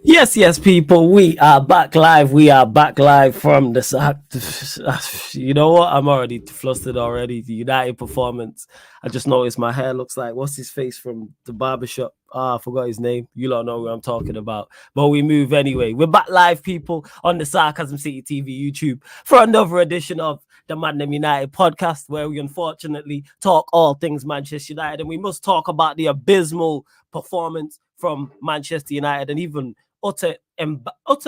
Yes, people. We are back live. We are back live from the sack. You know what? I'm already flustered already. The United performance. I just noticed my hair looks like what's his face from the barbershop. I forgot his name. You don't know who I'm talking about. But we move anyway. We're back live, people, on the Sarcasm City TV YouTube for another edition of the ManDem United podcast, where we unfortunately talk all things Manchester United, and we must talk about the abysmal performance from Manchester United and even utter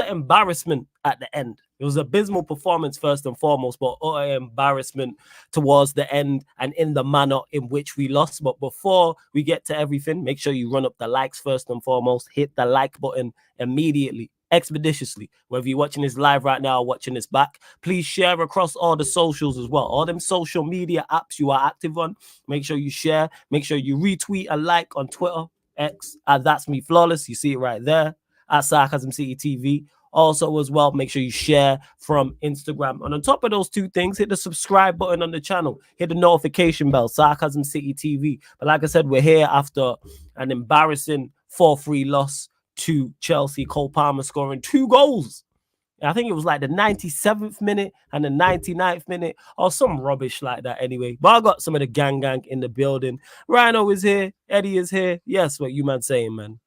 embarrassment at the end. It was abysmal performance first and foremost, but utter embarrassment towards the end and in the manner in which we lost. But before we get to everything, make sure you run up the likes first and foremost. Hit the like button immediately, expeditiously. Whether you're watching this live right now or watching this back, please share across all the socials as well. All them social media apps you are active on, make sure you share. Make sure you retweet and like on Twitter, X, That's Me Flawless. You see it right there at Sarcasm City TV. Also, as well, make sure you share from Instagram. And on top of those two things, hit the subscribe button on the channel. Hit the notification bell, Sarcasm City TV. But like I said, we're here after an embarrassing 4-3 loss to Chelsea. Cole Palmer scoring 2 goals. I think it was like the 97th minute and the 99th minute or some rubbish like that anyway. But I got some of the gang in the building. Rhino is here. Eddie is here. Yes, what you man saying, man?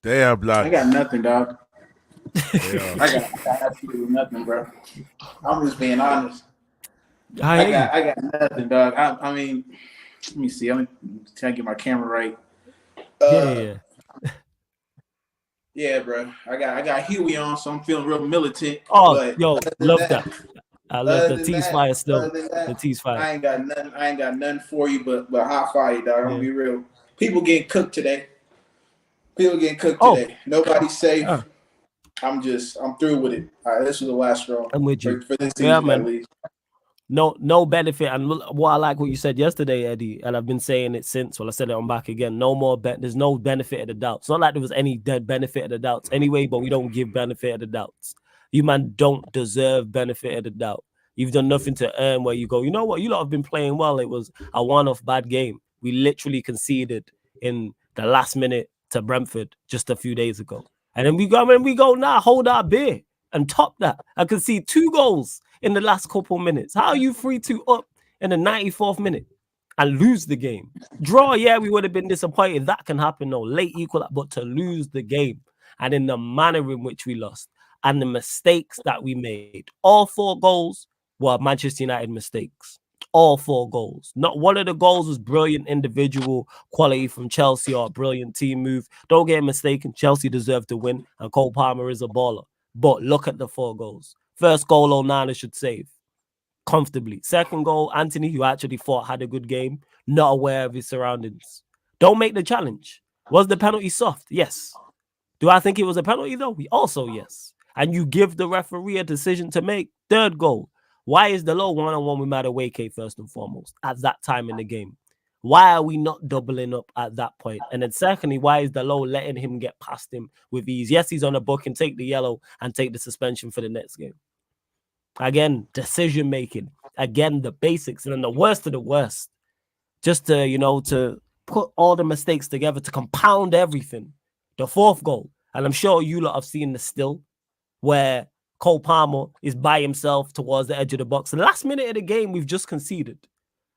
They are blood. I got nothing, dog. I got absolutely nothing, bro. I'm just being honest. I got nothing, dog. I mean, let me see. I'm trying to get my camera right. Yeah, bro. I got Huey on, so I'm feeling real militant. Oh, yo, love that. I love the T's fire still. The T's fire. I ain't got nothing for you, but hot fire, dog. I'm gonna be real. People getting cooked today. Nobody's safe. I'm through with it. All right, this is the last straw. I'm with you. For this season, man. At least. No benefit. And what I like what you said yesterday, Eddie, and I've been saying it since. Well, I said it on back again. No more there's no benefit of the doubt. It's not like there was any benefit of the doubts anyway, but we don't give benefit of the doubts. You man don't deserve benefit of the doubt. You've done nothing to earn where you go, you know what? You lot have been playing well. It was a one-off bad game. We literally conceded in the last minute to Brentford just a few days ago. And then we go now, hold our beer and top that. I can see 2 goals in the last couple minutes. How are you 3-2 up in the 94th minute and lose the game? Draw, yeah, we would have been disappointed. That can happen, no. Late equal, but to lose the game and in the manner in which we lost and the mistakes that we made. All 4 goals were Manchester United mistakes. All 4 goals. Not one of the goals was brilliant individual quality from Chelsea or a brilliant team move. Don't get mistaken. Chelsea deserved to win, and Cole Palmer is a baller. But look at the 4 goals. First goal, Onana should save comfortably. Second goal, Anthony, who actually thought had a good game, not aware of his surroundings. Don't make the challenge. Was the penalty soft? Yes. Do I think it was a penalty though? Also yes. And you give the referee a decision to make. Third goal. Why is the low one-on-one with Madueke first and foremost at that time in the game? Why are we not doubling up at that point? And then secondly, why is the low letting him get past him with ease? Yes, he's on a book and take the yellow and take the suspension for the next game. Again, decision-making. Again, the basics. And then the worst of the worst. Just to, to put all the mistakes together to compound everything. The 4th goal. And I'm sure you lot have seen the still where Cole Palmer is by himself towards the edge of the box. The last minute of the game, we've just conceded.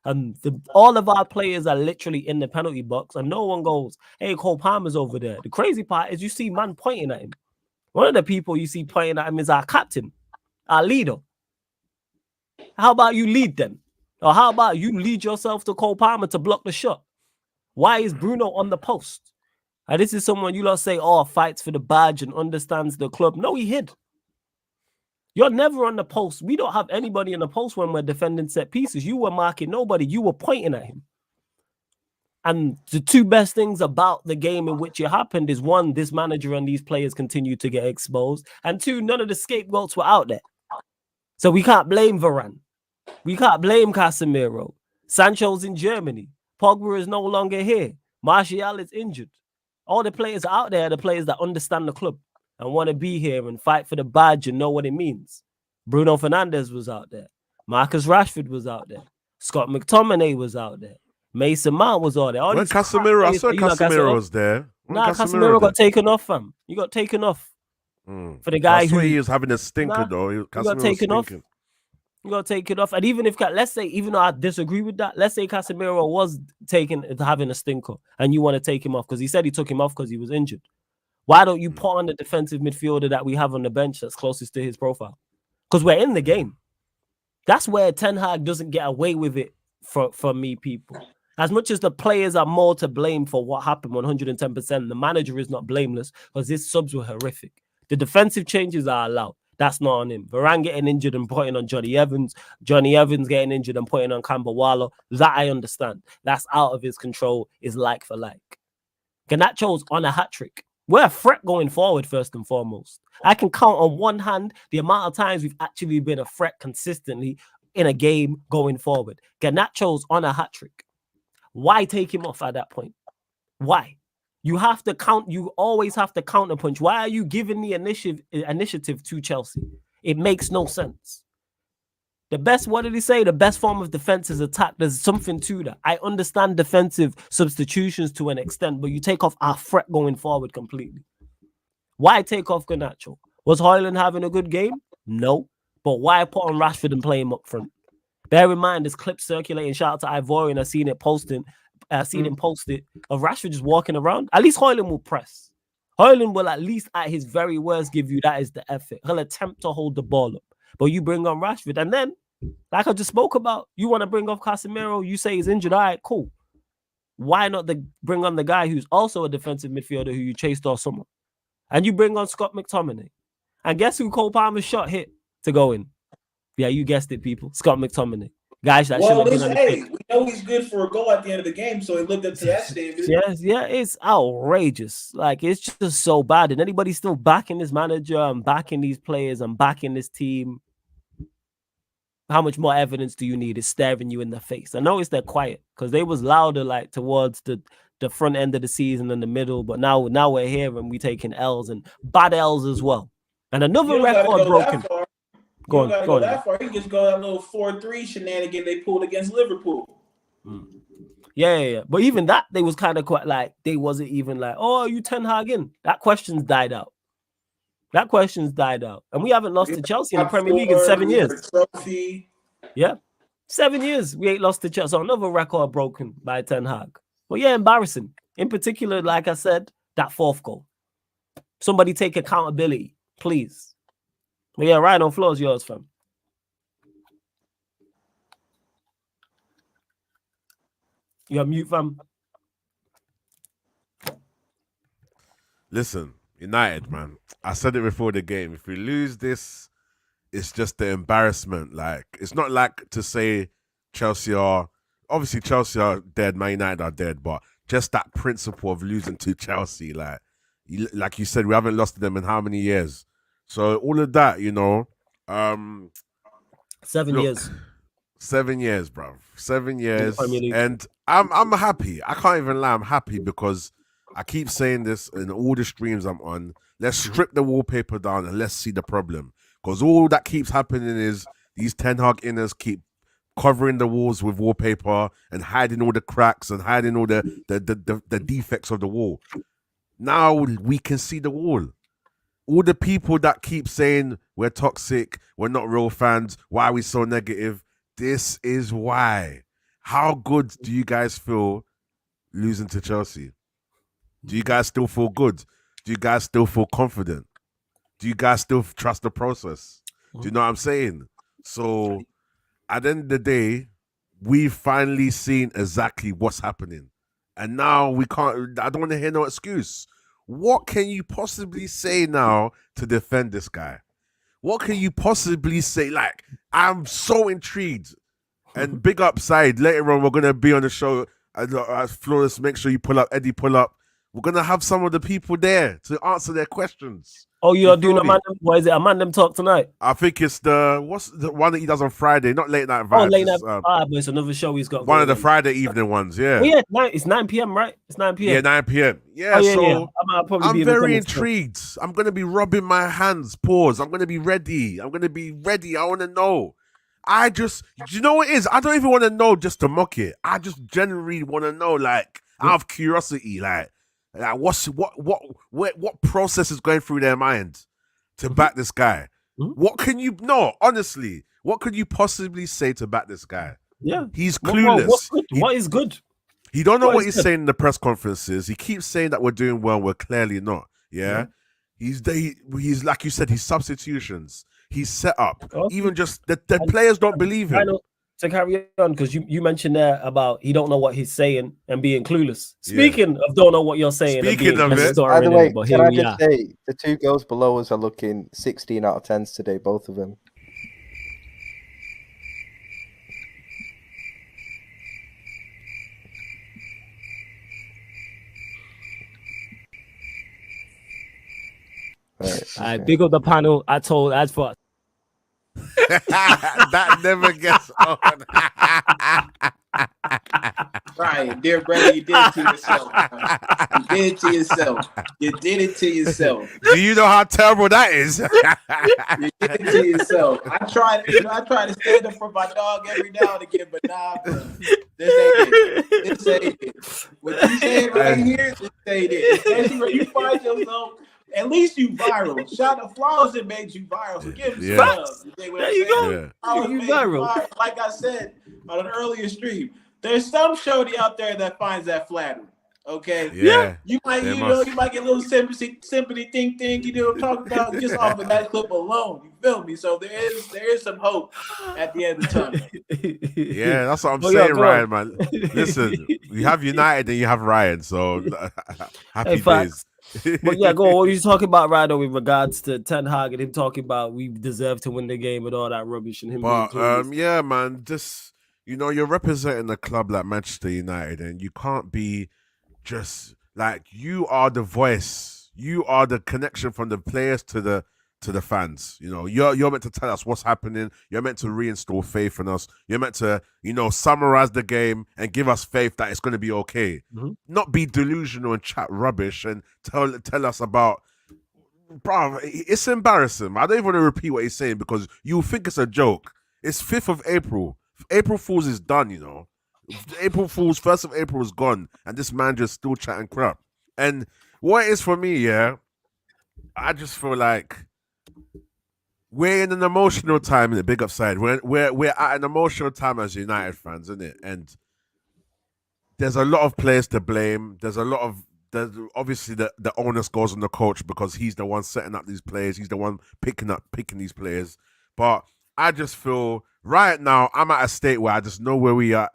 And all of our players are literally in the penalty box and no one goes, hey, Cole Palmer's over there. The crazy part is you see man pointing at him. One of the people you see pointing at him is our captain, our leader. How about you lead them? Or how about you lead yourself to Cole Palmer to block the shot? Why is Bruno on the post? And this is someone you lot say, fights for the badge and understands the club. No, he hid. You're never on the post. We don't have anybody in the post when we're defending set pieces. You were marking nobody. You were pointing at him. And the 2 best things about the game in which it happened is 1, this manager and these players continue to get exposed. And 2, none of the scapegoats were out there. So we can't blame Varane. We can't blame Casemiro. Sancho's in Germany. Pogba is no longer here. Martial is injured. All the players out there are the players that understand the club and want to be here and fight for the badge and know what it means. Bruno Fernandes was out there. Marcus Rashford was out there. Scott McTominay was out there. Mason Mount was out there. When Casemiro, I saw Casemiro was there. Nah, Casemiro got taken off, fam. He got taken off for the guy who he was having a stinker though. He got taken off. You got to take it off. And even if, let's say, even though I disagree with that, let's say Casemiro was having a stinker and you want to take him off because he said he took him off because he was injured. Why don't you put on the defensive midfielder that we have on the bench that's closest to his profile? Because we're in the game. That's where Ten Hag doesn't get away with it for me, people. As much as the players are more to blame for what happened 110%, the manager is not blameless because his subs were horrific. The defensive changes are allowed. That's not on him. Varane getting injured and putting on Johnny Evans. Johnny Evans getting injured and putting on Camberwallo. That I understand. That's out of his control. Is like for like. Garnacho's on a hat-trick. We're a threat going forward, first and foremost. I can count on one hand the amount of times we've actually been a threat consistently in a game going forward. Garnacho's on a hat-trick. Why take him off at that point? Why? You have to count. You always have to counterpunch. Why are you giving the initiative to Chelsea? It makes no sense. The best, what did he say? The best form of defense is attack. There's something to that. I understand defensive substitutions to an extent, but you take off our threat going forward completely. Why take off Garnacho? Was Højlund having a good game? No. But why put on Rashford and play him up front? Bear in mind, there's clips circulating. Shout out to Ivorian. I've seen it posting. Him post it of Rashford just walking around. At least Højlund will press. Højlund will at least at his very worst give you that is the effort. He'll attempt to hold the ball up. But you bring on Rashford. And then, like I just spoke about, you want to bring off Casemiro. You say he's injured. All right, cool. Why not bring on the guy who's also a defensive midfielder who you chased all summer? And you bring on Scott McTominay. And guess who Cole Palmer's shot hit to go in? Yeah, you guessed it, people. Scott McTominay. Guys that should have been on the pitch. We know he's good for a goal at the end of the game, so he lived up to that standard. Yeah, it's outrageous. Like, it's just so bad. And anybody's still backing this manager and backing these players and backing this team. How much more evidence do you need? It's staring you in the face. I noticed they're quiet because they was louder like towards the front end of the season and the middle, but now we're here and we taking L's and bad L's as well. And another record broken. Go on. That far. You can just go that little 4-3 shenanigan they pulled against Liverpool. Yeah. But even that, they was kind of quite like, they wasn't even like, oh, are you Ten Hag in? That question's died out. And we haven't lost to Chelsea in the Premier League in 7 years. Trophy. Yeah. 7 years we ain't lost to Chelsea. So another record broken by Ten Hag. Well, yeah, embarrassing. In particular, like I said, that fourth goal. Somebody take accountability, please. But yeah, right on floor is yours, fam. You're mute, fam. Listen, United, man. I said it before the game. If we lose this, it's just the embarrassment. Like, it's not like to say Chelsea are dead, Man United are dead, but just that principle of losing to Chelsea, like you said, we haven't lost to them in how many years? So all of that, 7 years. 7 years, bro. 7 years. And I'm happy. I can't even lie. I'm happy because I keep saying this in all the streams I'm on. Let's strip the wallpaper down and let's see the problem. Because all that keeps happening is these Ten Hag inners keep covering the walls with wallpaper and hiding all the cracks and hiding all the defects of the wall. Now we can see the wall. All the people that keep saying we're toxic, we're not real fans, why are we so negative? This is why. How good do you guys feel losing to Chelsea? Do you guys still feel good? Do you guys still feel confident? Do you guys still trust the process? Do you know what I'm saying? So at the end of the day, we've finally seen exactly what's happening. And now I don't want to hear no excuse. What can you possibly say now to defend this guy? What can you possibly say? Like, I'm so intrigued. And big upside, later on, we're going to be on the show. Flores, make sure you pull up. Eddie, pull up. We're going to have some of the people there to answer their questions. Oh, you're doing a ManDem? What is it? A ManDem talk tonight? I think it's what's the one that he does on Friday? Not Late Night Vibes. Oh, Late Night. But it's another show he's got. One of the Friday evening ones, yeah. Oh, yeah, it's 9 p.m., right? It's 9 p.m. Yeah, 9 p.m. Yeah, so I'm very intrigued. Stuff. I'm going to be rubbing my hands. Pause. I'm going to be ready. I want to know. Do you know what it is? I don't even want to know just to mock it. I just genuinely want to know, like, out of curiosity, like, Like, what process is going through their mind to back this guy? What can you honestly? What could you possibly say to back this guy? Yeah, he's clueless. What's good? What is good? He don't know what he's saying in the press conferences. He keeps saying that we're doing well. We're clearly not. Yeah. He's like you said. He's substitutions. He's set up. Even just the players don't believe him. To carry on, because you mentioned there about he don't know what he's saying and being clueless. Speaking of don't know what you're saying. Speaking of it, by the way, can I just say the two girls below us are looking 16 out of 10s today, both of them. I big up the panel. I told as for that never gets on. Right, dear brother, you did it to yourself. You did it to yourself. You did it to yourself. Do you know how terrible that is? You did it to yourself. I try to stand up for my dog every now and again, but nah, bro. This ain't it. This ain't it. What you said right here, this ain't it. Especially when you find yourself. At least you viral. Shout out Flowers that made you viral. So give him some love. There you go. Yeah. You viral. Like I said on an earlier stream, there's some shorty out there that finds that flattering. Okay. Yeah. You might get a little sympathy thing. You know what I'm talking about? Just off of that clip alone. You feel me? So there is some hope at the end of the tunnel. Yeah, that's what I'm saying, Ryan, man. Listen, you have United and you have Ryan, so happy days. But yeah, go on. What were you talking about, Rado, with regards to Ten Hag and him talking about we deserve to win the game and all that rubbish and him? But yeah, man, just you're representing a club like Manchester United, and you can't be just like you are the voice, you are the connection from the players to the fans. You're meant to tell us what's happening. You're meant to reinstall faith in us. You're meant to, summarize the game and give us faith that it's going to be okay. Not be delusional and chat rubbish and tell us about. Bro, it's embarrassing. I don't even want to repeat what he's saying because you think it's a joke. It's 5th of April. April Fool's is done, April Fool's, 1st of April is gone, and this man just still chatting crap. And what it is for me, I just feel like we're in an emotional time in the big upside. We're at an emotional time as United fans, isn't it? And there's a lot of players to blame. There's obviously the onus goes on the coach because he's the one setting up these players. He's the one picking these players. But I just feel right now I'm at a state where I just know where we are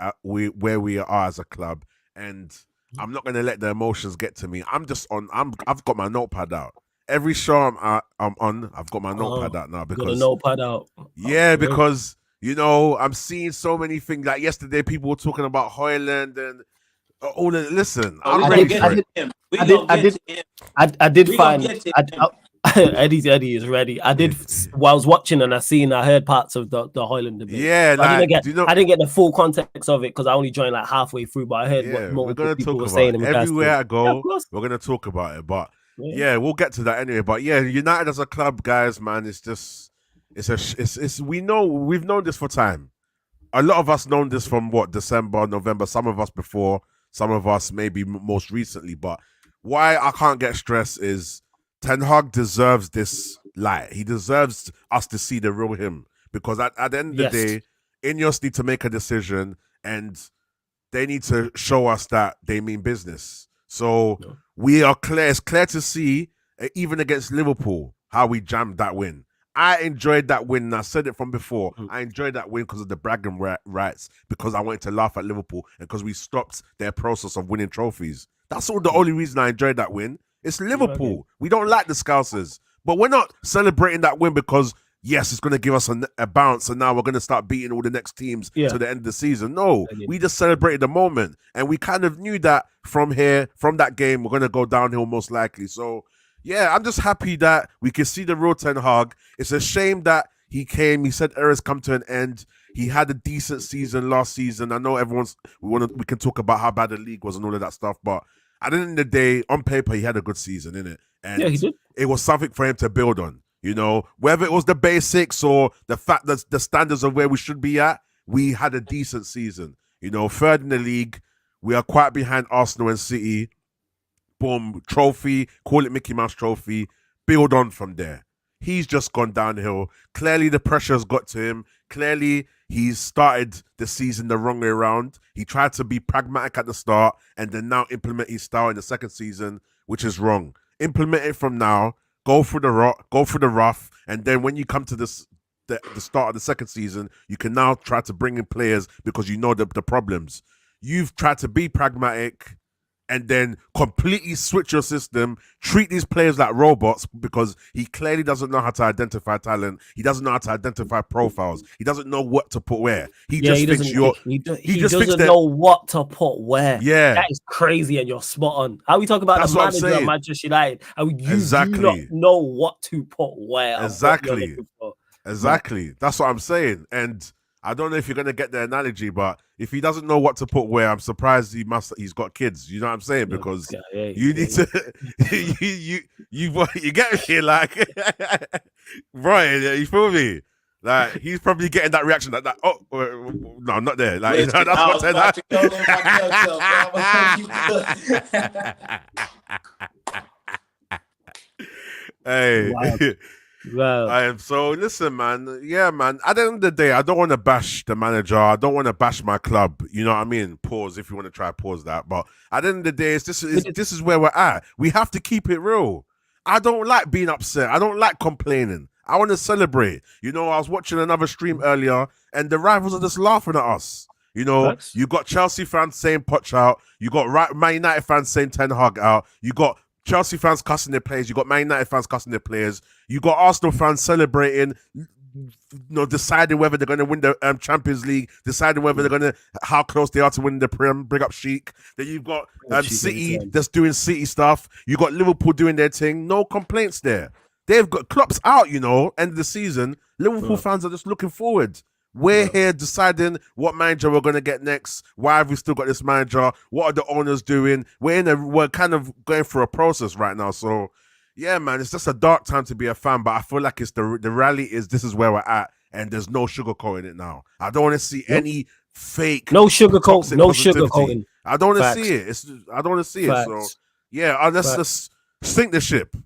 as a club, and I'm not gonna let the emotions get to me. I've got my notepad out. Every show I'm on, I've got my notepad out now because got a notepad out. Yeah, because I'm seeing so many things. Like yesterday, people were talking about Højlund and all the. Listen, I'm ready for it. I did find Eddie is ready. I was watching and I heard parts of the Højlund debate. Yeah, so I didn't get the full context of it because I only joined like halfway through. But I heard what more people were saying. Everywhere I go, we're gonna talk about it. But yeah, we'll get to that anyway. But yeah, United as a club, guys, man, it's just we've known this for time. A lot of us known this from December, November. Some of us before, some of us maybe most recently. But why I can't get stressed is Ten Hag deserves this light. He deserves us to see the real him because at the end of the day, Ineos need to make a decision and they need to show us that they mean business. So we are clear. It's clear to see, even against Liverpool, how we jammed that win. I enjoyed that win. And I said it from before. I enjoyed that win because of the bragging rights, because I wanted to laugh at Liverpool and because we stopped their process of winning trophies. That's all the only reason I enjoyed that win. It's Liverpool. We don't like the Scousers. But we're not celebrating that win because, yes, it's going to give us a bounce and now we're going to start beating all the next teams to the end of the season. No, we just celebrated the moment. And we kind of knew that from that game, we're going to go downhill most likely. So, yeah, I'm just happy that we can see the real Ten Hag. It's a shame that he said era's come to an end. He had a decent season last season. I know we can talk about how bad the league was and all of that stuff, but at the end of the day, on paper, he had a good season, innit? And he did. It was something for him to build on, whether it was the basics or the fact that the standards of where we should be at, we had a decent season. 3rd in the league. We are quite behind Arsenal and City. boom, trophy, call it Mickey Mouse trophy, build on from there. He's just gone downhill. Clearly, the pressure's got to him. Clearly, he's started the season the wrong way around. He tried to be pragmatic at the start and then now implement his style in the second season, which is wrong. Implement it from now. Go through the rough, and then when you come to the start of the second season, you can now try to bring in players because you know the problems. You've tried to be pragmatic and then completely switch your system, treat these players like robots because he clearly doesn't know how to identify talent. He doesn't know how to identify profiles. He doesn't know what to put where. He doesn't know what to put where. Yeah. That is crazy, and you're spot on. How we talk about the manager of Manchester United, and you do not know what to put where. Exactly. That's what I'm saying. And I don't know if you're going to get the analogy, but if he doesn't know what to put where, I'm surprised he's got kids. You know what I'm saying? Because you need to, you get me? Like, Brian, you feel me? Like, he's probably getting that reaction like that. Oh, no, I'm not there. Like, that's what I said. Hey. Wow. Wow. So listen, man. Yeah, man. At the end of the day, I don't want to bash the manager. I don't want to bash my club. You know what I mean? Pause if you want to try pause that. But at the end of the day, this is where we're at. We have to keep it real. I don't like being upset. I don't like complaining. I want to celebrate. You know, I was watching another stream earlier, and the rivals are just laughing at us. You know, you got Chelsea fans saying Poch out. You got Man United fans saying Ten Hag out. You got Chelsea fans cussing their players. You got Man United fans cussing their players. You got Arsenal fans celebrating, deciding whether they're going to win the Champions League, deciding whether they're how close they are to winning the Prem. Bring up Sheik. Then you've got City that's doing City stuff. You got Liverpool doing their thing. No complaints there. They've got Klopp's out. You know, end of the season. Liverpool fans are just looking forward. We're here deciding what manager we're going to get next. Why have we still got this manager? What are the owners doing? We're kind of going through a process right now. So, yeah, man, it's just a dark time to be a fan. But I feel like it's the rally is this is where we're at, and there's no sugarcoating it now. I don't want to see any fake, no sugarcoating. I don't want to see it. I don't want to see it. So, yeah, let's just sink the ship,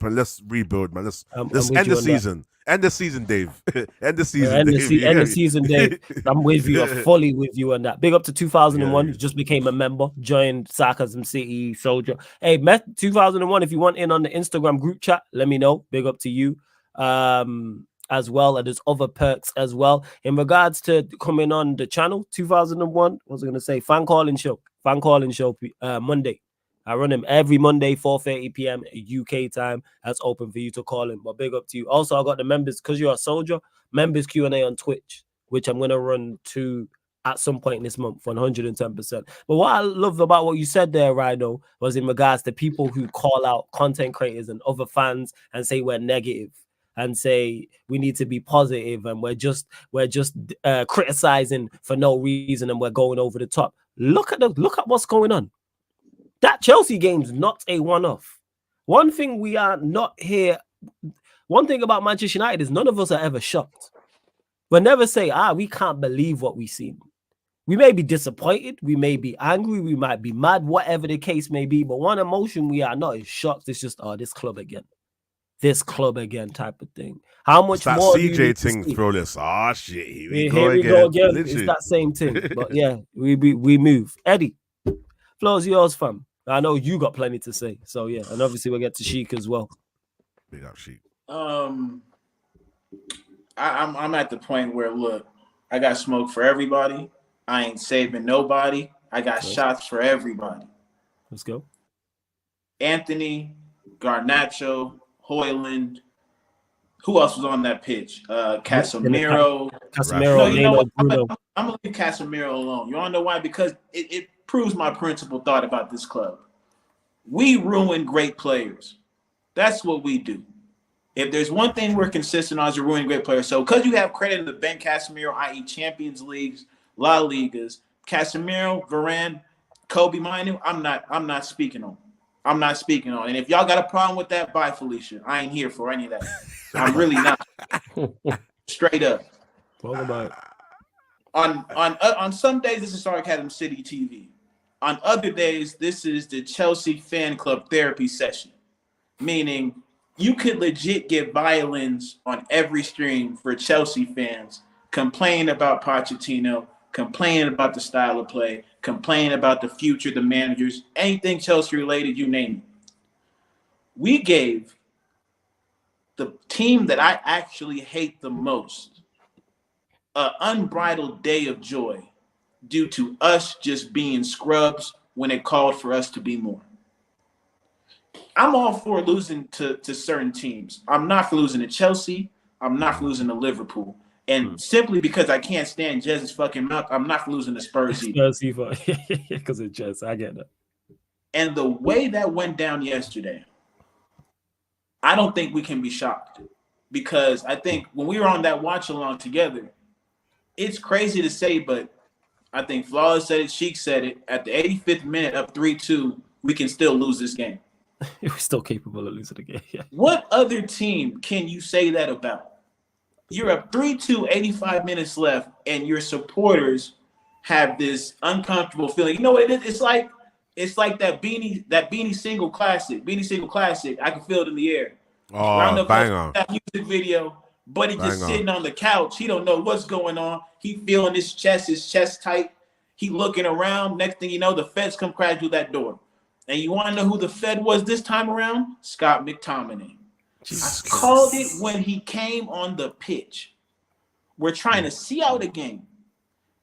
and let's rebuild, man. Let's end the season. End the season, Dave. End the season, end the season, Dave. I'm with you. I'm fully with you on that. Big up to 2001. You just became a member. Joined Sarcasm City Soldier. Hey, 2001, if you want in on the Instagram group chat, let me know. Big up to you as well. And there's other perks as well. In regards to coming on the channel, 2001, what was I going to say? Fan calling show, Monday. I run him every Monday, 4:30 p.m. UK time. That's open for you to call him. But big up to you. Also, I got the members, because you're a soldier, members Q&A on Twitch, which I'm going to run to at some point this month, 110%. But what I loved about what you said there, Rhino, was in regards to people who call out content creators and other fans and say we're negative and say we need to be positive and we're just criticizing for no reason and we're going over the top. Look at what's going on. That Chelsea game's not a one-off. One thing we are not here. One thing about Manchester United is none of us are ever shocked. We'll never say, we can't believe what we've seen. We may be disappointed. We may be angry. We might be mad, whatever the case may be. But one emotion we are not is shocked. It's just, this club again. This club again type of thing. How much that more CJ thing, Frolis? Shit. Here we go again. It's that same thing. But yeah, we move. Eddie, floor's yours, fam. I know you got plenty to say, so yeah, and obviously we'll get to Sheik as well. Big up Sheik. I'm at the point where look, I got smoke for everybody. I ain't saving nobody. I got shots for everybody. Let's go. Anthony, Garnacho, Hoyland. Who else was on that pitch? Casemiro. No, I'm gonna leave Casemiro alone. You wanna know why? Because it proves my principal thought about this club. We ruin great players. That's what we do. If there's one thing we're consistent on is ruining great players. So because you have credit to Ben Casemiro, i.e. Champions Leagues, La Ligas, Casemiro, Varane, Kobe Minu, I'm not speaking on. I'm not speaking on. And if y'all got a problem with that, bye, Felicia. I ain't here for any of that. I'm really not. Straight up. Talk about it. On some days, this is Sarcasm City TV. On other days, this is the Chelsea fan club therapy session, meaning you could legit get violins on every stream for Chelsea fans, complaining about Pochettino, complaining about the style of play, complaining about the future, the managers, anything Chelsea related, you name it. We gave the team that I actually hate the most an unbridled day of joy due to us just being scrubs when it called for us to be more. I'm all for losing to certain teams. I'm not for losing to Chelsea. I'm not for losing to Liverpool. And simply because I can't stand Jez's fucking mouth, I'm not for losing to Spurs either. Because it's Jez. I get that. And the way that went down yesterday, I don't think we can be shocked. Because I think when we were on that watch along together, it's crazy to say, but I think Flawless said it, Sheik said it. At the 85th minute, up 3-2, we can still lose this game. We're still capable of losing the game. Yeah. What other team can you say that about? You're up 3-2, 85 minutes left, and your supporters have this uncomfortable feeling. You know what it is? It's like that Beanie Single classic. Beanie Single classic. I can feel it in the air. Oh, banger. That music video. Buddy just sitting on the couch. He don't know what's going on. He feeling his chest tight. He looking around. Next thing you know, the feds come crash through that door. And you want to know who the Fed was this time around? Scott McTominay. I called it when he came on the pitch. We're trying to see out a game.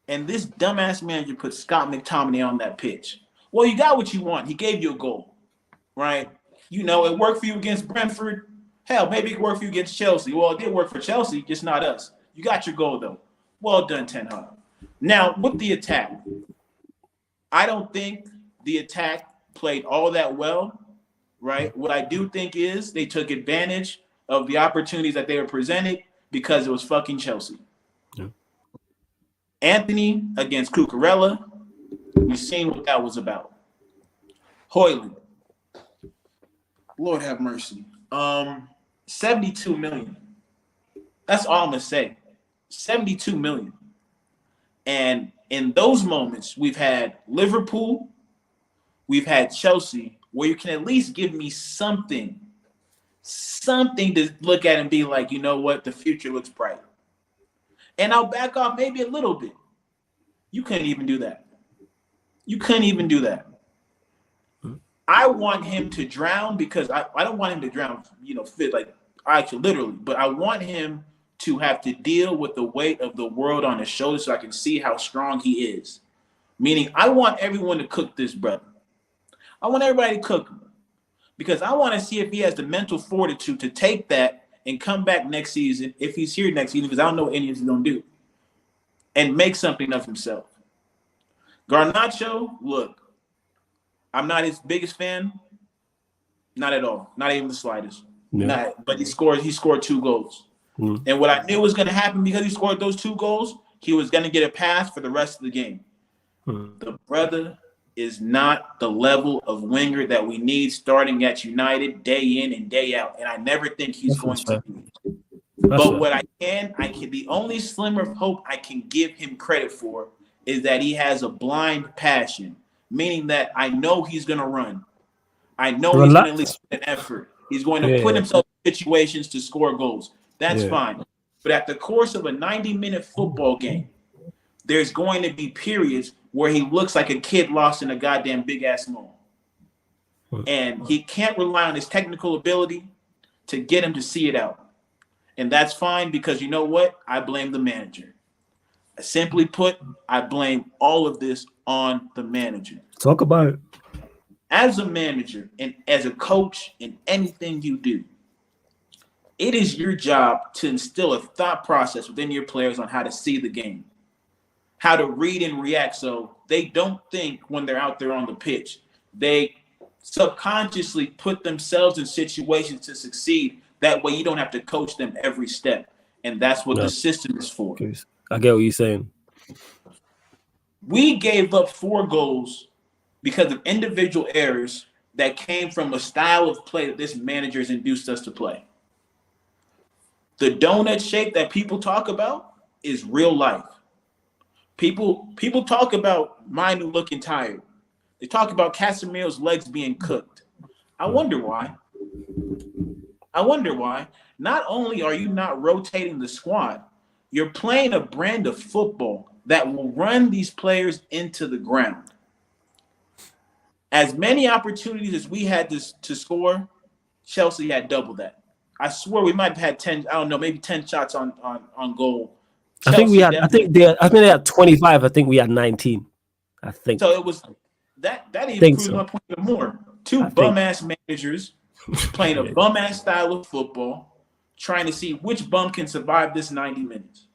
And this dumbass manager put Scott McTominay on that pitch. Well, you got what you want. He gave you a goal, right? You know, it worked for you against Brentford. Hell, maybe it could work for you against Chelsea. Well, it did work for Chelsea, just not us. You got your goal, though. Well done, Ten Hag. Now, with the attack, I don't think the attack played all that well, right? What I do think is they took advantage of the opportunities that they were presented because it was fucking Chelsea. Yeah. Anthony against Cucurella, we've seen what that was about. Højlund, Lord have mercy. 72 million. That's all I'm gonna say. 72 million. And in those moments, we've had Liverpool, we've had Chelsea, where you can at least give me something to look at and be like, you know what, the future looks bright. And I'll back off maybe a little bit. You couldn't even do that. I want him to drown because I don't want him to drown, fit like actually literally, but I want him to have to deal with the weight of the world on his shoulders so I can see how strong he is. Meaning I want everyone to cook this brother. I want everybody to cook him because I want to see if he has the mental fortitude to take that and come back next season, if he's here next season, because I don't know what any of he's going to do, and make something of himself. Garnacho, look, I'm not his biggest fan. Not at all. Not even the slightest. Yeah. But he scored 2 goals. Mm. And what I knew was going to happen because he scored those 2 goals, he was going to get a pass for the rest of the game. Mm. The brother is not the level of winger that we need starting at United day in and day out. And I never think he's going to be. But what I can, the only slimmer of hope I can give him credit for is that he has a blind passion, meaning that I know he's going to run. I know he's going to at least put an effort. He's going to put himself in situations to score goals. That's fine. But at the course of a 90-minute football game, there's going to be periods where he looks like a kid lost in a goddamn big-ass mall. And he can't rely on his technical ability to get him to see it out. And that's fine because you know what? I blame the manager. Simply put, I blame all of this on the manager. Talk about it. As a manager and as a coach in anything you do, it is your job to instill a thought process within your players on how to see the game, how to read and react so they don't think when they're out there on the pitch. They subconsciously put themselves in situations to succeed. That way you don't have to coach them every step. And that's what the system is for. I get what you're saying. We gave up 4 goals because of individual errors that came from a style of play that this manager has induced us to play. The donut shape that people talk about is real life. People talk about Manu looking tired. They talk about Casemiro's legs being cooked. I wonder why. Not only are you not rotating the squad, you're playing a brand of football that will run these players into the ground. As many opportunities as we had to score, Chelsea had double that. I swear we might have had 10, I don't know, maybe 10 shots on goal. I think they had 25. I think we had 19. I think. So it was that even proves my point even more. Two bum-ass managers playing a bum-ass style of football, trying to see which bum can survive this 90 minutes.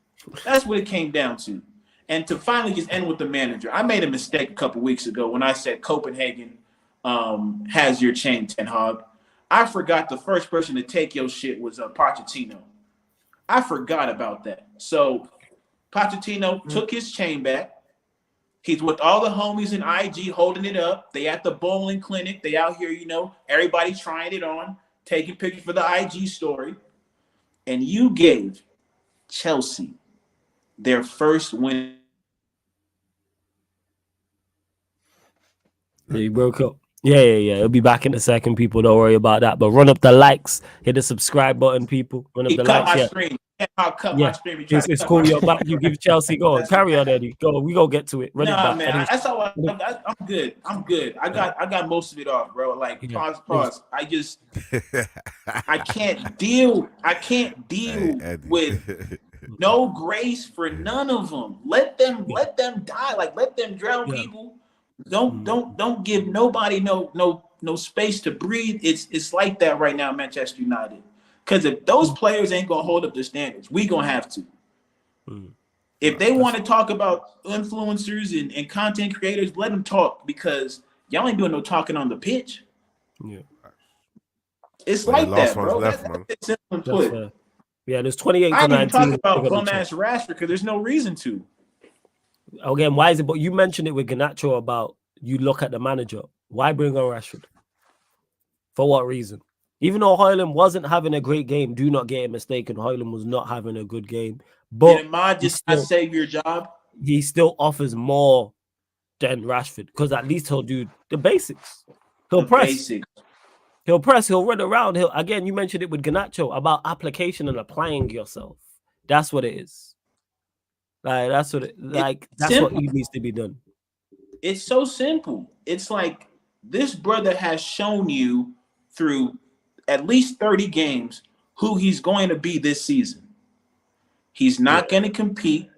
That's what it came down to. And to finally just end with the manager, I made a mistake a couple weeks ago when I said Copenhagen has your chain, Ten Hag. I forgot the first person to take your shit was Pochettino. I forgot about that. So Pochettino took his chain back. He's with all the homies in IG holding it up. They at the bowling clinic. They out here, everybody trying it on, taking pictures for the IG story. And you gave Chelsea their first win. He broke up. Yeah. It'll be back in a second, people. Don't worry about that. But run up the likes. Hit the subscribe button, people. Run up the likes. Stream. I'll cut my stream. It's cool. You're back. You give Chelsea. Go on. Carry on, Eddie. Go. We gonna get to it. Run it back. Man. That's all. I'm good. I got most of it off, bro. Like pause. I can't deal with no grace for none of them. Let them die. Like let them drown people. Don't give nobody no space to breathe. It's like that right now, Manchester United. Because if those players ain't gonna hold up their standards, we gonna have to. If they want to talk about influencers and content creators, let them talk, because y'all ain't doing no talking on the pitch. Yeah, it's like that, bro. That's simple put. Yeah, there's 28 I to 19. didn't talk about bum ass Rashford because there's no reason to. Again, why is it? But you mentioned it with Garnacho about you look at the manager. Why bring on Rashford? For what reason? Even though Højlund wasn't having a great game, do not get it mistaken. Højlund was not having a good game. But did Ahmad just not save your job? He still offers more than Rashford, because at least he'll do the basics. He'll press. He'll press. He'll run around. Again, you mentioned it with Garnacho about application and applying yourself. That's what it is. Like that's what what needs to be done. It's so simple. It's like this brother has shown you through at least 30 games who he's going to be this season. He's not going to compete.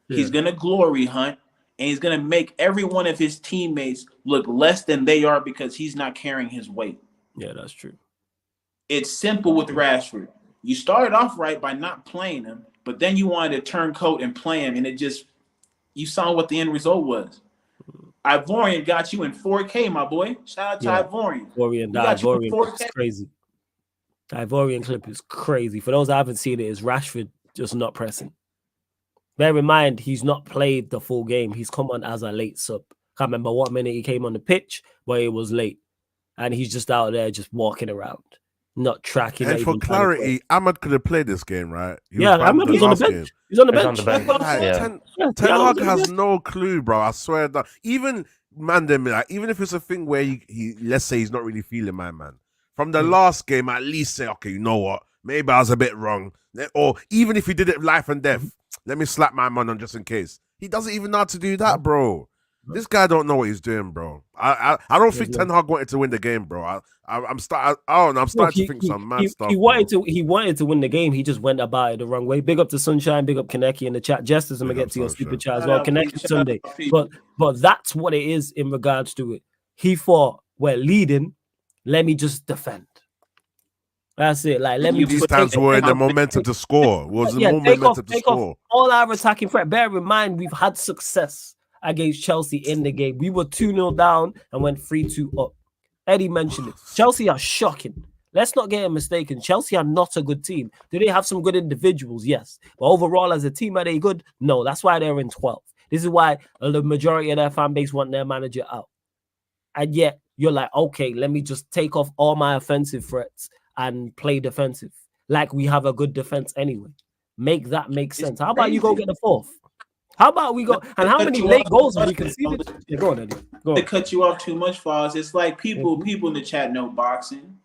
He's going to glory hunt, and he's going to make every one of his teammates look less than they are because he's not carrying his weight. Yeah, that's true. It's simple with Rashford. You started off right by not playing him, but then you wanted to turn coat and play him, and you saw what the end result was. Ivorian got you in 4K, my boy. Shout out to Ivorian. Ivorian is crazy. The Ivorian clip is crazy. For those that haven't seen it, is Rashford just not pressing. Bear in mind, he's not played the full game. He's come on as a late sub. Can't remember what minute he came on the pitch, but it was late. And he's just out there just walking around, not tracking. And for clarity, Ahmad could have played this game, right? Ahmad was on the bench. He's on the bench. Ten Hag has no clue, bro. I swear that even ManDem, like, even if it's a thing where he let's say he's not really feeling my man. From the last game, at least say, okay, you know what? Maybe I was a bit wrong. Or even if he did it life and death, let me slap my man on just in case. He doesn't even know how to do that, bro. This guy don't know what he's doing, bro. I don't think Ten Hag wanted to win the game, bro. I'm starting to think some mad stuff. He wanted to win the game. He just went about it the wrong way. Big up to Sunshine. Big up Kaneki in the chat. Justice, I'm gonna get to your super chat as well. Kaneki Sunday. But that's what it is in regards to it. He thought, we're leading. Let me just defend. That's it. Like, let me. These times were in the momentum to score. Was the momentum to score? All our attacking threat. Bear in mind, we've had success against Chelsea in the game. We were 2-0 down and went 3-2 up. Eddie mentioned it. Chelsea are shocking. Let's not get it mistaken. Chelsea are not a good team. Do they have some good individuals? Yes. But overall, as a team, are they good? No. That's why they're in 12th. This is why the majority of their fan base want their manager out. And yet, you're like, okay, let me just take off all my offensive threats and play defensive. Like we have a good defense anyway. Make that make sense. How about you go get the fourth? How about we go? And how many late goals have we conceded? Yeah, go on, Eddie. to cut you off too much, Foz. It's like people in the chat know boxing.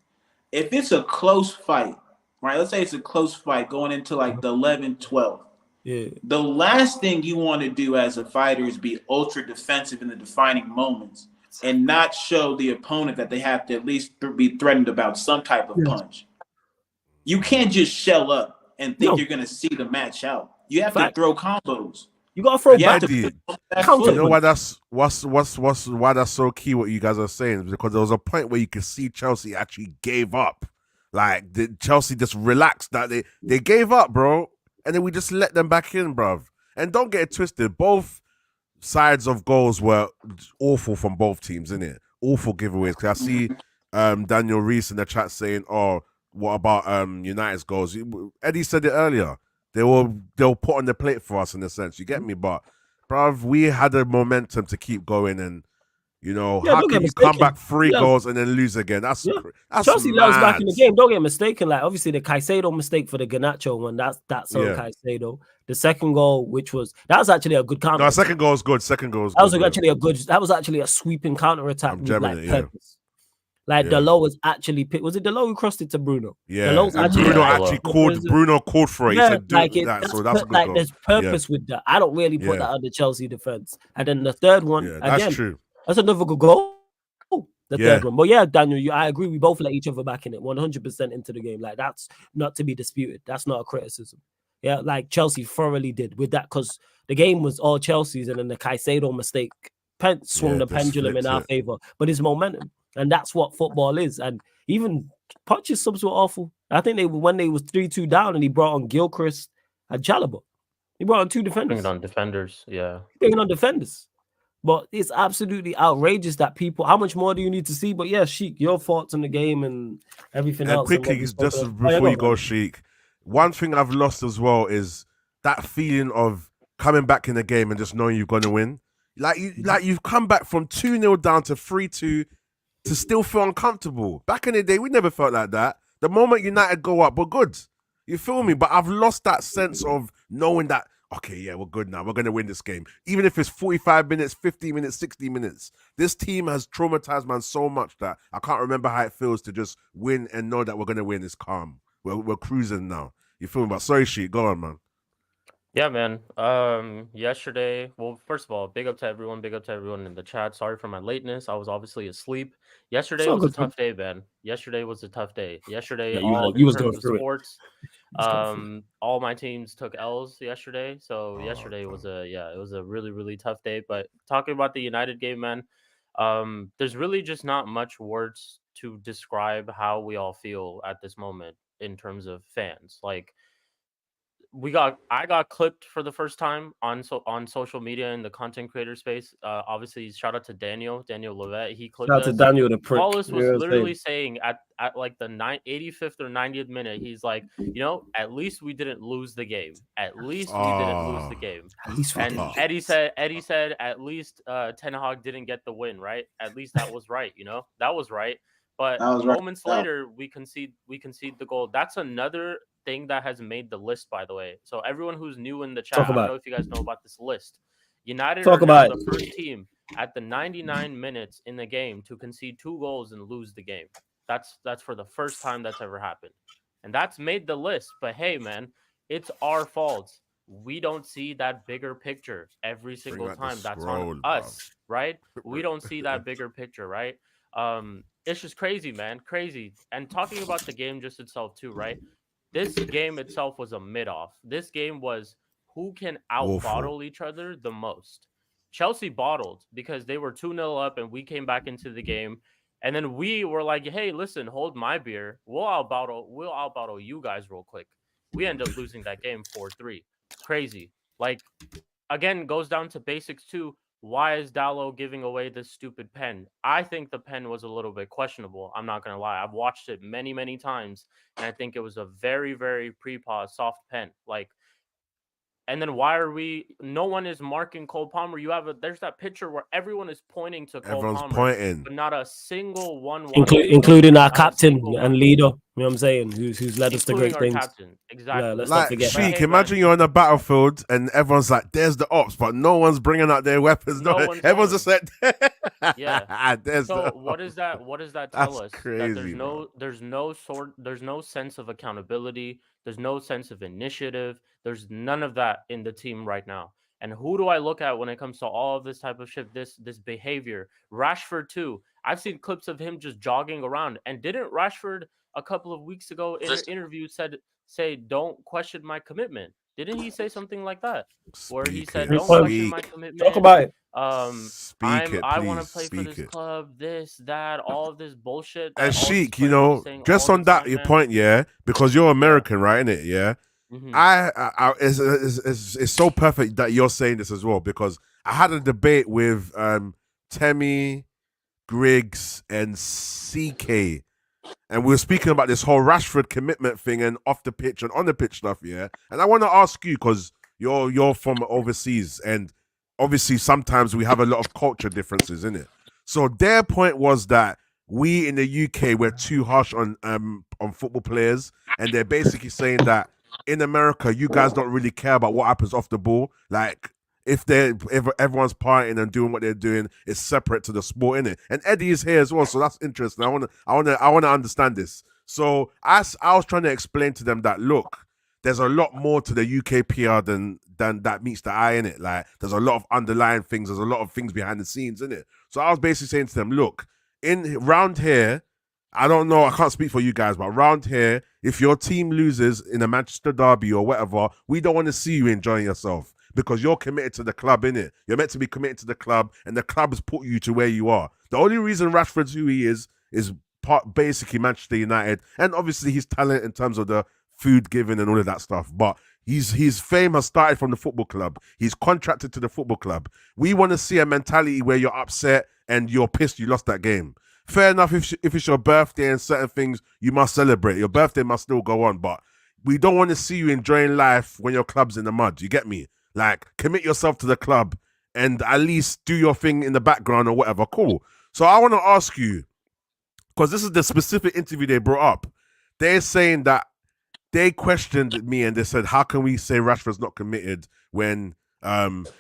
If it's a close fight, right? Let's say it's a close fight going into like the 11th, 12th. Yeah. The last thing you want to do as a fighter is be ultra defensive in the defining moments and not show the opponent that they have to at least be threatened about some type of punch. You can't just shell up and think you're going to see the match out. You have to throw combos. You gotta throw back. You know why that's why that's so key? What you guys are saying, because there was a point where you could see Chelsea actually gave up. Like Chelsea just relaxed. That they gave up, bro, and then we just let them back in, bruv. And don't get it twisted. Both sides of goals were awful from both teams, innit? Awful giveaways. Because I see Daniel Reese in the chat saying, "Oh, what about United's goals?" Eddie said it earlier. They were put on the plate for us in a sense. You get me? But, bruv, we had the momentum to keep going, and how can you come back 3 goals and then lose again? That's Chelsea lost back in the game. Don't get mistaken. Like obviously the Caicedo mistake for the Garnacho one. That's on Caicedo. The second goal, that was actually a good counter. No, second goal was good. That was actually a sweeping counter attack with purpose. Like Dalot was actually picked. Was it Dalot who crossed it to Bruno? Yeah, Bruno called for it. He said, that's a good goal. There's purpose with that. I don't really put that on the Chelsea defense. And then the third one, that's true. That's another good goal. The third one. But Daniel, I agree. We both let each other back in it 100% into the game. Like that's not to be disputed. That's not a criticism. Yeah, like Chelsea thoroughly did with that because the game was all Chelsea's, and then the Caicedo mistake swung the pendulum in our favor. But it's momentum. And that's what football is. And even Poch's subs were awful. I think when they was 3-2 down and he brought on Gilchrist and Chalobah. He brought on 2 defenders. Bringing on defenders, yeah. Bringing on defenders. But it's absolutely outrageous that people, how much more do you need to see? But Sheik, your thoughts on the game and everything else. Quickly, just before you go, Sheik, one thing I've lost as well is that feeling of coming back in the game and just knowing you're going to win. Like you've come back from 2-0 down to 3-2 to still feel uncomfortable. Back in the day, we never felt like that. The moment United go up, we're good. You feel me? But I've lost that sense of knowing that, okay, we're good now. We're going to win this game. Even if it's 45 minutes, 50 minutes, 60 minutes. This team has traumatized man so much that I can't remember how it feels to just win and know that we're going to win. It's calm. We're cruising now. You feel me? But sorry, Sheik. Go on, man. Yeah, man. Yesterday, well, first of all, big up to everyone in the chat. Sorry for my lateness. I was obviously asleep. Yesterday was a tough day, man. Yesterday was a tough day. Yesterday, you was going through sports. All my teams took L's yesterday. So yesterday was it was a really, really tough day. But talking about the United game, man, there's really just not much words to describe how we all feel at this moment in terms of fans. Like, I got clipped for the first time on social media in the content creator space. Obviously, shout out to Daniel Levet. He clipped us. Shout out to Daniel the prick. Wallace was literally saying at like the 85th or 90th minute, he's like, at least we didn't lose the game. At least we didn't lose the game. And Eddie said at least Ten Hag didn't get the win, right? At least that was right. That was right. But moments later, we concede the goal. That's another thing that has made the list, by the way. So everyone who's new in the chat, I don't know if you guys know about this list. United are now the first team at the 99 minutes in the game to concede 2 goals and lose the game. That's for the first time that's ever happened. And that's made the list. But hey, man, it's our fault. We don't see that bigger picture every single time. That's on us, right? We don't see that bigger picture, right? It's just crazy, man. Crazy. And talking about the game just itself too, right? This game itself was a mid-off. This game was who can out-bottle each other the most. Chelsea bottled because they were 2-0 up and we came back into the game. And then we were like, hey, listen, hold my beer. We'll out-bottle you guys real quick. We end up losing that game 4-3. Crazy. Like, again, goes down to basics too. Why is Dalot giving away this stupid pen? I think the pen was a little bit questionable. I'm not going to lie. I've watched it many, many times, and I think it was a very, very pre-pause, soft pen. Like, and then why are no one is marking Cole Palmer. There's that picture where everyone is pointing to Cole Palmer. But not a single one. Including our captain and leader. You know what I'm saying? Who's led us to great things. Captain. Exactly. Yeah, let's not forget Sheik, imagine you're on the battlefield and everyone's like, there's the ops, but no one's bringing out their weapons. Everyone's just like, Yeah. So what does that tell us? Crazy, that there's no sense of accountability, there's no sense of initiative, there's none of that in the team right now. And who do I look at when it comes to all of this type of shit, this behavior? Rashford too. I've seen clips of him just jogging around. And didn't Rashford a couple of weeks ago in an interview say don't question my commitment? Didn't he say something like that? Where he said, "Don't question my commitment." Talk about it. I want to play for this club, this, that, all of this bullshit. And all these Sheik, you players be know, saying just all on the that time, your man. point, yeah, because you're American, right? Innit? Yeah. Mhm. It's so perfect that you're saying this as well, because I had a debate with Temi, Griggs, and CK, and we were speaking about this whole Rashford commitment thing and off the pitch and on the pitch stuff, yeah. And I want to ask you, because you're from overseas, and obviously sometimes we have a lot of culture differences in it. So their point was that we in the UK we're too harsh on football players, and they're basically saying that in America you guys don't really care about what happens off the ball. Like if everyone's partying and doing what they're doing, it's separate to the sport, innit? And Eddie is here as well, so that's interesting. I wanna understand this. So I was trying to explain to them that, look, there's a lot more to the UK PR than that meets the eye, in it. Like there's a lot of underlying things, there's a lot of things behind the scenes, in it. So I was basically saying to them, look, in round here, I don't know, I can't speak for you guys, but around here, if your team loses in a Manchester derby or whatever, we don't want to see you enjoying yourself, because you're committed to the club, innit? You're meant to be committed to the club, and the club has put you to where you are. The only reason Rashford's who he is basically Manchester United, and obviously his talent in terms of the food giving and all of that stuff. But his fame has started from the football club. He's contracted to the football club. We want to see a mentality where you're upset and you're pissed you lost that game. Fair enough, if it's your birthday and certain things, you must celebrate. Your birthday must still go on, but we don't want to see you enjoying life when your club's in the mud. You get me? Like, commit yourself to the club and at least do your thing in the background or whatever. Cool. So I want to ask you, because this is the specific interview they brought up. They're saying that they questioned me and they said, how can we say Rashford's not committed when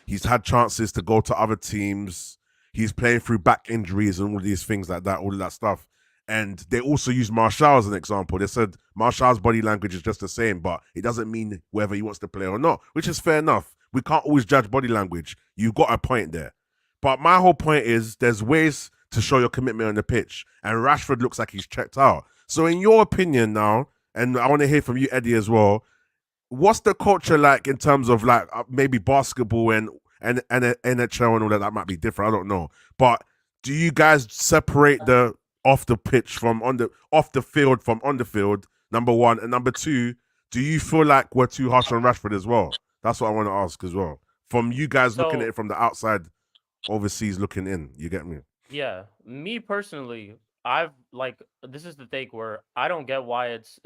he's had chances to go to other teams? He's playing through back injuries and all these things like that, all of that stuff. And they also used Martial as an example. They said Martial's body language is just the same, but it doesn't mean whether he wants to play or not, which is fair enough. We can't always judge body language. You've got a point there. But my whole point is there's ways to show your commitment on the pitch, and Rashford looks like he's checked out. So in your opinion now, and I want to hear from you, Eddie, as well, what's the culture like in terms of like maybe basketball and NHL and all that? That might be different, I don't know. But do you guys separate the off the pitch from off the field from on the field, number one? And number two, do you feel like we're too harsh on Rashford as well? That's what I want to ask as well. From you guys looking at it from the outside, overseas looking in, you get me? Yeah, me personally, this is the thing where I don't get why it's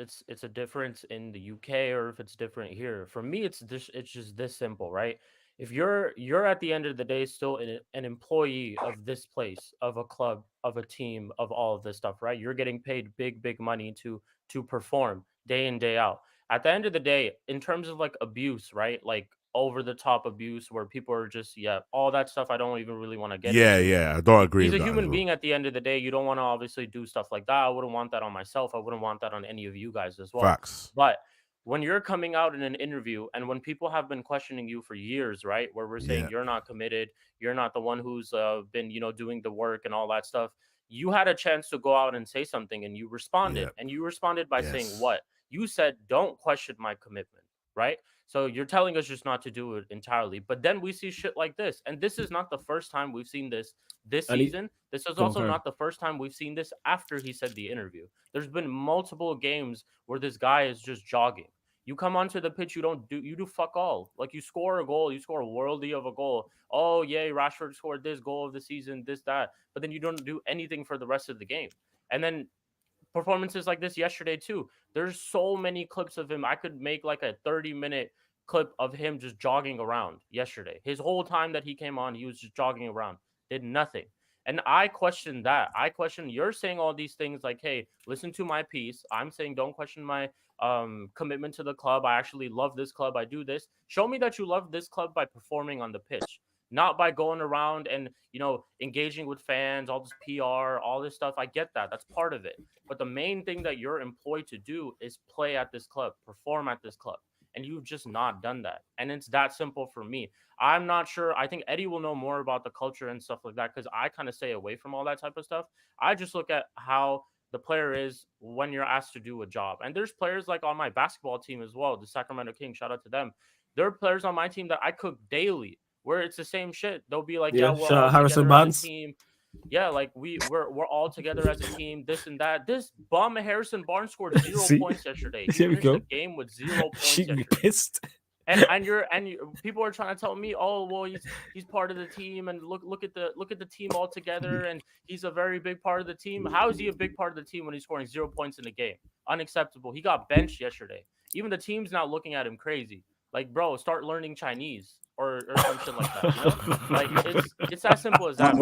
a difference in the UK or if it's different here. For me, it's just this simple, right? If you're at the end of the day still an employee of this place, of a club, of a team, of all of this stuff, right? You're getting paid big money to perform day in, day out. At the end of the day, in terms of like abuse, right? Like over the top abuse where people are just, all that stuff I don't even really want to get into. Yeah, I don't agree He's with a that human as well. being at the end of the day. You don't want to obviously do stuff like that. I wouldn't want that on myself. I wouldn't want that on any of you guys as well. Facts. But when you're coming out in an interview and when people have been questioning you for years, right, where we're saying you're not committed, you're not the one who's been, doing the work and all that stuff, you had a chance to go out and say something and you responded. And you responded by saying what? You said, don't question my commitment, right? So you're telling us just not to do it entirely. But then we see shit like this. And this is not the first time we've seen this season. This is also not the first time we've seen this after he said the interview. There's been multiple games where this guy is just jogging. You come onto the pitch, you do fuck all. Like you score a goal, you score a worldy of a goal. Oh, yay, Rashford scored this goal of the season, this, that. But then you don't do anything for the rest of the game. And then performances like this yesterday too. There's so many clips of him. I could make like a 30-minute clip of him just jogging around yesterday. His whole time that he came on, he was just jogging around, did nothing. And I question that. I question you're saying all these things like, hey, listen to my piece. I'm saying don't question my commitment to the club. I actually love this club. I do this. Show me that you love this club by performing on the pitch. not by going around and, engaging with fans, all this PR, all this stuff. I get that. That's part of it. But the main thing that you're employed to do is play at this club, perform at this club. And you've just not done that. And it's that simple for me. I'm not sure. I think Eddie will know more about the culture and stuff like that because I kind of stay away from all that type of stuff. I just look at how the player is when you're asked to do a job. And there's players like on my basketball team as well, the Sacramento Kings, shout out to them. There are players on my team that I cook daily where it's the same shit. They'll be like, yeah, we're all Harrison Barnes. Team. Yeah, like we're all together as a team, this and that. This bum Harrison Barnes scored 0 points yesterday. He finished the game with 0 points. She'd be pissed. And people are trying to tell me, oh well, he's part of the team, and look at the team all together, and he's a very big part of the team. How is he a big part of the team when he's scoring 0 points in a game? Unacceptable. He got benched yesterday. Even the team's not looking at him crazy. Like, bro, start learning Chinese or some shit like that. Like it's as simple as that.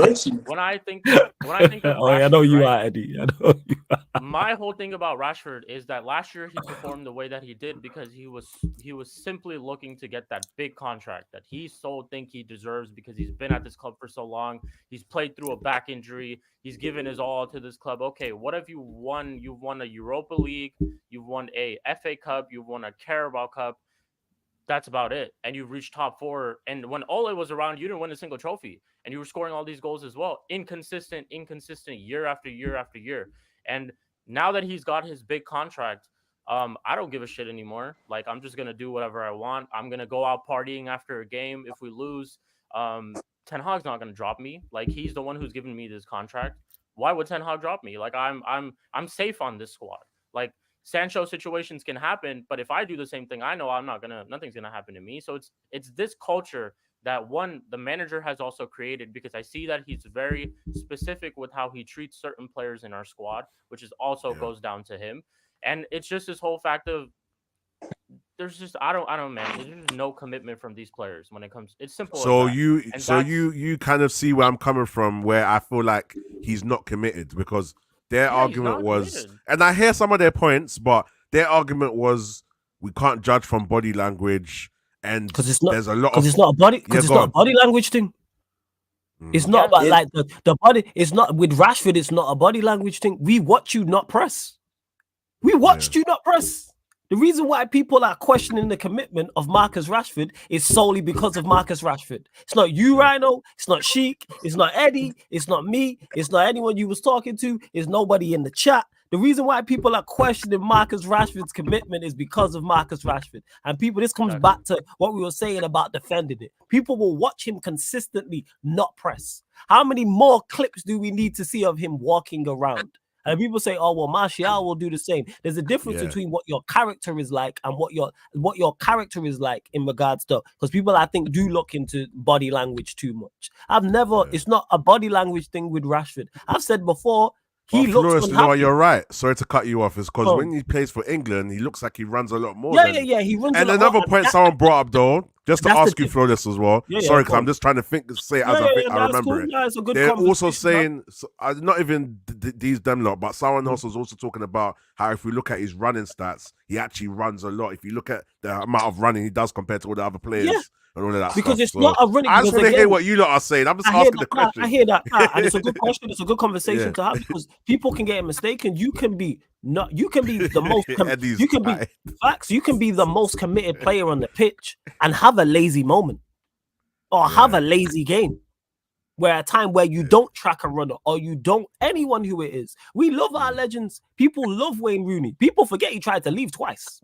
When I think of Rashford, I know you are, Eddie. I know you are. My whole thing about Rashford is that last year he performed the way that he did because he was simply looking to get that big contract that he so think he deserves because he's been at this club for so long. He's played through a back injury. He's given his all to this club. Okay, what have you won? You've won a Europa League. You've won a FA Cup. You've won a Carabao Cup. That's about it. And you've reached top 4. And when Ole was around, you didn't win a single trophy. And you were scoring all these goals as well. Inconsistent year after year after year. And now that he's got his big contract, I don't give a shit anymore. Like, I'm just going to do whatever I want. I'm going to go out partying after a game. If we lose, Ten Hag's not going to drop me. Like, he's the one who's giving me this contract. Why would Ten Hag drop me? Like, I'm safe on this squad. Like, Sancho situations can happen, but if I do the same thing, I know nothing's gonna happen to me. So it's this culture that the manager has also created, because I see that he's very specific with how he treats certain players in our squad, which is also goes down to him. And it's just this whole fact of there's just I don't man, there's no commitment from these players when it comes. It's simple. So you kind of see where I'm coming from, where I feel like he's not committed because their argument was, committed. And I hear some of their points, but their argument was we can't judge from body language, and there's a lot of it's not a body it's not a body language thing. It's not about like the body. It's not with Rashford. It's not a body language thing. We watch you not press. We watched you not press. The reason why people are questioning the commitment of Marcus Rashford is solely because of Marcus Rashford. It's not you, Rhino. It's not Sheik. It's not Eddie. It's not me. It's not anyone you was talking to. It's nobody in the chat. The reason why people are questioning Marcus Rashford's commitment is because of Marcus Rashford. And people, this comes back to what we were saying about defending it. People will watch him consistently not press. How many more clips do we need to see of him walking around? And people say, oh, well, Martial will do the same. There's a difference between what your character is like and what your character is like in regards to, because people, I think, do look into body language too much. It's not a body language thing with Rashford. I've said before, he looks unhappy. You're right. Sorry to cut you off. It's because when he plays for England, he looks like he runs a lot more. Yeah. He runs. And another point someone brought up though, just to ask you for this as well. Sorry, because I'm just trying to say it as I remember it. No, it's a good They're also saying, not even them lot, but someone else was also talking about how if we look at his running stats, he actually runs a lot. If you look at the amount of running he does compared to all the other players. Yeah. And all of that because stuff. It's not a running. I just want to hear what you lot are saying. I'm just asking the question. I hear that, and it's a good question. It's a good conversation to have because people can get it mistaken. You can be the most. You can be the most committed player on the pitch and have a lazy moment, or have a lazy game, where a time where you don't track a runner or you don't anyone who it is. We love our legends. People love Wayne Rooney. People forget he tried to leave twice.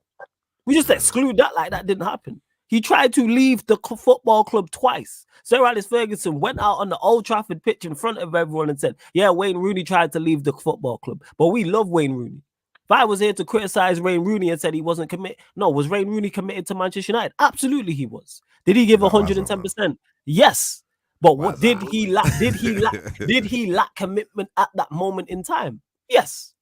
We just exclude that like that didn't happen. He tried to leave the football club twice. Sir Alex Ferguson went out on the Old Trafford pitch in front of everyone and said, yeah, Wayne Rooney tried to leave the football club, but we love Wayne Rooney. If I was here to criticize Wayne Rooney and said he wasn't committed, no, was Wayne Rooney committed to Manchester United? Absolutely he was. Did he give 110%? Yes. But did he lack commitment at that moment in time? Yes.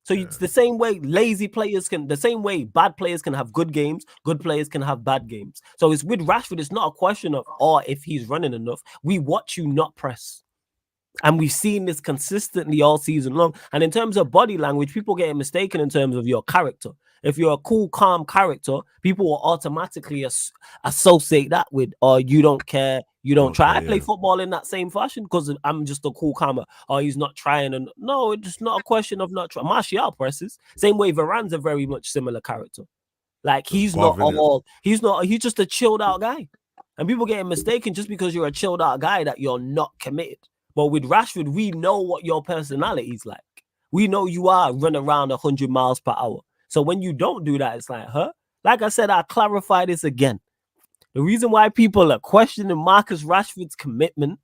So it's the same way the same way bad players can have good games, good players can have bad games. So it's with Rashford, it's not a question of, if he's running enough. We watch you not press. And we've seen this consistently all season long. And in terms of body language, people get mistaken in terms of your character. If you're a cool, calm character, people will automatically associate that with, you don't care, You don't try. I play football in that same fashion because I'm just a cool calmer. Oh, he's not trying. And no, it's just not a question of not trying. Martial presses. Same way Varane's a very much similar character. Like he's just a chilled out guy. And people getting mistaken just because you're a chilled out guy that you're not committed. But with Rashford, we know what your personality is like. We know you are run around 100 miles per hour. So when you don't do that, it's like, huh? Like I said, I'll clarify this again. The reason why people are questioning Marcus Rashford's commitment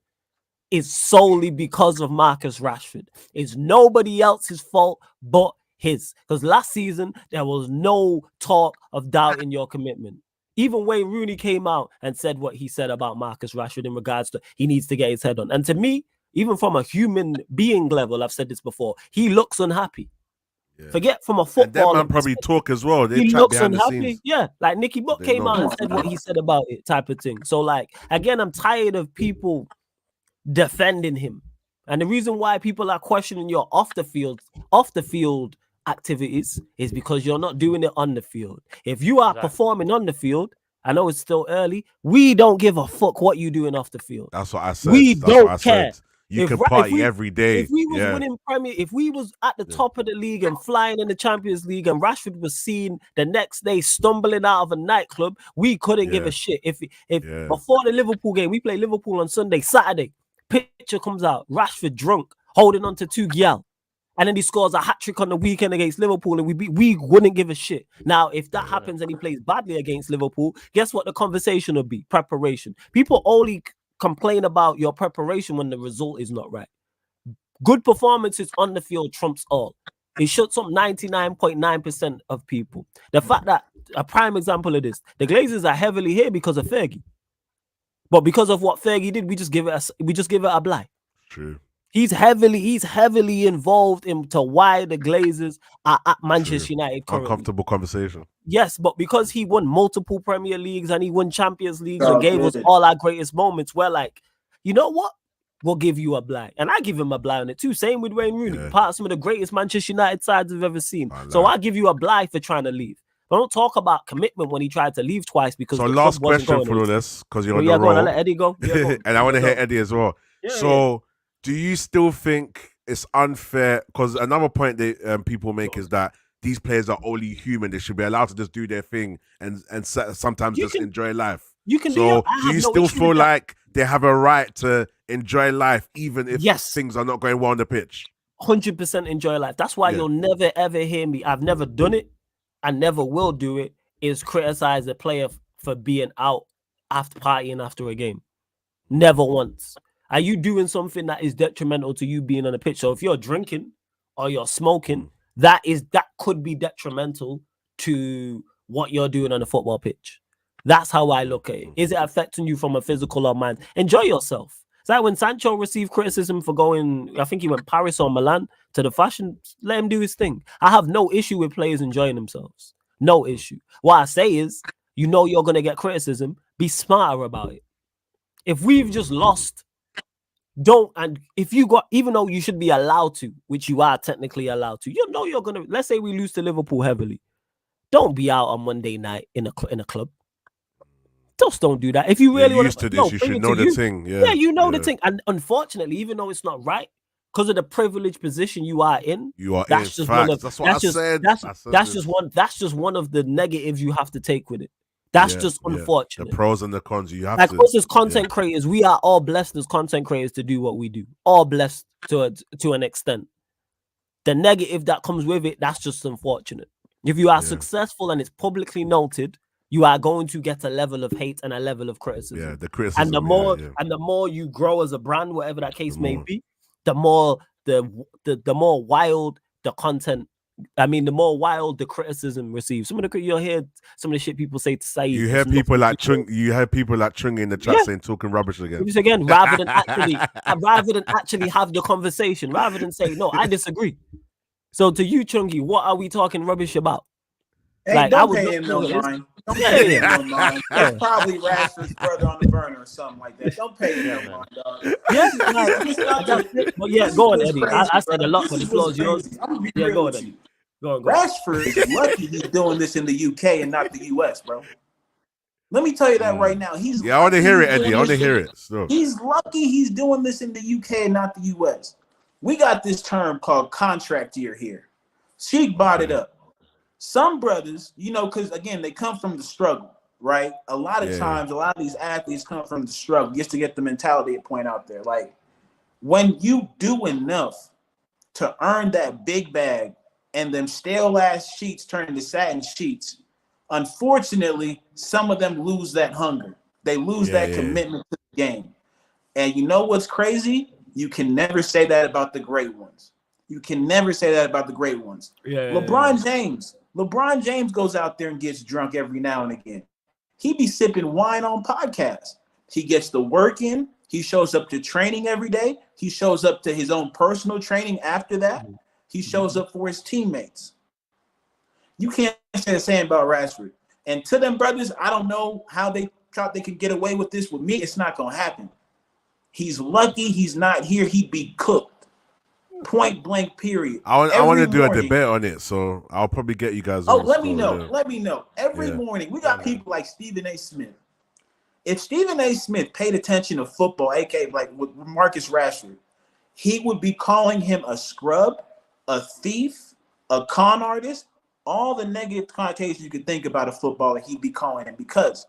is solely because of Marcus Rashford. It's nobody else's fault but his. Because last season, there was no talk of doubt in your commitment. Even Wayne Rooney came out and said what he said about Marcus Rashford in regards to he needs to get his head on. And to me, even from a human being level, I've said this before, he looks unhappy. Yeah. Forget from a football. And that man probably talk as well. They he chat looks behind unhappy. the scenes. Yeah, like Nicky Butt came out and said what he said about it, type of thing. So, like, again, I'm tired of people defending him. And the reason why people are questioning your off the field activities is because you're not doing it on the field. If you are performing on the field, I know it's still early, we don't give a fuck what you're doing off the field. That's what I said. We don't care. You can party every day. If we was winning Premier, if we was at the top of the league and flying in the Champions League, and Rashford was seen the next day stumbling out of a nightclub, we couldn't give a shit. If before the Liverpool game, we play Liverpool on Sunday, Saturday, picture comes out, Rashford drunk, holding on to 2 gyal, and then he scores a hat-trick on the weekend against Liverpool, and we wouldn't give a shit. Now, if that happens and he plays badly against Liverpool, guess what the conversation will be? Preparation. People only complain about your preparation when the result is not right. Good performances on the field trumps all. It shuts up 99.9% of people. The fact that a prime example of this, the Glazers are heavily here because of Fergie. But because of what Fergie did, we just give it a blight. True. He's heavily involved into why the Glazers are at Manchester United currently. Uncomfortable conversation. Yes, but because he won multiple Premier Leagues and he won Champions Leagues and gave us all our greatest moments, we're like, you know what? We'll give you a blight. And I give him a blight on it too. Same with Wayne Rooney. Part of some of the greatest Manchester United sides I've ever seen. So I give you a blight for trying to leave. But don't talk about commitment when he tried to leave twice because. So last question for this, because you're on the roll. Go on, I'll let Eddie go. And I want to hear Eddie as well. Do you still think it's unfair? Because another point that people make is that these players are only human. They should be allowed to just do their thing and sometimes just enjoy life. You can do you still feel like they have a right to enjoy life even if things are not going well on the pitch? 100% enjoy life. That's why you'll never ever hear me. I've never done it. I never will do it. Is criticize a player for being out after partying after a game. Never once. Are you doing something that is detrimental to you being on the pitch? So if you're drinking or you're smoking, that could be detrimental to what you're doing on the football pitch. That's how I look at it. Is it affecting you from a physical or mind? Enjoy yourself. It's like when Sancho received criticism for going, I think he went Paris or Milan to the fashion, let him do his thing. I have no issue with players enjoying themselves. No issue. What I say is, you know you're going to get criticism. Be smarter about it. If we've just lost, even though you should be allowed to, which you are technically allowed to, you know you're going to, let's say we lose to Liverpool heavily. Don't be out on Monday night in a club. Just don't do that. If you really want to, you should know the thing. Yeah, you know the thing. And unfortunately, even though it's not right, because of the privileged position you are in, that's just one of that's just one of the negatives you have to take with it. That's just unfortunate. The pros and the cons. You have like us as content creators, we are all blessed as content creators to do what we do. All blessed to an extent. The negative that comes with it, that's just unfortunate. If you are successful and it's publicly noted, you are going to get a level of hate and a level of criticism. Yeah, the criticism. And the more you grow as a brand, whatever that case may be, the more wild the content. I mean, the more wild the criticism receives. You'll hear some of the shit people say to Saeed. You hear people like Chung. You hear people like Chung in the chat saying talking rubbish again. Just again, rather than actually have the conversation, rather than say no, I disagree. So to you, Chunky, what are we talking rubbish about? Hey, like, don't pay him no mind. Don't pay him no mind. That's probably Rashford's brother on the burner or something like that. Don't pay him no mind, dog. Yeah, go on, Eddie. I said a lot, but the floor is yours. Yeah, go on, Eddie. Go on. Rashford is lucky he's doing this in the UK and not the US, bro. Let me tell you that right now. I want to hear it, Eddie. I want to hear it. So. He's lucky he's doing this in the UK and not the US. We got this term called contract year here. Sheik brought it up. Some brothers, because again, they come from the struggle, right? A lot of times, a lot of these athletes come from the struggle just to get the mentality point out there. Like, when you do enough to earn that big bag and them stale ass sheets turn into satin sheets, unfortunately, some of them lose that hunger. They lose that commitment to the game. And you know what's crazy? You can never say that about the great ones. You can never say that about the great ones. LeBron James goes out there and gets drunk every now and again. He be sipping wine on podcasts. He gets the work in. He shows up to training every day. He shows up to his own personal training after that. He shows up for his teammates. You can't say the same about Rashford. And to them brothers, I don't know how they thought they could get away with this. With me, it's not going to happen. He's lucky he's not here. He'd be cooked. Point blank, period. I want to do a debate on it, so I'll probably get you guys. Let me know. Let me know. Every morning, we got people like Stephen A. Smith. If Stephen A. Smith paid attention to football, aka like with Marcus Rashford, he would be calling him a scrub, a thief, a con artist, all the negative connotations you could think about a footballer, he'd be calling him, because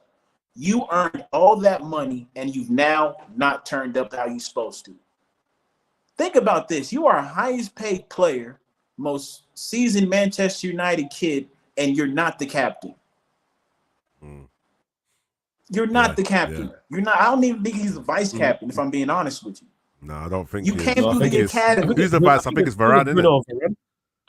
you earned all that money and you've now not turned up how you're supposed to. Think about this. You are a highest paid player, most seasoned Manchester United kid, and you're not the captain. You're not the captain. You're not. I don't even think he's the vice captain, if I'm being honest with you. No, I don't think you came through the academy. Who's the vice? I think it's Varane, isn't it?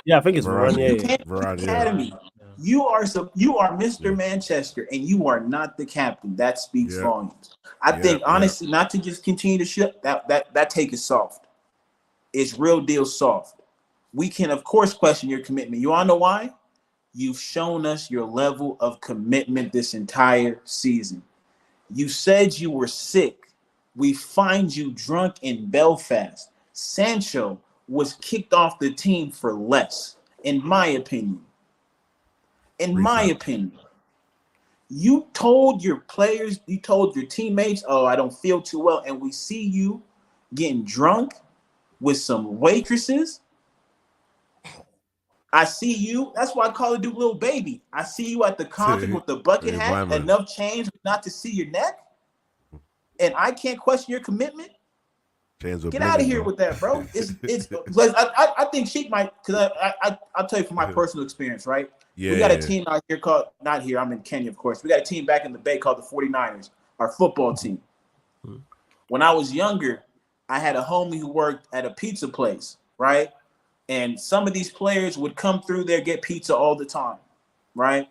Yeah, I think it's Varane. You came through the academy. You are Mr. Manchester, and you are not the captain. That speaks volumes. I think honestly, not to just continue to shut that take is soft. It's real deal soft. We can, of course, question your commitment. You all know why? You've shown us your level of commitment this entire season. You said you were sick. We find you drunk in Belfast. Sancho was kicked off the team for less, in my opinion. You told your players, you told your teammates, oh, I don't feel too well. And we see you getting drunk with some waitresses. I see you. That's why I call it little baby. I see you at the concert with the bucket hat, enough change not to see your neck. And I can't question your commitment. Get out of here with that, bro. I think Sheik might, because I'll tell you from my personal experience, right? We got a team out here called, not here, I'm in Kenya, of course. We got a team back in the Bay called the 49ers, our football team. When I was younger, I had a homie who worked at a pizza place, right? And some of these players would come through there, get pizza all the time, right?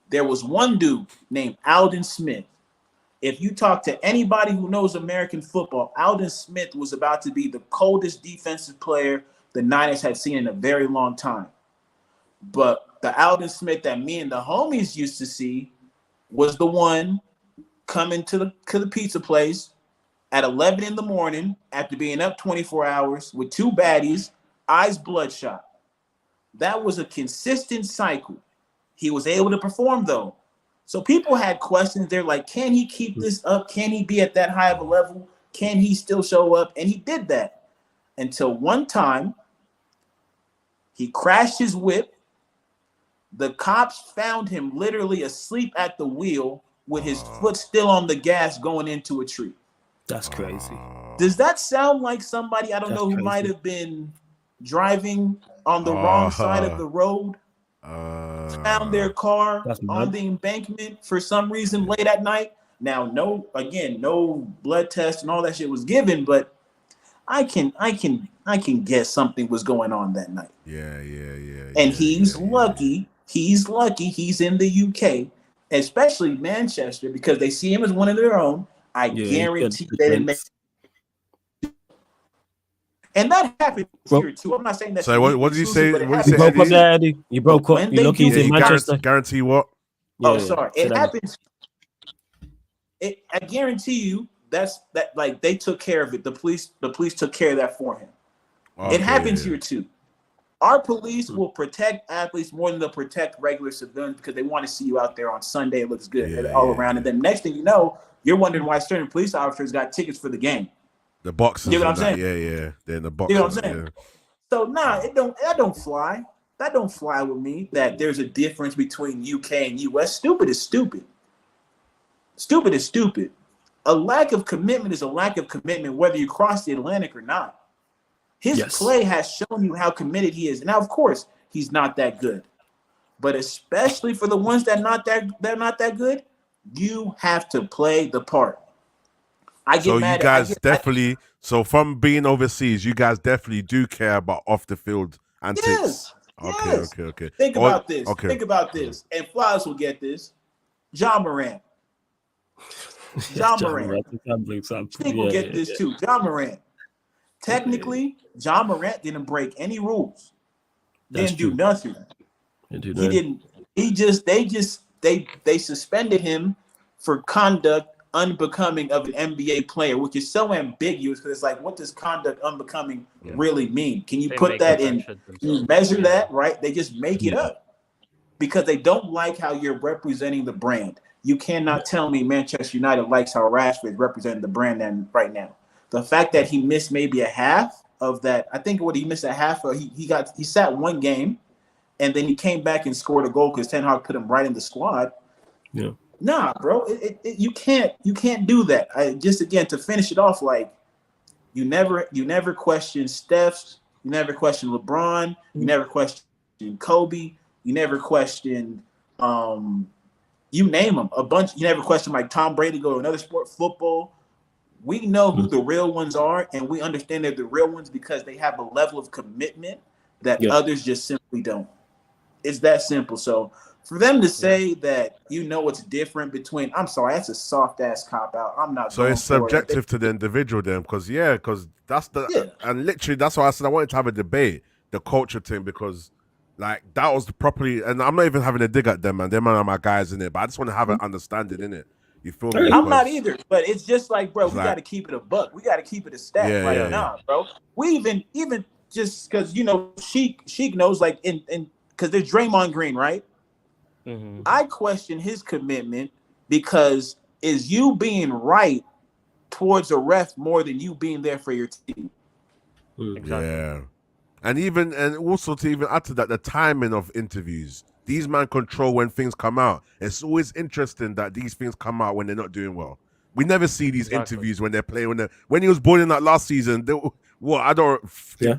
There was one dude named Alden Smith. If you talk to anybody who knows American football, Alden Smith was about to be the coldest defensive player the Niners had seen in a very long time. But the Alden Smith that me and the homies used to see was the one coming to the pizza place at 11 in the morning after being up 24 hours with two baddies, eyes bloodshot. That was a consistent cycle. He was able to perform, though. So people had questions. They're like, can he keep this up? Can he be at that high of a level? Can he still show up? And he did that until one time he crashed his whip. The cops found him literally asleep at the wheel with his foot still on the gas going into a tree. That's crazy. Does that sound like somebody, I don't know, who might have been driving on the wrong side of the road, found their car on the embankment for some reason late at night? Now, no blood test and all that shit was given, but I can guess something was going on that night. Yeah. And he's lucky. He's lucky he's in the UK, especially Manchester, because they see him as one of their own. I guarantee they didn't make. And that happened here too. I'm not saying that. So what did you say? What did you broke up there, Eddie? You broke up. You lucky he's in Manchester. Guarantee what? Sorry. It happens. I guarantee you that like they took care of it. The police took care of that for him. It happens here too. Our police will protect athletes more than they'll protect regular civilians because they want to see you out there on Sunday. It looks good all around. And then next thing you know, you're wondering why certain police officers got tickets for the game. The boxers. You know what I'm saying? Yeah. They're in the boxers. You know what I'm saying? So that don't fly. That don't fly with me. That there's a difference between UK and US. Stupid is stupid. Stupid is stupid. A lack of commitment is a lack of commitment, whether you cross the Atlantic or not. His play has shown you how committed he is. Now, of course, he's not that good, but especially for the ones that they're not that good, you have to play the part. So from being overseas, you guys definitely do care about off the field antics. Yes. Okay. Think about this. Okay. Think about this. And Flies will get this. John Morant. People get this too. John Morant. Technically, John Morant didn't break any rules. Didn't do nothing. He didn't. They suspended him for conduct unbecoming of an NBA player, which is so ambiguous because it's like, what does conduct unbecoming really mean? Can you put that in? Can you measure that? Right? They just make it up because they don't like how you're representing the brand. You cannot tell me Manchester United likes how Rashford is representing the brand right now. The fact that he missed maybe a half of that, I think he missed a half of, he sat one game and then he came back and scored a goal because Ten Hag put him right in the squad. Yeah. Nah, bro, you can't do that. Just again to finish it off, like you never question Steph, you never question LeBron, you never question Kobe, you never question you name them a bunch. You never question like Tom Brady go to another sport, football. We know who the real ones are, and we understand they're the real ones because they have a level of commitment that others just simply don't. It's that simple. So for them to say that what's different between, I'm sorry, that's a soft ass cop out. I'm not. So it's subjective to the individual then, because that's and literally that's why I said I wanted to have a debate, the culture thing, because like that was properly, and I'm not even having a dig at them, man. Them are my guys in it, but I just want to have an understanding in it. You feel me? I'm not either, but it's just like, bro, we got to keep it a buck. We got to keep it a stat. Nah, bro. We even just because Sheik knows, like in because there's Draymond Green, right? Mm-hmm. I question his commitment because is you being right towards a ref more than you being there for your team? Exactly. Yeah. And also to even add to that, the timing of interviews. These men control when things come out. It's always interesting that these things come out when they're not doing well. We never see these interviews when they're playing. When he was born in that last season,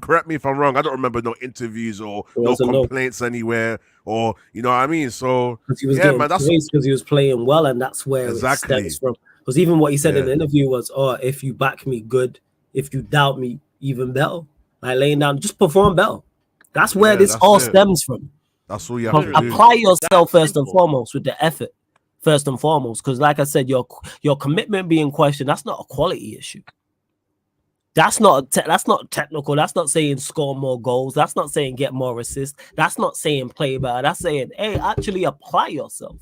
correct me if I'm wrong. I don't remember no interviews or no complaints anywhere, or you know what I mean. So that's because he was playing well, and that's where it stems from. Because even what he said in the interview was, "Oh, if you back me, good. If you doubt me, even better." Like laying down, just perform better. That's where this all stems from. That's all you have to do. Apply yourself first and foremost with the effort, first and foremost. Because like I said, your commitment being questioned, that's not a quality issue. That's not technical. That's not saying score more goals. That's not saying get more assists. That's not saying play better. That's saying, hey, actually apply yourself.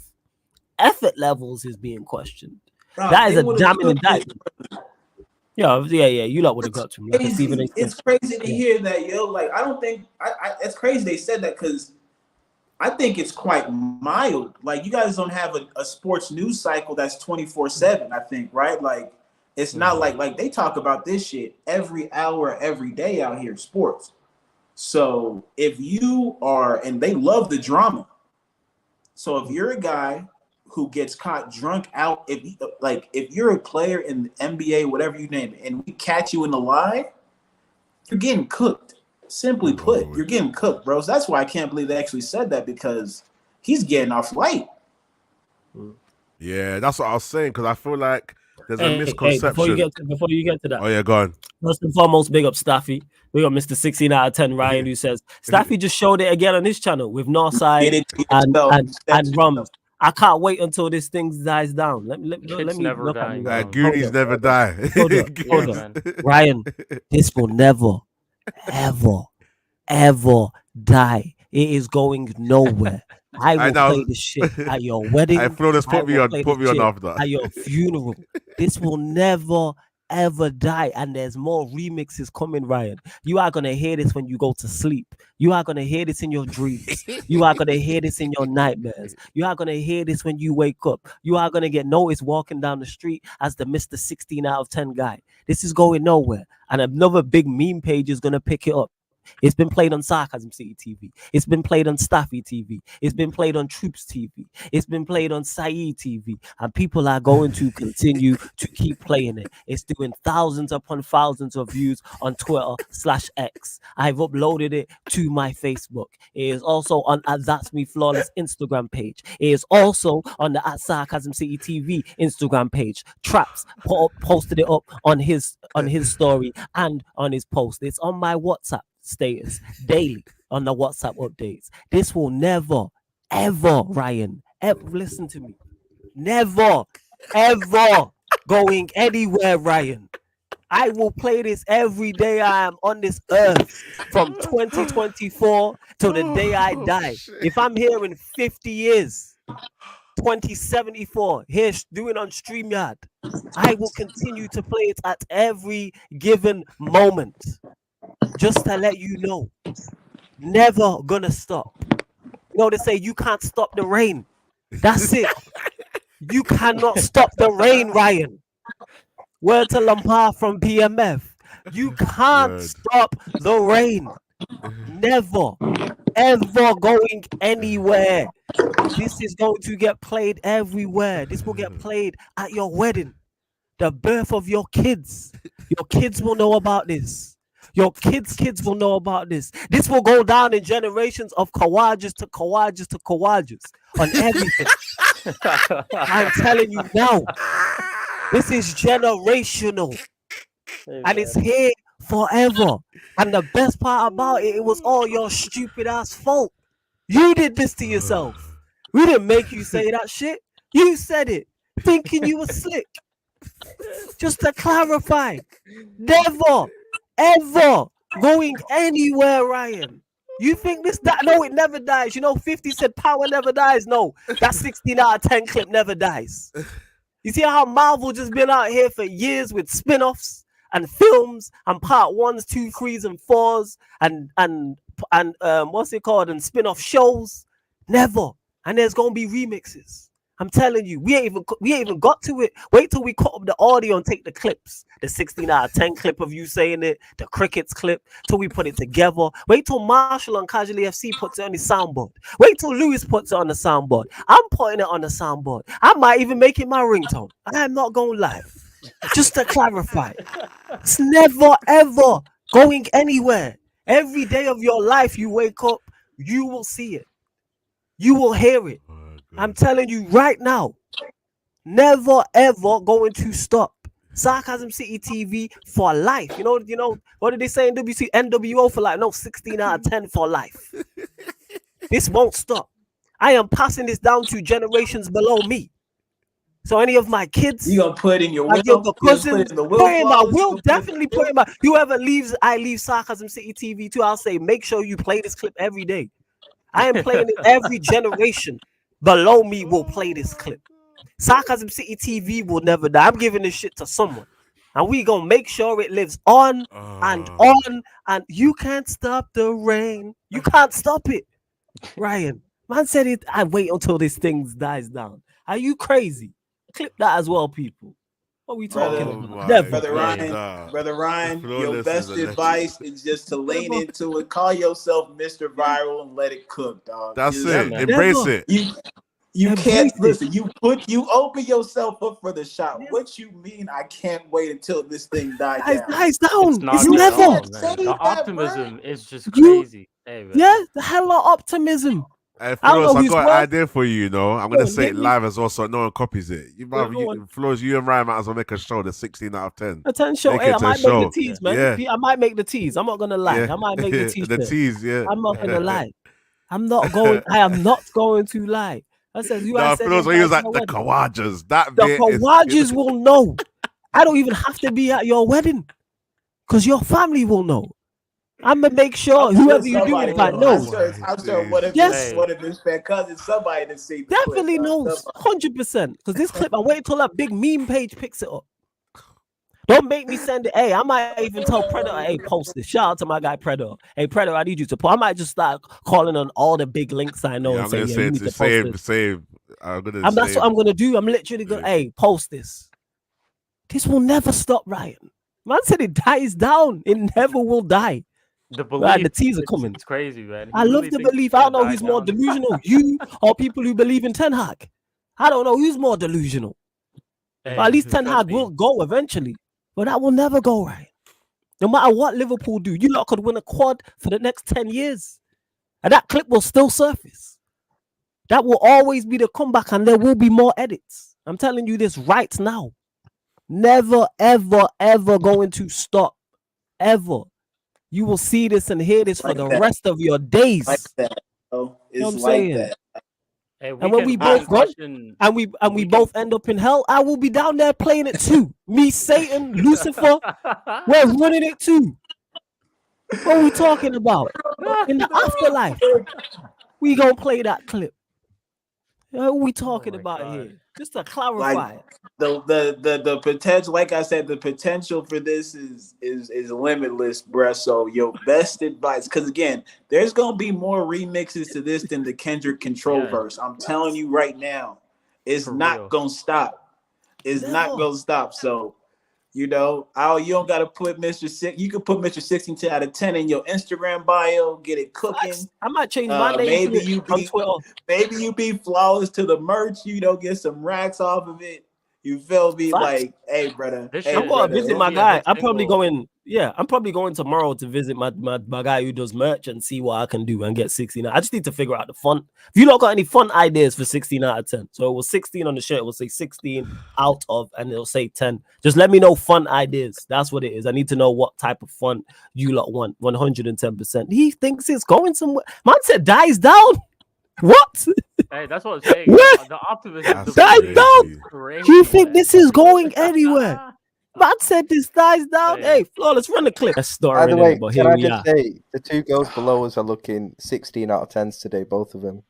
Effort levels is being questioned. That is a damning indictment. Yeah. You lot would have got to me. It's crazy to hear that, yo. Like, I don't think it's crazy they said that because I think it's quite mild. Like, you guys don't have a sports news cycle that's 24/7. I think, right? Like, it's not like they talk about this shit every hour, every day out here, sports. So if you are, and they love the drama. So if you're a guy who gets caught drunk out, if you're a player in the NBA, whatever you name it, and we catch you in the lie, you're getting cooked. Simply put, you're getting cooked, bros. That's why I can't believe they actually said that, because he's getting off light. Yeah, that's what I was saying, because I feel like there's a misconception. Before you get to that. Oh yeah, go on. First and foremost, big up Staffy. We got Mr. 16 out of 10 Ryan, who says Staffy just showed it again on his channel with Northside and Rum. I can't wait until this thing dies down. Let me never die. Goonies never die. Hold on. Ryan, this will never, ever die. It is going nowhere. I will play the shit at your wedding. Put me on after. At your funeral. This will never, ever die, and there's more remixes coming, Ryan. You are gonna hear this when you go to sleep. You are gonna hear this in your dreams. You are gonna hear this in your nightmares. You are gonna hear this when you wake up. You are gonna get noticed walking down the street as the Mr. 16 out of 10 guy. This is going nowhere, and another big meme page is gonna pick it up. It's been played on Sarcasm City TV. It's been played on Staffy TV. It's been played on Troops TV. It's been played on Saeed TV. And people are going to continue to keep playing it. It's doing thousands upon thousands of views on Twitter/X. I've uploaded it to my Facebook. It is also on That's Me Flawless Instagram page. It is also on the Sarcasm City TV Instagram page. Traps posted it up on his story and on his post. It's on my WhatsApp status daily on the WhatsApp updates. This will never, ever, Ryan, ever, listen to me, never, ever going anywhere, Ryan. I will play this every day I am on this earth from 2024 till the day I die. If I'm here in 50 years, 2074, here doing on StreamYard, I will continue to play it at every given moment. Just to let you know, never gonna stop. You know, they say you can't stop the rain. That's it. You cannot stop the rain, Ryan. Word to Lampard from PMF. You can't stop the rain. Never, ever going anywhere. This is going to get played everywhere. This will get played at your wedding, the birth of your kids. Your kids will know about this. Your kids will know about this. This will go down in generations of Kawajas to Kawajas to Kawajas on everything. I'm telling you now. This is generational. And it's here forever. And the best part about it, it was all your stupid ass fault. You did this to yourself. We didn't make you say that shit. You said it, thinking you were slick. Just to clarify, never, ever going anywhere, Ryan. You think this, that? No, it never dies. You know, 50 said power never dies. No, that 16 out of 10 clip never dies. You see how Marvel just been out here for years with spin-offs and films and part 1s, 2, 3s, and 4s and what's it called, and spin-off shows? Never. And there's gonna be remixes. I'm telling you, we ain't even got to it. Wait till we cut up the audio and take the clips. The 16 out of 10 clip of you saying it, the crickets clip, till we put it together. Wait till Marshall on Casually FC puts it on his soundboard. Wait till Lewis puts it on the soundboard. I'm putting it on the soundboard. I might even make it my ringtone. I'm not gonna lie. Just to clarify, it's never ever going anywhere. Every day of your life you wake up, you will see it. You will hear it. I'm telling you right now, never ever going to stop. Sarcasm City TV for life. You know, what did they say in NWO for life? No, 16 out of 10 for life. This won't stop. I am passing this down to generations below me. So any of my kids, you gonna put in your will, the cousins, put in my will, definitely put in my. Whoever leaves, I leave Sarcasm City TV too. I'll say, make sure you play this clip every day. I am playing it every generation below me will play this clip. Sarcasm City TV will never die. I'm giving this shit to someone. And we gonna make sure it lives on and on. And you can't stop the rain. You can't stop it. Ryan, man said it. I wait until this thing dies down. Are you crazy? Clip that as well, people. What are we talking about? Brother Ryan, your best advice is just to lean into it. Call yourself Mr. Viral and let it cook, dog. That's it. Embrace it. You can't listen. You open yourself up for the shot. What you mean? I can't wait until this thing dies down. Dies down. It's never. The optimism is just crazy. Yeah, the hell of optimism. Flores, I got an idea for you, I'm going to say it live as well so no one copies it. Flores, you and Ryan might as well make a show, the 16 out of 10. A 10 show. Hey, I might make the tease, man. Yeah. I might make the tease. I'm not going to lie. I might make the tease. The tease, yeah. I'm not going to lie. I am not going to lie. I said, Flores, he was like, the Kawajas. The Kawajas will know. I don't even have to be at your wedding because your family will know. I'm gonna make sure whoever you do it by knows. I'm sure one of his fat cousins, somebody to see. Definitely knows, 100%. Because this clip, I wait till that big meme page picks it up. Don't make me send it. Hey, I might even tell Predator, hey, post this. Shout out to my guy Predator. Hey, Predator, I need you to post. I might just start calling on all the big links I know and say, yeah, you need to post this. Same. That's what I'm gonna do. I'm literally gonna, hey, post this. This will never stop, Ryan. Man said it dies down. It never will die. The belief, the teas are coming. It's crazy, man. I love the belief. I don't know who's more delusional, you or people who believe in Ten Hag. I don't know who's more delusional. Hey, but at least Ten Hag will go eventually. But that will never go, right? No matter what Liverpool do, you lot could win a quad for the next 10 years. And that clip will still surface. That will always be the comeback, and there will be more edits. I'm telling you this right now. Never, ever, ever going to stop. Ever. You will see this and hear this for the rest of your days. Like that, bro. It's you know what I'm like saying? that. Hey, and when we both go and we both end up in hell, I will be down there playing it too. Me, Satan, Lucifer, we're running it too. What are we talking about? In the afterlife, we gonna play that clip. What are we talking about here? Just to clarify. Like, the potential, like I said, the potential for this is limitless, bruh. So your best advice, because again, there's gonna be more remixes to this than the Kendrick Control verse. I'm telling you right now, it's not gonna stop. It's not gonna stop. So, you know, you don't gotta put Mr. 6. You can put Mr. 16 out of 10 in your Instagram bio. Get it cooking. I might change my name. Maybe you be flawless to the merch. You know, get some racks off of it. You feel me? Like, hey, brother. I'm going to visit my guy. I'm probably going. Yeah, I'm probably going tomorrow to visit my guy who does merch and see what I can do and get 16. I just need to figure out the font. If you don't got any font ideas for 16 out of 10, so it was 16 on the shirt, it will say 16 out of, and it'll say 10. Just let me know font ideas. That's what it is. I need to know what type of font you lot want. 110%. He thinks it's going somewhere. Man said dies down. What? Hey, that's what I'm saying. The optimism dies down. Do you think this is going anywhere? Man said this dies down. Hey, Flo, let's run the clip. By the way, can I just say the two girls below us are looking 16 out of 10s today, both of them.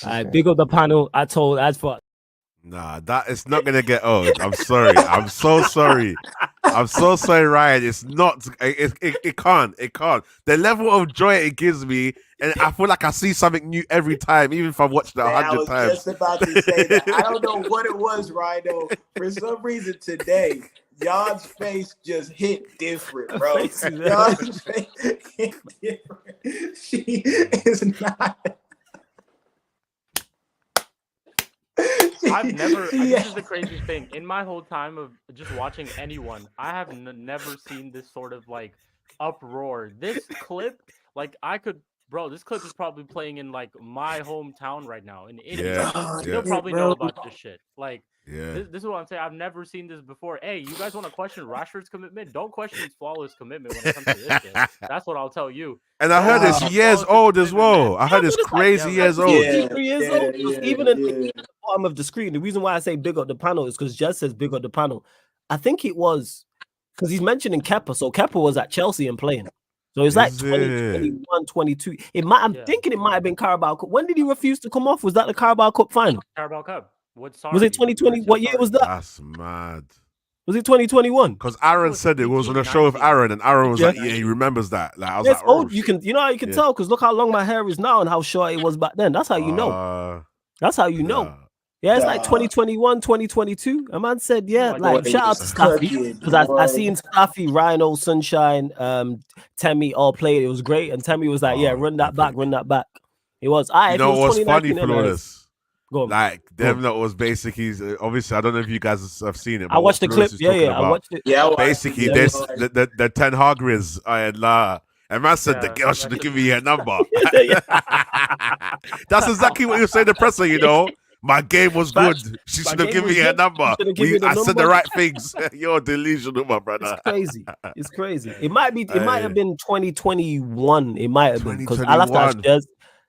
Right, big up the panel. I told as for. Nah, that is not gonna get old. I'm sorry. I'm so sorry. I'm so sorry, Ryan. It's not. It can't. It can't. The level of joy it gives me, and I feel like I see something new every time, even if I've watched it 100 times. I was just about to say that. I don't know what it was, Ryan. For some reason today, y'all's face just hit different, bro. Y'all's face hit different. She is not. I've never. This is the craziest thing. In my whole time of just watching anyone, I have never seen this sort of like uproar. This clip, like this clip is probably playing in like my hometown right now in India. You'll probably know about this shit. Like, this is what I'm saying. I've never seen this before. Hey, you guys want to question Rashford's commitment? Don't question his flawless commitment when it comes to this shit. That's what I'll tell you. And I heard it's years old as well. I heard it's crazy years old. Even in the bottom of the screen, the reason why I say big up the panel is because Jess says big up the panel. I think it was because he's mentioning Kepa. So Kepa was at Chelsea and playing. So it's like 2021, 22. I'm thinking it might have been Carabao Cup. When did he refuse to come off? Was that the Carabao Cup final? Carabao Cup. Was it 2020? What year was that? That's mad. Was it 2021? Because Aaron said it was on a show with Aaron, and Aaron was like, "Yeah, he remembers that." Like, I was like, "Oh, you know how you can tell because look how long my hair is now and how short it was back then. That's how you know. That's how you know." Yeah, it's like 2021, 2022. A man said, like shout out to Staffy because I seen Staffy, Rhino, Sunshine, Temi all played. It was great, and Temi was like, run that back. It was. You know what's funny for all this? Like them that was basically obviously I don't know if you guys have seen it. I watched the clip. I watched it. Yeah, basically this the 10 Hagrids and man said the girl should have given me her number. That's exactly what you say to the presser, you know. My game was good. She should have given me her number. I said the right things. You're delusional, my brother. It's crazy. It's crazy. It might be. It might have been 2021. It might have been because I'll have to ask Jez.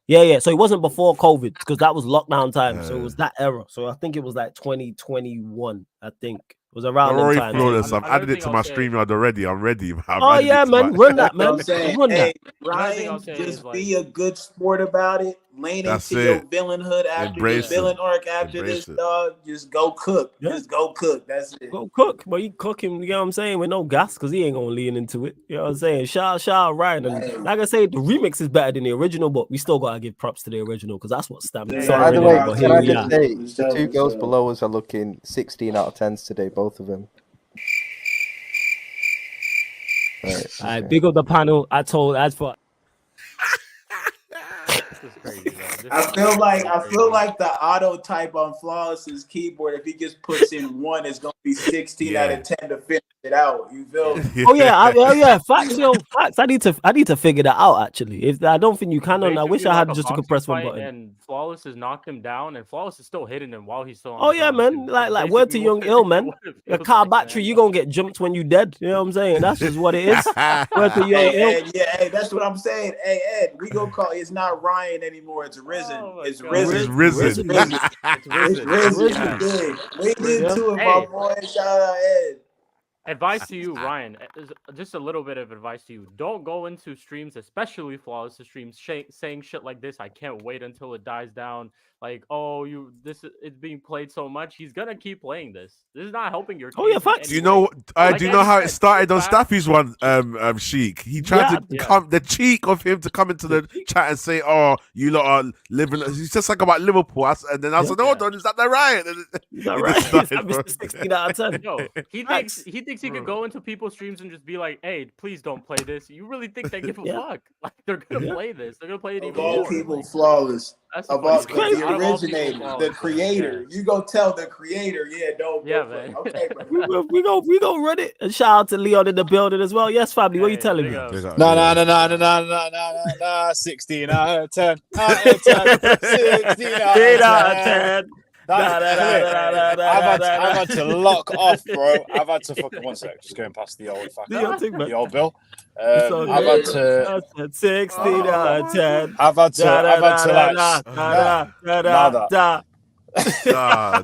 Yeah. So it wasn't before COVID because that was lockdown time. So it was that era. So I think it was like 2021. I think. It was around Don't worry, them times. Flawless. I've added it to my StreamYard already. I'm ready. Oh yeah, man, run that, man. I'm saying, Run hey, that. Ryan, just be a good sport about it. Lean into your villainhood after your villain arc after this, dog. Just go cook. Yeah. Just go cook. That's it. Go cook, but you cooking. You know what I'm saying? With no gas, because he ain't gonna lean into it. You know what I'm saying? Shout out Ryan, and like I say, the remix is better than the original, but we still gotta give props to the original because that's what stamped it. So by the way, can I just say the two girls below us are looking 16 out of 10s today, both of them. Right, all right, big up the panel. I told as for. This is crazy, I feel like the auto type on Flawless's keyboard, if he just puts in 1, it's gonna be 16 out of 10 to finish it out. You feel me? Oh yeah, facts, yo, facts. I need to figure that out actually. If I don't think you can, I wish I had just to press one button. And Flawless has knocked him down, and Flawless is still hitting him while he's still on. Oh yeah, man. Like word to Young Ill, man. A car battery, you gonna get jumped when you dead. You know what I'm saying? That's just what it is. Word to Young Ill. Ed, yeah, hey, that's what I'm saying. Hey Ed, we gonna call it's not Ryan anymore. It's Risen. It's Risen. It's Risen. It's Risen. Lean into it, my boy. Shout out Ed. Advice to you, Ryan. Just a little bit of advice to you. Don't go into streams, especially Flawless streams, saying shit like this. I can't wait until it dies down. Like, oh, it's being played so much. He's gonna keep playing this. This is not helping your team. Oh yeah, facts. Do you know how it started on Staffy's one? Sheik. He tried to come. The cheek of him to come into the chat and say, "Oh, you lot are living." He said something about Liverpool, and then I said, "Hold on, is that the Ryan?" Is that right? 16 out of 10. Yo, he thinks he could go into people's streams and just be like, "Hey, please don't play this." You really think they give a fuck? Like they're gonna play this? They're gonna play it even more. All people Flawless. About the originator, the creator. You go tell the creator, don't. Yeah, man. Okay, we go run it. And shout out to Leon in the building as well. Yes, family. What are you telling me? No. 16 out of 10. 16 out of 10. I've had to lock off, bro. I've had to fucking 1 sec. Just going past the old bill. I've had to 16 out of 10. I've had to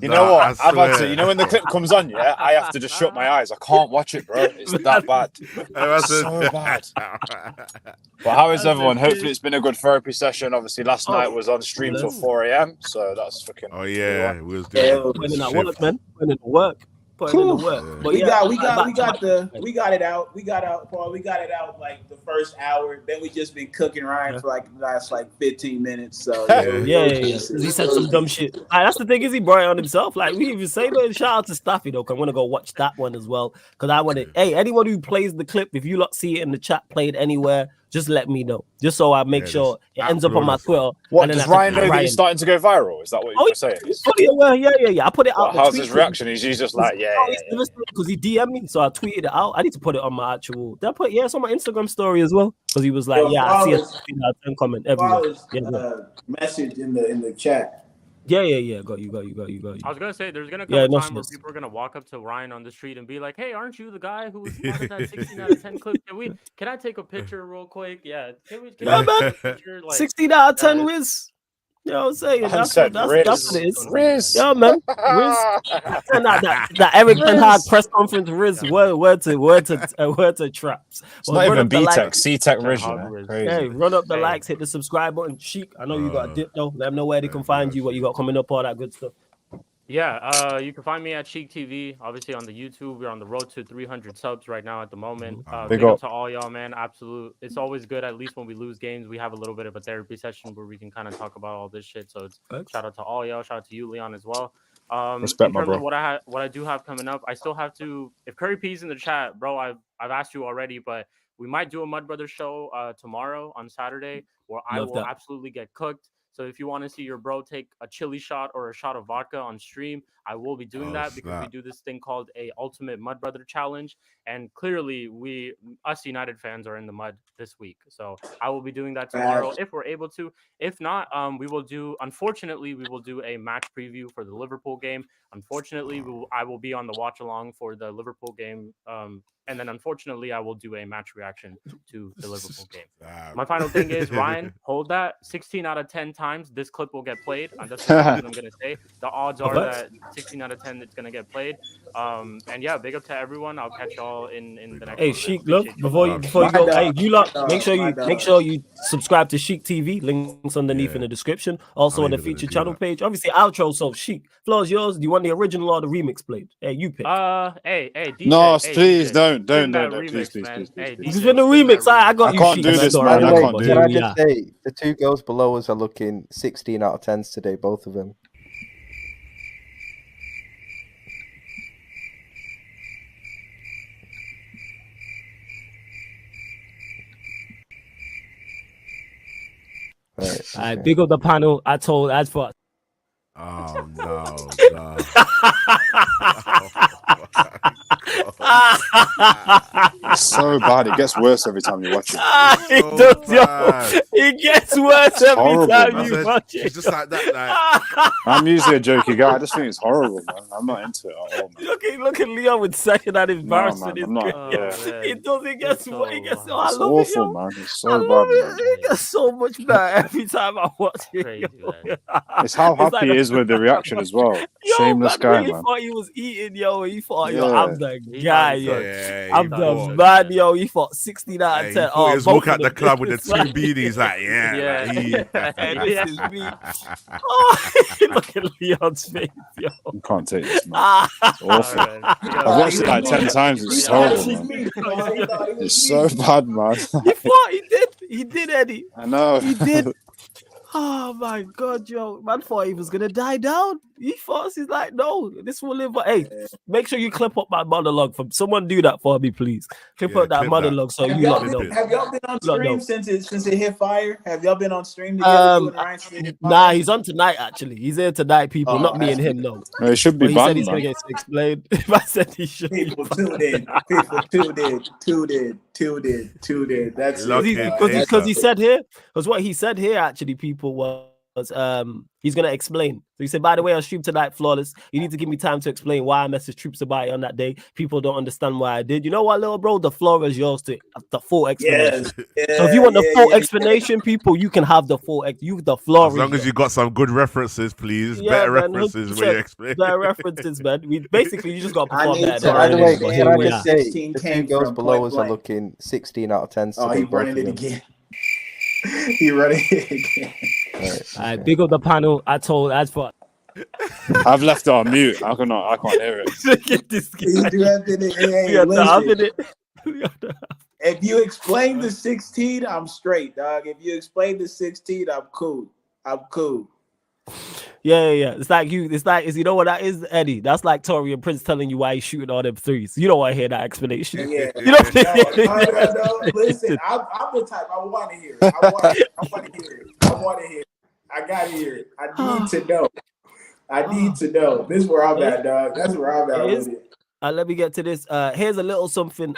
you know what? I've had to. You know when the clip comes on, I have to just shut my eyes. I can't watch it, bro. It's that bad. It's so bad. But how is everyone? Hopefully, it's been a good therapy session. Obviously, last night was on stream till 4 a.m. So that's fucking. Oh yeah, we was doing work, man. Putting in the work. Putting in the work. But we got it out. Paul. We got it out like the first hour. Then we just been cooking Ryan for like the last 15 minutes. So yeah. He said some dumb shit. That's the thing, is he brought it on himself. Like we even say that. Shout out to Staffy though. I'm gonna go watch that one as well. Cause I want to. Hey, anyone who plays the clip, if you lot see it in the chat played anywhere, just let me know. Just so I make sure it ends up on my Twitter. What, does Ryan know that he's starting to go viral? Is that what you're saying? Yeah. I put it out. How's his reaction? He's just like, because he DM'd me, so I tweeted it out. I need to put it on my actual. Did I put it's on my Instagram story as well? Because he was like, I see a comment everywhere. Message in the chat. Yeah. Got you. I was gonna say there's gonna come a time where people are gonna walk up to Ryan on the street and be like, "Hey, aren't you the guy who was part of that 16 out of 10 clip? Can I take a picture real quick? Yeah, can I take a picture? 16 out of 10 Riz. You know what I'm saying? That's what it is. Riz. Yeah, man. Riz. that Eric Ten Hag press conference, Riz. Word to traps. It's not even B-Tech, C-Tech Riz. Hey, run up the likes, hit the subscribe button. Sheik, I know you got a dip though. Let them know where they can find you, what you got coming up, all that good stuff. Yeah, you can find me at Sheik TV, obviously on the YouTube. We're on the road to 300 subs right now at the moment. Big up to all y'all, man. Absolute. It's always good, at least when we lose games, we have a little bit of a therapy session where we can kind of talk about all this shit. So it's shout out to all y'all. Shout out to you, Leon, as well. Respect, my bro. What I do have coming up, I still have to. If Curry P's in the chat, bro, I've asked you already, but we might do a Mud Brothers show tomorrow on Saturday where I will absolutely get cooked. So if you want to see your bro take a chili shot or a shot of vodka on stream, I will be doing that because we do this thing called a Ultimate Mud Brother Challenge. And clearly us United fans are in the mud this week. So I will be doing that tomorrow if we're able to. If not, unfortunately, we will do a match preview for the Liverpool game. Unfortunately, I will be on the watch along for the Liverpool game and then unfortunately I will do a match reaction to the Liverpool game. My final thing is, Ryan, hold that. 16 out of 10 times this clip will get played. And that's what I'm gonna say. The odds are that 16 out of 10 it's gonna get played. And yeah, big up to everyone. I'll catch y'all in the next. Hey, Sheik, look, before you go, hey, you lot, make sure you subscribe to Sheik TV. Links underneath in the description. Also on the featured channel page. Obviously, outro. So Sheik, floor's yours. Do you want the original or the remix played? Hey, you pick. Hey, DJ, no, hey, please DJ, don't, remix, please. Hey, This has been the remix. I got you. I can't do this, man. I can't do it. Can I just say the two girls below us are looking 16 out of 10s today, both of them. I big up the panel. I told as for. Oh no. It's so bad. It gets worse every time you watch it. It gets worse every time you watch it. It's just like that. I'm usually a jokey guy. I just think it's horrible, man. I'm not into it at all, man. Look at Leon with second-hand embarrassment. No, man, It doesn't get worse. It gets so. I It's love awful, it, man. It's so bad, man. It gets so much better every time I watch it. Crazy, it's how happy he is with the reaction as well. Shameless guy, really man. Thought he was eating, yo. He thought, Yeah. yo, I'm the guy, yo. Yeah, I'm the man, yo. He thought 16 out of 10. He was walking out the club with the two beanies, like, this is me. Oh, look at Leon's face, yo. I can't take this, man. It's awful. I've watched it like 10 times. It's horrible, man. It's so bad, man. He did, Eddie. I know. He did. Oh my God, yo. Man thought he was gonna die down. He thought, he's like, no, this will live. Hey, make sure you clip up my monologue. From someone do that for me, please. Clip up that monologue so you let me know. Have y'all been on stream since it hit fire? Have y'all been on stream together? Nah, he's on tonight actually. He's here tonight, people. Not me and him, no. No, it should be he banned, said he's man. gonna get explained. If I said he should. People tuned in. Two did. That's because he said here. Because what he said here actually, people was he's gonna explain. So he said, by the way, on stream tonight, flawless. You need to give me time to explain why I messaged troops about it on that day. People don't understand why I did. You know what, little bro? The floor is yours to the full explanation. So if you want the full explanation, people, you can have the full. The floor. As long as you got some good references, please. Better references when you explain. Better references, man. You just got to perform better. By the way, can I just say the two girls below us are looking 16 out of 10s today. Oh, he's running it again. He running it again. I big up the panel. I told as for. I've left it on mute. I can't hear it. Look at this guy. If you explain the 16, I'm straight, dog. If you explain the 16, I'm cool. Yeah. It's like you know what that is, Eddie? That's like Torian Prince telling you why he's shooting all them threes. You don't want to hear that explanation. Yeah. You know No, listen, I'm the type I want to hear it. I want to hear it. I gotta hear it. I need to know. This is where I'm at, dog. That's where I'm at with it. Let me get to this. Here's a little something.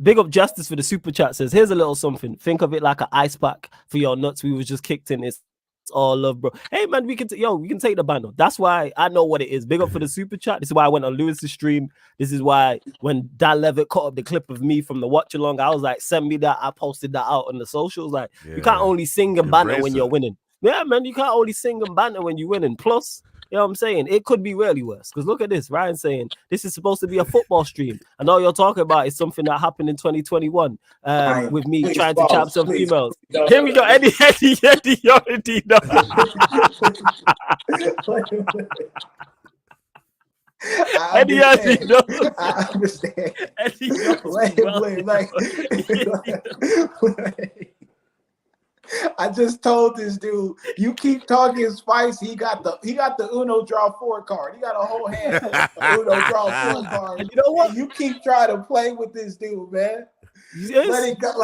Big up Justice for the super chat says, here's a little something. Think of it like an ice pack for your nuts. We was just kicked in. It's all love, bro. Hey man, we can take the banner. That's why I know what it is. Big up for the super chat. This is why I went on Lewis's stream. This is why when Dan Levitt caught up the clip of me from the watch along, I was like, send me that. I posted that out on the socials. Like, you can't only sing and banter when you're winning. Yeah, man, you can't only sing and banter when you're winning. Plus, you know what I'm saying? It could be really worse. Because look at this. Ryan saying this is supposed to be a football stream. And all you're talking about is something that happened in 2021 with me trying to chop some females. Here we go. Eddie, you already know. Eddie, I understand. Eddie, I just told this dude, you keep talking spice. He got the Uno draw 4 card. He got a whole hand of Uno draw 4 card. And you know what? You keep trying to play with this dude, man. Let it go,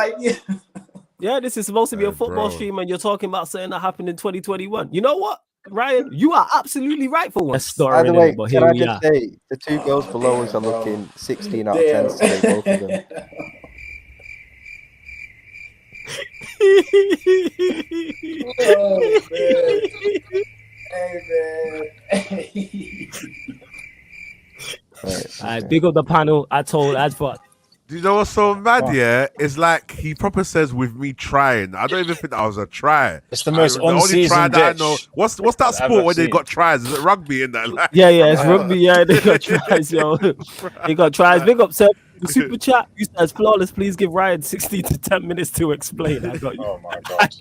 yeah, this is supposed to be a football stream, and you're talking about something that happened in 2021. You know what, Ryan? You are absolutely right for once. By the way, can I just say the two girls below us are looking 16 out of 10s today, both of them. Oh, man. Hey, man. I big up the panel. I told as for. Do you know what's so mad? Yeah, it's like he proper says with me trying. I don't even think that was a try. It's the most the only try that I know. What's that sport where they got tries? Is it rugby in that? Like? Yeah, it's rugby. Yeah, they got tries, yo. They got tries. Big up, sir. The super chat. You says flawless. Please give Ryan 60 to 10 minutes to explain. I got you. Oh my god.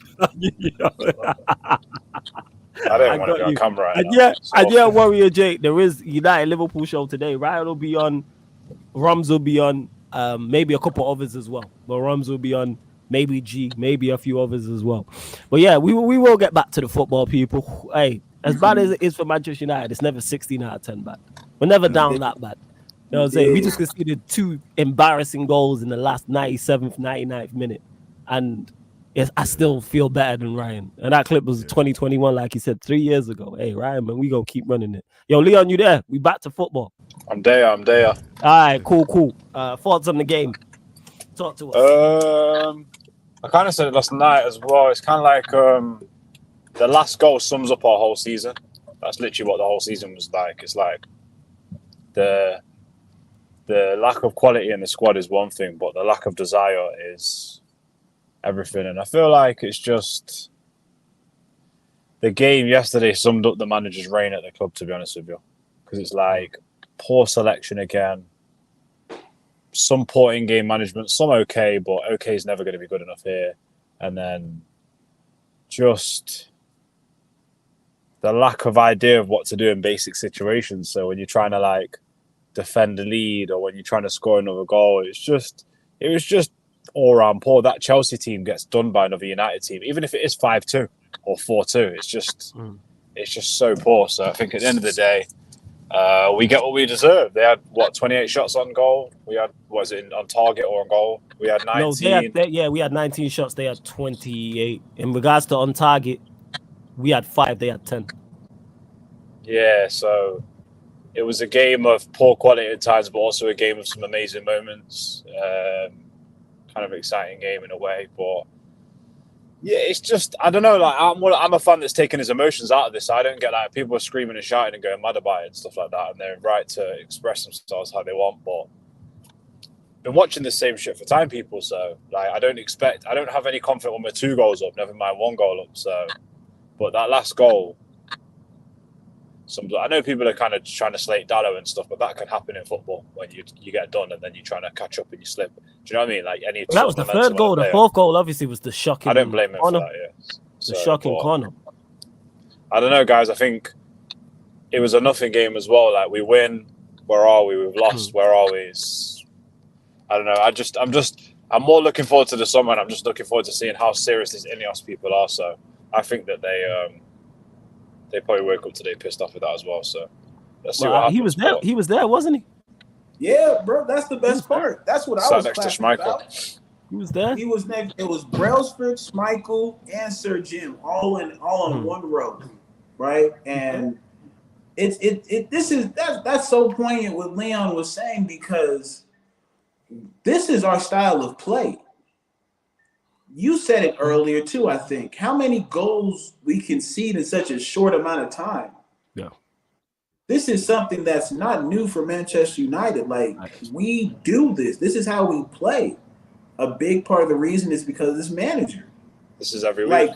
I don't want to be on camera right now. Yeah, Warrior Jake. There is United Liverpool show today. Ryan will be on. Rums will be on. Maybe a couple others as well. But Rums will be on. Maybe G. Maybe a few others as well. But yeah, we will get back to the football, people. Hey, as bad as it is for Manchester United, it's never 16 out of 10 bad. We're never down that bad. You know what I'm saying? We just conceded 2 embarrassing goals in the last 97th, 99th minute. And I still feel better than Ryan. And that clip was 2021, like he said, 3 years ago. Hey, Ryan, man, we gonna keep running it. Yo, Leon, you there? We back to football. I'm there. All right, cool. Thoughts on the game? Talk to us. I kind of said it last night as well. It's kind of like the last goal sums up our whole season. That's literally what the whole season was like. It's like the lack of quality in the squad is one thing, but the lack of desire is everything. And I feel like it's just the game yesterday summed up the manager's reign at the club, to be honest with you. Because it's like poor selection again, some poor in-game management, some okay, but okay is never going to be good enough here. And then just the lack of idea of what to do in basic situations. So when you're trying to like defend a lead or when you're trying to score another goal, it was just all around poor. That Chelsea team gets done by another United team, even if it is 5-2 or 4-2. It's just so poor. So I think at the end of the day, we get what we deserve. They had 28 shots on goal. We had on target or on goal. We had 19. No, we had 19 shots. They had 28. In regards to on target, we had 5. They had 10. Yeah, so it was a game of poor quality at times, but also a game of some amazing moments. Kind of exciting game in a way, but yeah, it's just I don't know. Like I'm a fan that's taking his emotions out of this. I don't get like people are screaming and shouting and going mad about it and stuff like that, and they're right to express themselves how they want. But I've been watching the same shit for time, people. So like I don't have any confidence when we're 2 goals up, never mind 1 goal up. So, but that last goal. I know people are kind of trying to slate Dallo and stuff, but that can happen in football when you get done and then you're trying to catch up and you slip. Do you know what I mean? Like that was the 3rd goal. The 4th goal obviously was the shocking. I don't blame him for that. Yeah, the shocking corner. I don't know, guys. I think it was a nothing game as well. Like we win, where are we? We've lost, where are we? I don't know. I'm more looking forward to the summer, and I'm just looking forward to seeing how serious these Ineos people are. So I think that they probably woke up today pissed off with that as well. So let's see what happens. He was there. He was there, wasn't he? Yeah, bro. That's the best part. That's what I was next to Schmeichel. He was there. He was next. It was Brailsford, Schmeichel, and Sir Jim all in one row, right? And that's so poignant what Leon was saying, because this is our style of play. You said it earlier too, I think. How many goals we concede in such a short amount of time? Yeah. This is something that's not new for Manchester United. Like, we do this. This is how we play. A big part of the reason is because of this manager. This is every week. Like,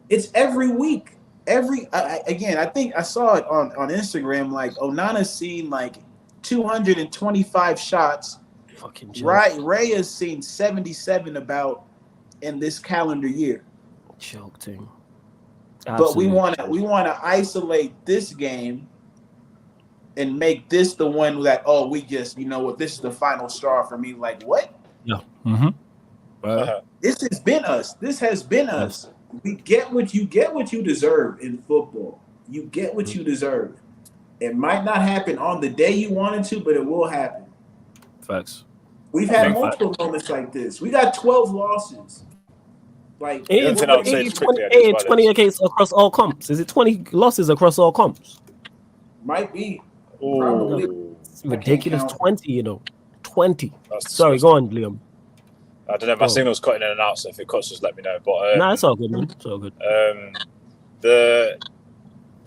it's every week. Again, I think I saw it on Instagram. Like, Onana's seen like 225 shots. Fucking Raya's seen 77 about in this calendar year. Choke team. But we want to isolate this game and make this the one that we just, you know what, this is the final straw for me. Like, what? Yeah. This has been us. This has been us. We get what you deserve in football. You get what you deserve. It might not happen on the day you wanted to, but it will happen. Facts. We've had multiple moments like this. We got 12 losses. Like 20 against across all comps. Is it 20 losses across all comps? Might be. Probably. It's ridiculous. 20, 20. Sorry, go on, Liam. I don't know. My signal's cutting in and out, so if it cuts, just let me know. But it's all good, man. It's all good.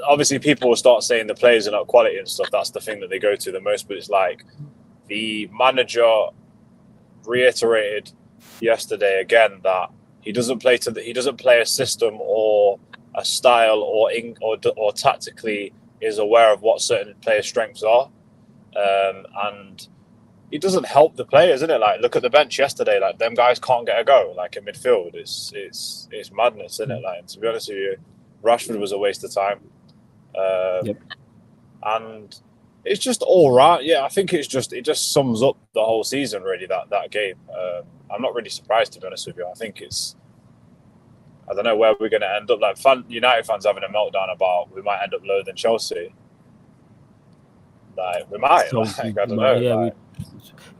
Obviously, people will start saying the players are not quality and stuff. That's the thing that they go to the most. But it's like the manager reiterated yesterday again that he doesn't play a system or a style or tactically is aware of what certain players' strengths are, and it doesn't help the players, isn't it? Like, look at the bench yesterday. Like, them guys can't get a go. Like, in midfield, it's madness, isn't it? Like, and to be honest with you, Rashford was a waste of time. And it's just all right. Yeah, I think it just sums up the whole season, really, that game. I'm not really surprised, to be honest with you. I think I don't know where we're going to end up. Like, United fans having a meltdown about we might end up lower than Chelsea. Like, we might. I don't know. Yeah,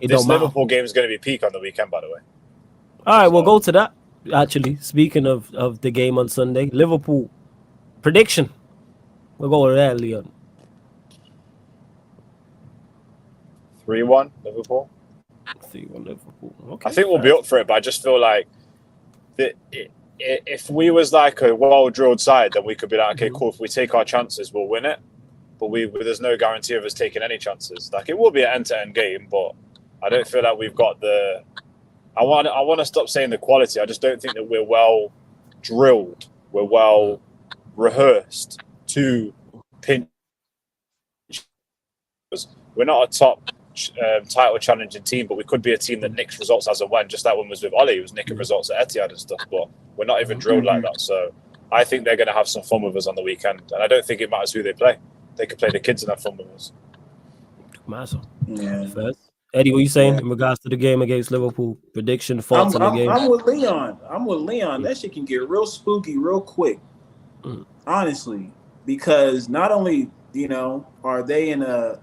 this Liverpool game is going to be peak on the weekend, by the way. All right, we'll go to that. Actually, speaking of the game on Sunday, Liverpool prediction. We'll go there, Leon. 3-1 Liverpool. 3-1 Liverpool. Okay. I think we'll be up for it, but I just feel like if we was like a well-drilled side, then we could be like, okay, cool. If we take our chances, we'll win it. But there's no guarantee of us taking any chances. Like, it will be an end-to-end game, but I don't feel like we've got the. I want to stop saying the quality. I just don't think that we're well drilled. We're well rehearsed to pinch. We're not a top title challenging team, but we could be a team that nicks results as and when. Just that one was with Ollie, he was nicking results at Etihad and stuff. But we're not even drilled like that. So I think they're going to have some fun with us on the weekend, and I don't think it matters who they play. They could play the kids and have fun with us. Massive. Yeah. First. Eddie, what are you saying in regards to the game against Liverpool? Prediction, thoughts on the game? I'm with Leon. That shit can get real spooky real quick. Honestly. Because not only, are they in a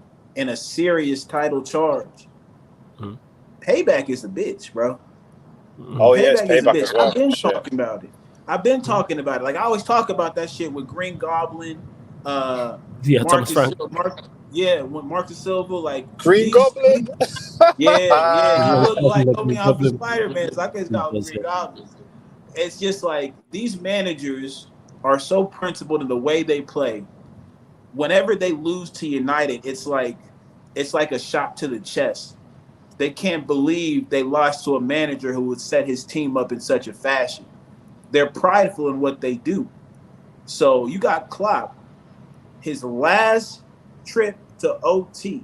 serious title charge, Payback is a bitch, bro. Oh, yeah, it's Payback as well. I've been talking about it. Like, I always talk about that shit with Green Goblin, Thomas Frank. When Marcus Silva, like Green Goblin. He looked like me off of Spider-Man. So I guess not Green Goblin. It's just like these managers are so principled in the way they play. Whenever they lose to United, it's like a shot to the chest. They can't believe they lost to a manager who would set his team up in such a fashion. They're prideful in what they do. So you got Klopp, his last trip to OT,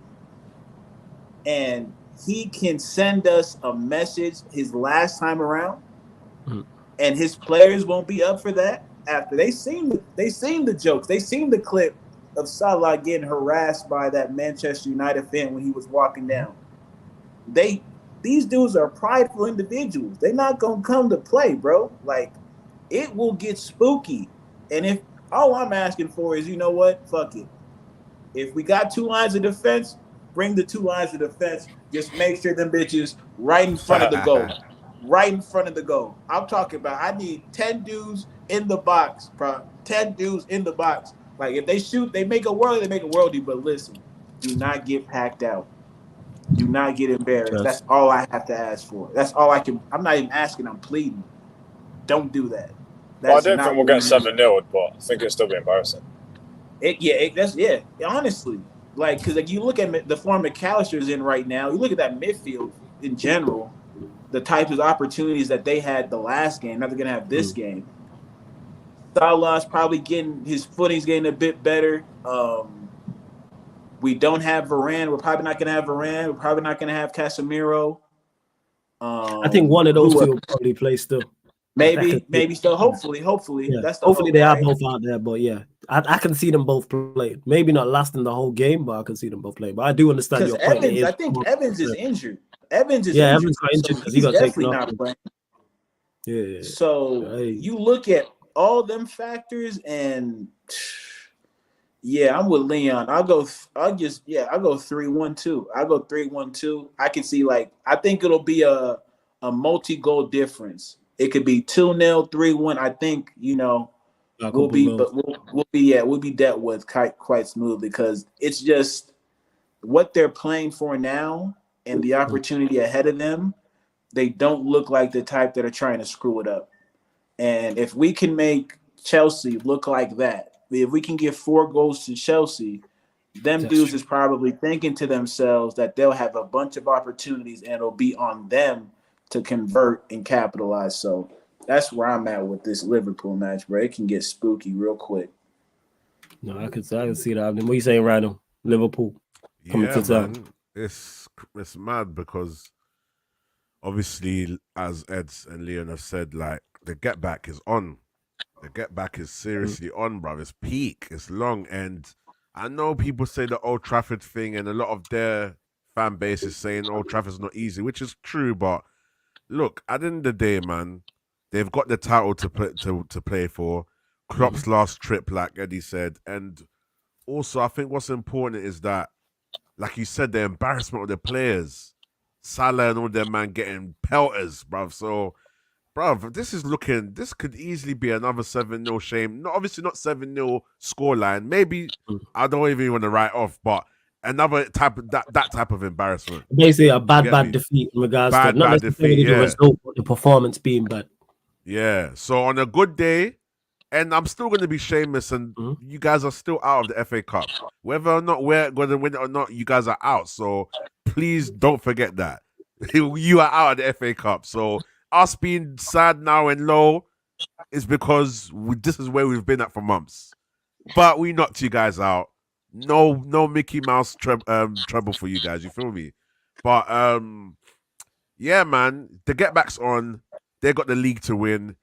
and he can send us a message his last time around, and his players won't be up for that. After they seen the jokes, they seen the clip of Salah getting harassed by that Manchester United fan when he was walking down. These dudes are prideful individuals. They're not gonna come to play, bro. Like, it will get spooky. And if all I'm asking for is, you know what? Fuck it. If we got 2 lines of defense, bring the 2 lines of defense. Just make sure them bitches right in front of the goal. Right in front of the goal. I'm talking about I need 10 dudes in the box, bro. 10 dudes in the box. Like, if they shoot, they make a worldie. But listen, do not get packed out. Do not get embarrassed. Yes. That's all I have to ask for. That's all I can. I'm not even asking. I'm pleading. Don't do that. I don't think we'll get 7-0, but I think it'll still be embarrassing. Honestly, like, because like you look at the form McAllister's in right now. You look at that midfield in general. The types of opportunities that they had the last game, not they're gonna have this game. Salah's probably getting his footing's getting a bit better. We don't have Varane. We're probably not gonna have Varane. We're probably not gonna have Casemiro. I think one of those two will probably play still. Maybe still. Hopefully. Yeah. That's hopefully they are both out there. But yeah, I can see them both play. Maybe not lasting the whole game, but I can see them both play. But I do understand your point. I think Evans is injured. Evans got injured because he got definitely not playing. Yeah. So you look at all them factors, and I'm with Leon. I'll go 3-1-2. I'll go 3-1-2. I can see, like, I think it'll be a multi-goal difference. It could be 2-0, 3-1. I think, we'll be dealt with quite smoothly, because it's just what they're playing for now and the opportunity ahead of them. They don't look like the type that are trying to screw it up. And if we can make Chelsea look like that, if we can give 4 goals to Chelsea, them dudes is probably thinking to themselves that they'll have a bunch of opportunities and it'll be on them to convert and capitalize. So that's where I'm at with this Liverpool match, bro. It can get spooky real quick. No, I can see that. What are you saying, Rhino? Liverpool coming to town. It's mad because obviously, as Eds and Leon have said, like the get back is on. The get back is seriously on, bro. It's peak. It's long, and I know people say the Old Trafford thing, and a lot of their fan base is saying Old Trafford's not easy, which is true. But look, at the end of the day, man, they've got the title to play for. Klopp's last trip, like Eddie said, and also I think what's important is that, like you said, the embarrassment of the players, Salah and all them man getting pelters, bruv. So, bruv, this could easily be another 7-0 shame. Obviously not 7-0 scoreline. Maybe I don't even want to write off, but another type of that type of embarrassment. Basically, a bad defeat in regards to not necessarily the result, but the performance being bad. Yeah. So on a good day, and I'm still going to be shameless, and you guys are still out of the FA Cup. Whether or not we're going to win it or not, you guys are out. So please don't forget that. You are out of the FA Cup. So us being sad now and low is because this is where we've been at for months. But we knocked you guys out. No Mickey Mouse trouble for you guys. You feel me? But yeah, man, the get back's on. They got the league to win.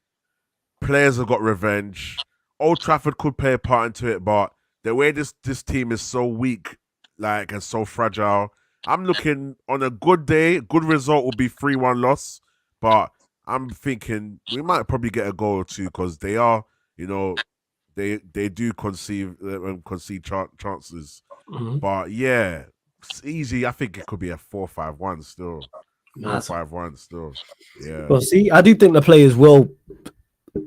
Players have got revenge. Old Trafford could play a part into it, but the way this team is so weak, like, and so fragile, I'm looking on a good day. Good result will be 3-1 loss, but I'm thinking we might probably get a goal or two because they are, they do concede chances. But yeah, it's easy. I think it could be a 4-5-1 still. 4-5-1 still. Yeah. Well, see, I do think the players will.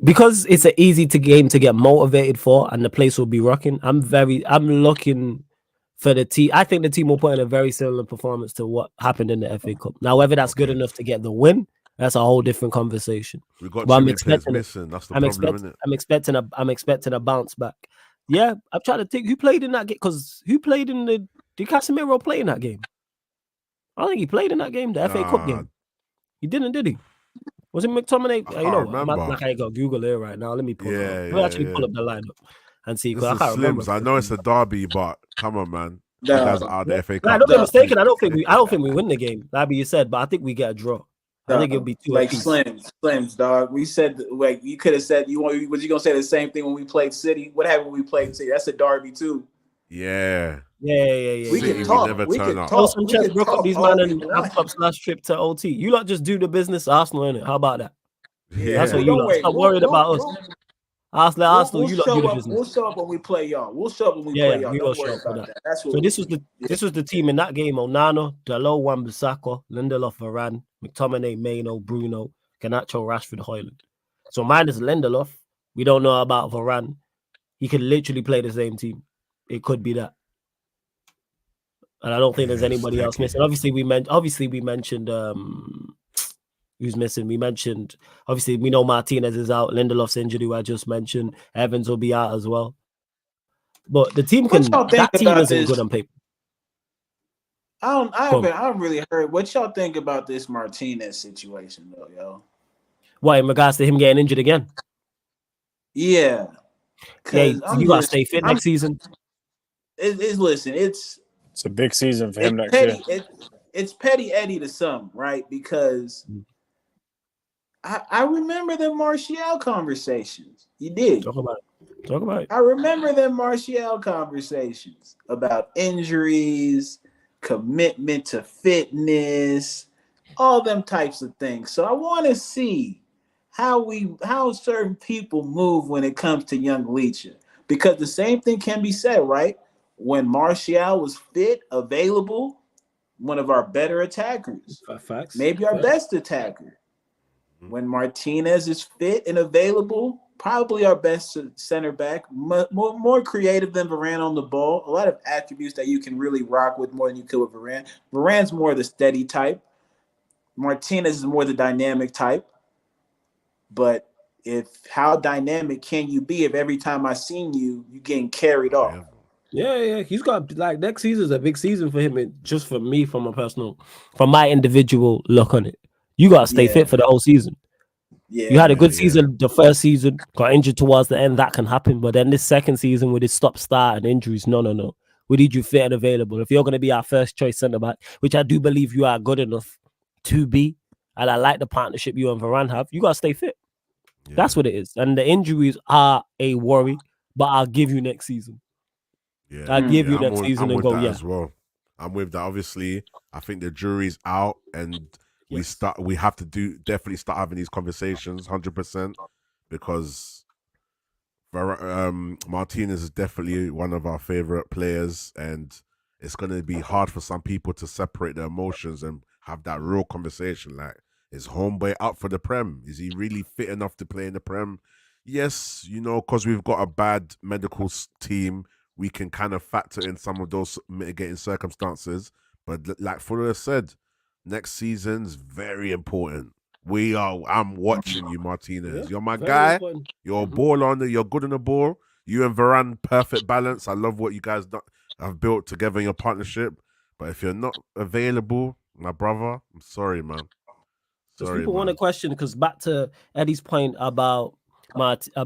Because it's an easy game to get motivated for, and the place will be rocking. I'm looking for the team. I think the team will put in a very similar performance to what happened in the FA Cup. Now, whether that's good enough to get the win, that's a whole different conversation. We got too many players missing. That's the problem, isn't it? I'm expecting a bounce back. Yeah, I'm trying to think who played in that game. Because who played in did Casemiro play in that game? I think he played in that game, the FA Cup game. He didn't, did he? Was it McTominay? I remember. I got Google here right now. Let me pull it up. We'll actually pull up the lineup and see. This is Slims. I know it's a derby, but come on, man. No, you guys are the FA Cup. I'm not mistaken. I don't think we win the game. That you said, but I think we get a draw. I think it'll be 2 like Slims, dog. We said, like, you could have said was you gonna say the same thing when we played City? What happened when we played City? That's a derby too. Yeah. We can talk. We can talk. Wilson just broke up these man and have Klopp's last trip to OT. You lot just do the business, Arsenal, innit? How about that? Yeah. That's what you lot. Stop worried about us. Arsenal, you lot do the business. We'll show up when we play y'all. We'll show up when we play y'all. We will show up for that. So this was the team in that game: Onana, Dalot, Wan-Bissaka, Lindelof, Varane, McTominay, Maino, Bruno, Garnacho, Rashford, Højlund. So minus Lindelof, we don't know about Varane. He could literally play the same team. It could be that. And I don't think there's anybody else missing. Obviously, we mentioned who's missing. We mentioned, obviously, we know Martinez is out. Lindelof's injured, who I just mentioned. Evans will be out as well. But the team that team isn't good on paper. I haven't really heard what y'all think about this Martinez situation, though, yo. What, in regards to him getting injured again? Yeah. Yeah, you got to stay fit next season. Listen, it's a big season for him next year. It's petty Eddie to some, right? Because I remember the Martial conversations. You did. Talk about it. I remember the Martial conversations about injuries, commitment to fitness, all them types of things. So I want to see how certain people move when it comes to young Leacher. Because the same thing can be said, right? When Martial was fit, available, one of our better attackers. Facts. Maybe our best attacker. When Martinez is fit and available, probably our best center back. More creative than Varane on the ball. A lot of attributes that you can really rock with more than you could with Varane. Varane's more the steady type. Martinez is more the dynamic type. But how dynamic can you be if every time I seen you getting carried off? Yeah. He's got like next season's a big season for him. Just for me, from my individual look on it, you gotta stay fit for the whole season. You had a good season the first season, got injured towards the end. That can happen, but then this second season with his stop-start and injuries, no. We need you fit and available. If you're going to be our first choice centre back, which I do believe you are good enough to be, and I like the partnership you and Varane have, you got to stay fit. Yeah. That's what it is. And the injuries are a worry, but I'll give you next season. Yeah, I'll give you next season and go, as well. I'm with that. Obviously, I think the jury's out, and we have to definitely start having these conversations 100%, because Martinez is definitely one of our favorite players, and it's going to be hard for some people to separate the emotions and have that real conversation. Like, is homeboy up for the Prem? Is he really fit enough to play in the Prem? Yes, because we've got a bad medical team, we can kind of factor in some of those mitigating circumstances. But like Fuller said, next season's very important. I'm watching you, Martinez. You're my guy. Important. You're a ball on you're good on the ball. You and Varane, perfect balance. I love what you guys have built together in your partnership. But if you're not available, my brother, I'm sorry, man. People want to question, because back to Eddie's point about Martial.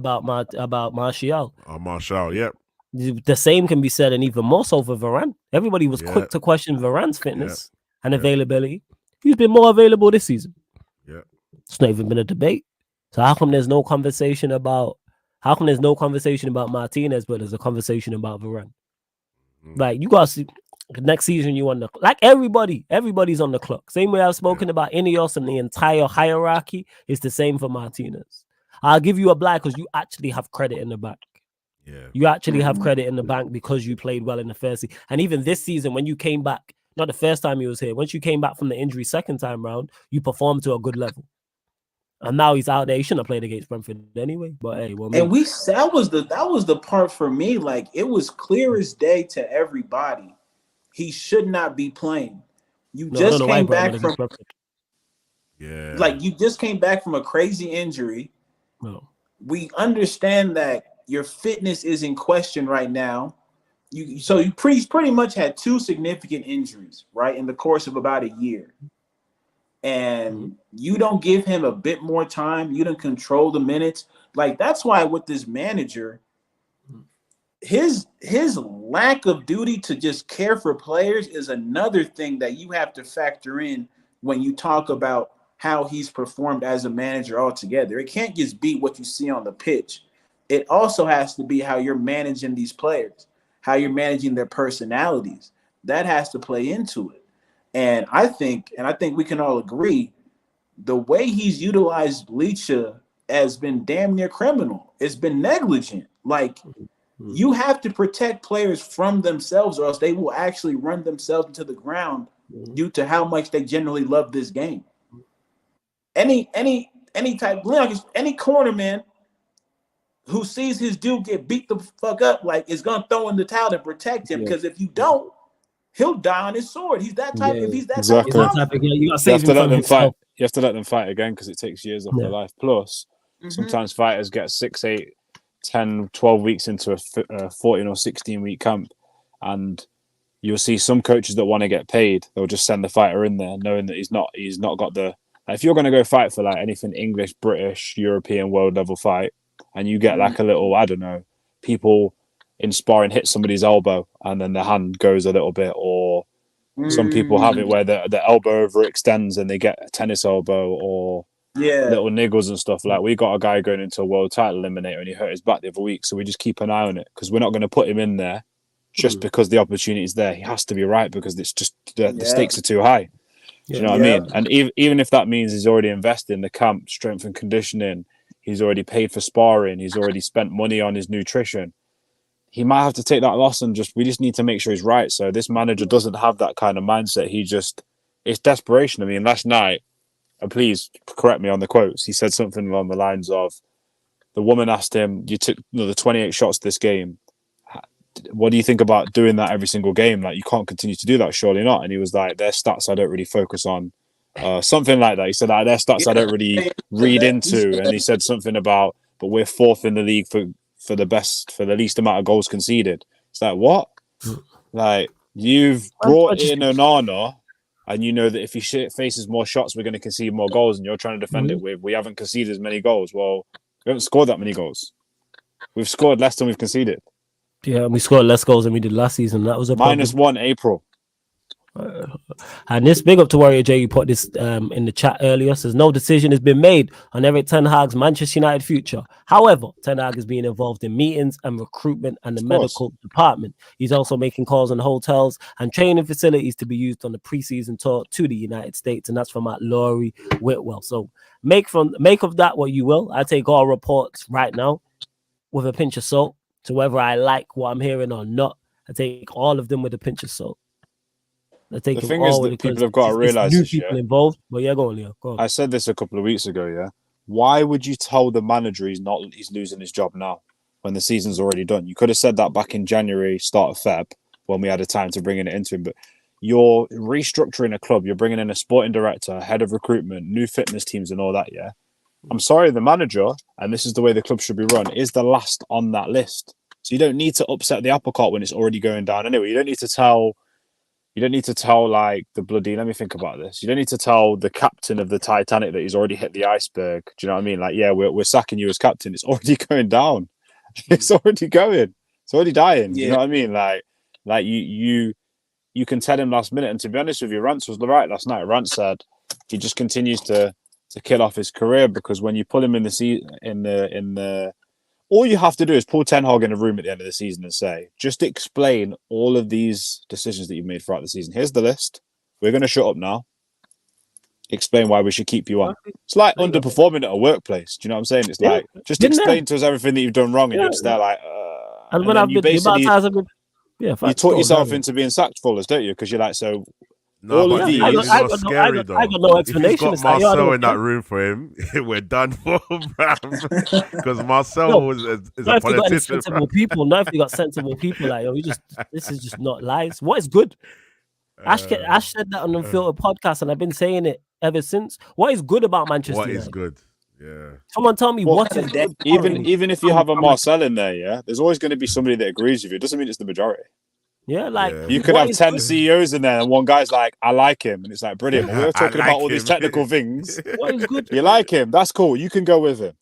Martial, yep. The same can be said, and even more so for Varane. Everybody was quick to question Varane's fitness and availability. He's been more available this season. Yeah, it's not even been a debate. So how come there's no conversation about Martinez, but there's a conversation about Varane? Like, you gotta see next season you on the like everybody's on the clock. Same way I've spoken about Ineos and the entire hierarchy is the same for Martinez. I'll give you a black because you actually have credit in the bank. Yeah, you actually have credit in the bank because you played well in the first season. And even this season, when you came back, not the first time he was here, once you came back from the injury second time round, you performed to a good level. And now he's out there. He shouldn't have played against Brentford anyway. But hey, that was the part for me. Like, it was clear as day to everybody. He should not be playing. You just came back from you just came back from a crazy injury. No. We understand that your fitness is in question right now. You pretty much had 2 significant injuries, right, in the course of about a year. And you don't give him a bit more time. You don't control the minutes. Like, that's why with this manager, his lack of duty to just care for players is another thing that you have to factor in when you talk about how he's performed as a manager altogether. It can't just be what you see on the pitch. It also has to be how you're managing these players, how you're managing their personalities. That has to play into it. And I think we can all agree, the way he's utilized Licha has been damn near criminal. It's been negligent. Like, you have to protect players from themselves, or else they will actually run themselves into the ground due to how much they generally love this game. Any corner man who sees his dude get beat the fuck up, like, is gonna throw in the towel to protect him, because if you don't, he'll die on his sword. He's that type. If he's that type of you have to let them fight. You have to let them fight again, because it takes years off their life. Plus, sometimes fighters get 6, 8, 10, 12 weeks into a 14 or 16 week camp, and you'll see some coaches that want to get paid. They'll just send the fighter in there, knowing that he's not got the. If you're going to go fight for like anything English, British, European, world level fight, and you get like a little, I don't know, people in sparring hit somebody's elbow and then their hand goes a little bit, or some people have it where the elbow overextends and they get a tennis elbow, or little niggles and stuff. Like, we got a guy going into a world title eliminator and he hurt his back the other week, so we just keep an eye on it, because we're not going to put him in there just because the opportunity is there. He has to be right, because it's just the stakes are too high. Do you know what I mean? And even if that means he's already invested in the camp, strength and conditioning, he's already paid for sparring, he's already spent money on his nutrition, he might have to take that loss, and we just need to make sure he's right. So this manager doesn't have that kind of mindset. It's desperation. I mean, last night, and please correct me on the quotes, he said something along the lines of, the woman asked him, you took the 28 shots this game. What do you think about doing that every single game? Like, you can't continue to do that, surely not. And he was like, their stats I don't really focus on. Something like that. He said, their stats I don't really read into. And he said something about, but we're 4th in the league for the least amount of goals conceded. It's like, what? Like, you've brought in Onana, and you know that if he faces more shots, we're going to concede more goals, and you're trying to defend it with, we haven't conceded as many goals. Well, we haven't scored that many goals. We've scored less than we've conceded. Yeah, we scored less goals than we did last season. That was a -1 April. And this big up to Warrior J. You put this in the chat earlier. Says no decision has been made on Eric Ten Hag's Manchester United future. However, Ten Hag is being involved in meetings and recruitment and the medical department. He's also making calls on hotels and training facilities to be used on the preseason tour to the United States. And that's from Laurie Whitwell. So make of that what you will. I take all reports right now with a pinch of salt. So whether I like what I'm hearing or not, I take all of them with a pinch of salt. The thing is that people have got to realize new people involved. But yeah, go on, Leo. Go on. I said this a couple of weeks ago. Yeah, why would you tell the manager he's losing his job now when the season's already done? You could have said that back in January, start of Feb, when we had a time to bring it into him. But you're restructuring a club. You're bringing in a sporting director, head of recruitment, new fitness teams, and all that. Yeah, I'm sorry, the manager, and this is the way the club should be run, is the last on that list. So you don't need to upset the apple cart when it's already going down anyway. You don't need to tell like the bloody, let me think about this. You don't need to tell the captain of the Titanic that he's already hit the iceberg. Do you know what I mean? Like, yeah, we're sacking you as captain. It's already going down. It's already going. It's already dying. Yeah. You know what I mean? Like you can tell him last minute. And to be honest with you, Rance was right last night. Rance said he just continues to kill off his career because when you pull him in the all you have to do is pull Ten Hag in a room at the end of the season and say, just explain all of these decisions that you've made throughout the season. Here's the list. We're going to shut up now. Explain why we should keep you on. It's like underperforming at a workplace. Do you know what I'm saying? It's like, just explain to us everything that you've done wrong and you're just there like, and when you basically, you taught yourself into being sacked, Fullers, don't you? Because you're like, so... No, all of these. I got no explanation. If you've got Marcel in that room for him, we're done for, bruv. Because Marcel is a politician. Sensible people. Now, if you got sensible people, like, this is just not lies. What is good? Ash said that on the Unfiltered podcast, and I've been saying it ever since. What is good about Manchester United? What is good? Yeah. Someone tell me what is good. Even if you have a Marcel in there, yeah, there's always going to be somebody that agrees with you. It doesn't mean it's the majority. Yeah, like you could have 10 CEOs in there, and one guy's like, "I like him," and it's like, brilliant. We're talking about all these technical things. What is good? You like him? That's cool. You can go with him.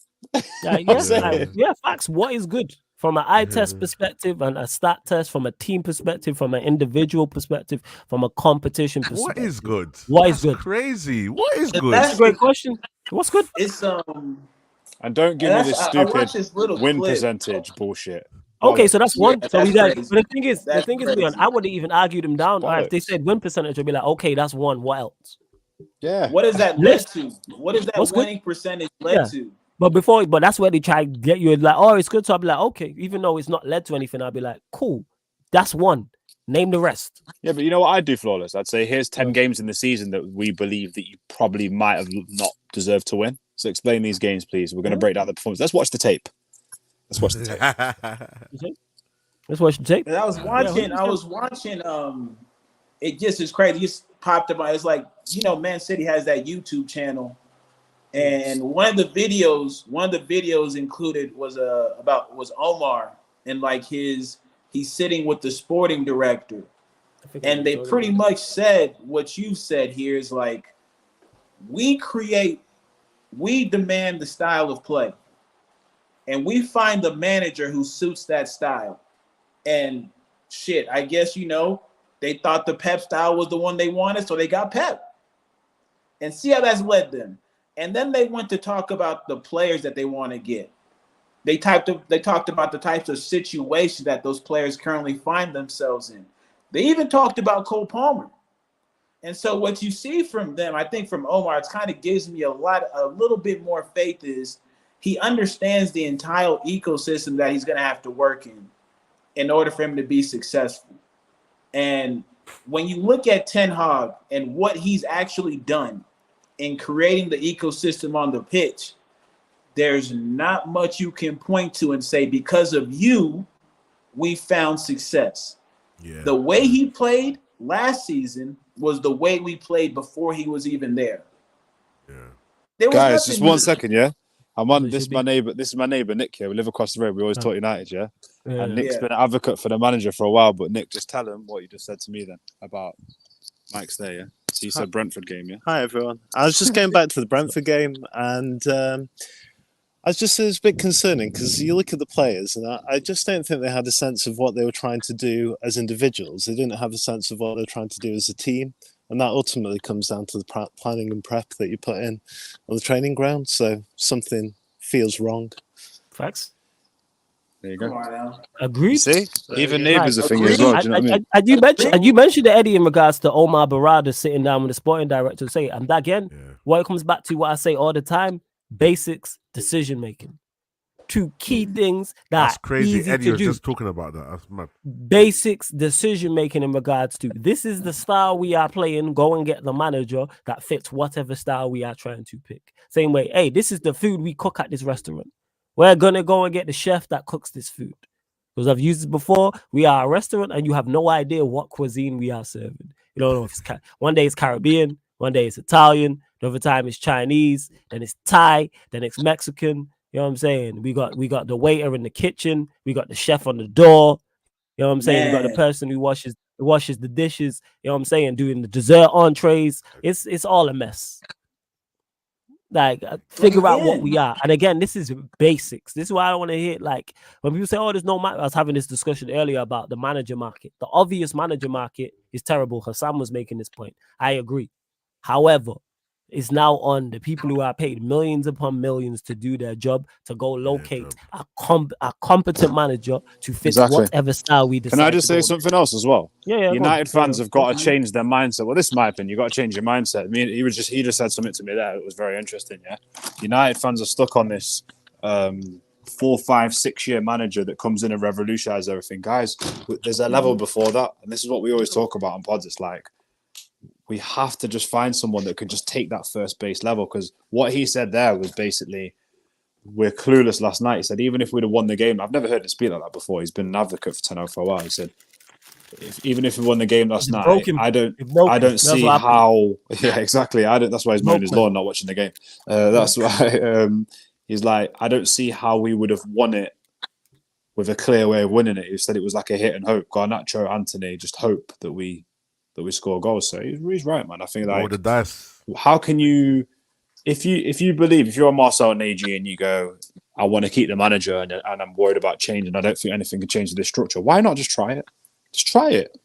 Yeah, facts. What is good from an eye test perspective and a stat test, from a team perspective, from an individual perspective, from a competition perspective? What is good? What is good? Crazy. What is good? That's a great question. What's good? It's and don't give me this stupid win percentage bullshit. Okay, so that's one. So we got. But the thing is, Leon, I wouldn't even argue them down. If they said win percentage, I'd be like, okay, that's one. What else? Yeah. What is that led to? What is that winning percentage led to? But that's where they try to get you like, oh, it's good. So I'll be like, okay, even though it's not led to anything, I'll be like, cool, that's one. Name the rest. Yeah, but you know what I'd do, Flawless? I'd say here's 10 games in the season that we believe that you probably might have not deserved to win. So explain these games, please. We're going to break down the performance. Let's watch the tape. Let's watch the tape. Let's watch the tape. I was watching. It just is crazy. It just popped up. It's like, Man City has that YouTube channel, and one of the videos included was Omar and like he's sitting with the sporting director, and they pretty much said what you said here is like, we demand the style of play. And we find the manager who suits that style. And shit, I guess, they thought the Pep style was the one they wanted, so they got Pep. And see how that's led them. And then they went to talk about the players that they want to get. They talked about the types of situations that those players currently find themselves in. They even talked about Cole Palmer. And so what you see from them, I think from Omar, it kind of gives me a little bit more faith is he understands the entire ecosystem that he's going to have to work in order for him to be successful. And when you look at Ten Hag and what he's actually done in creating the ecosystem on the pitch, there's not much you can point to and say, because of you, we found success. Yeah. The way he played last season was the way we played before he was even there. Yeah. Guys, just 1 second, yeah? I'm on this. My neighbor. This is my neighbor Nick here. We live across the road. We always talk United, yeah. And Nick's been an advocate for the manager for a while. But Nick, just tell him what you just said to me then about Mike's there, yeah. So you said Brentford game, yeah. Hi everyone. I was just going back to the Brentford game, and I was just it's a bit concerning because you look at the players, and I just don't think they had a sense of what they were trying to do as individuals. They didn't have a sense of what they're trying to do as a team. And that ultimately comes down to the planning and prep that you put in on the training ground. So something feels wrong. Facts. There you go. Agreed. See, even neighbours are thinking as well. Do you know what I mean? And you mentioned Eddie in regards to Omar Barada sitting down with the sporting director and say, and again, what it comes back to what I say all the time: basics, decision making. Two key things that's crazy. Easy Eddie to was do. just talking about that. That's mad. Basics, decision making in regards to this is the style we are playing. Go and get the manager that fits whatever style we are trying to pick. Same way, hey, this is the food we cook at this restaurant. We're gonna go and get the chef that cooks this food. Because I've used it before. We are a restaurant, and you have no idea what cuisine we are serving. You don't know if it's one day it's Caribbean, one day it's Italian, the other time it's Chinese, then it's Thai, then it's Mexican. You know what I'm saying? We got the waiter in the kitchen. We got the chef on the door. You know what I'm saying? We got the person who washes the dishes. You know what I'm saying? Doing the dessert entrees. It's all a mess. Like, figure out what we are. And again, this is basics. This is why I don't want to hear, like, when people say, oh, there's no I was having this discussion earlier about the manager market. The obvious manager market is terrible. Hassan was making this point. I agree. However, it's now on the people who are paid millions upon millions to do their job, to go locate a competent manager to fit whatever style we decide. Can I just say something else as well? Yeah. United fans have got to change their mindset. Well, this is my opinion. You've got to change your mindset. I mean, he just said something to me there. It was very interesting, yeah? United fans are stuck on this 4, 5, 6 year manager that comes in and revolutionizes everything. Guys, there's a level before that. And this is what we always talk about on pods. It's like, we have to just find someone that can just take that first base level. Because what he said there was basically, we're clueless last night. He said, even if we'd have won the game, I've never heard him speak like that before. He's been an advocate for Tenno for a while. He said, even if we won the game last night, I don't see how. Yeah, exactly. That's why he's mowing his lawn, not watching the game. That's why he's like, I don't see how we would have won it with a clear way of winning it. He said it was like a hit and hope. Garnacho, Anthony, just hope that we score goals. So he's right, man. I think like the dice. How can you, if you believe, if you're a Marcel and AG and you go, I want to keep the manager and I'm worried about change and I don't think anything can change this structure, why not just try it? Just try it.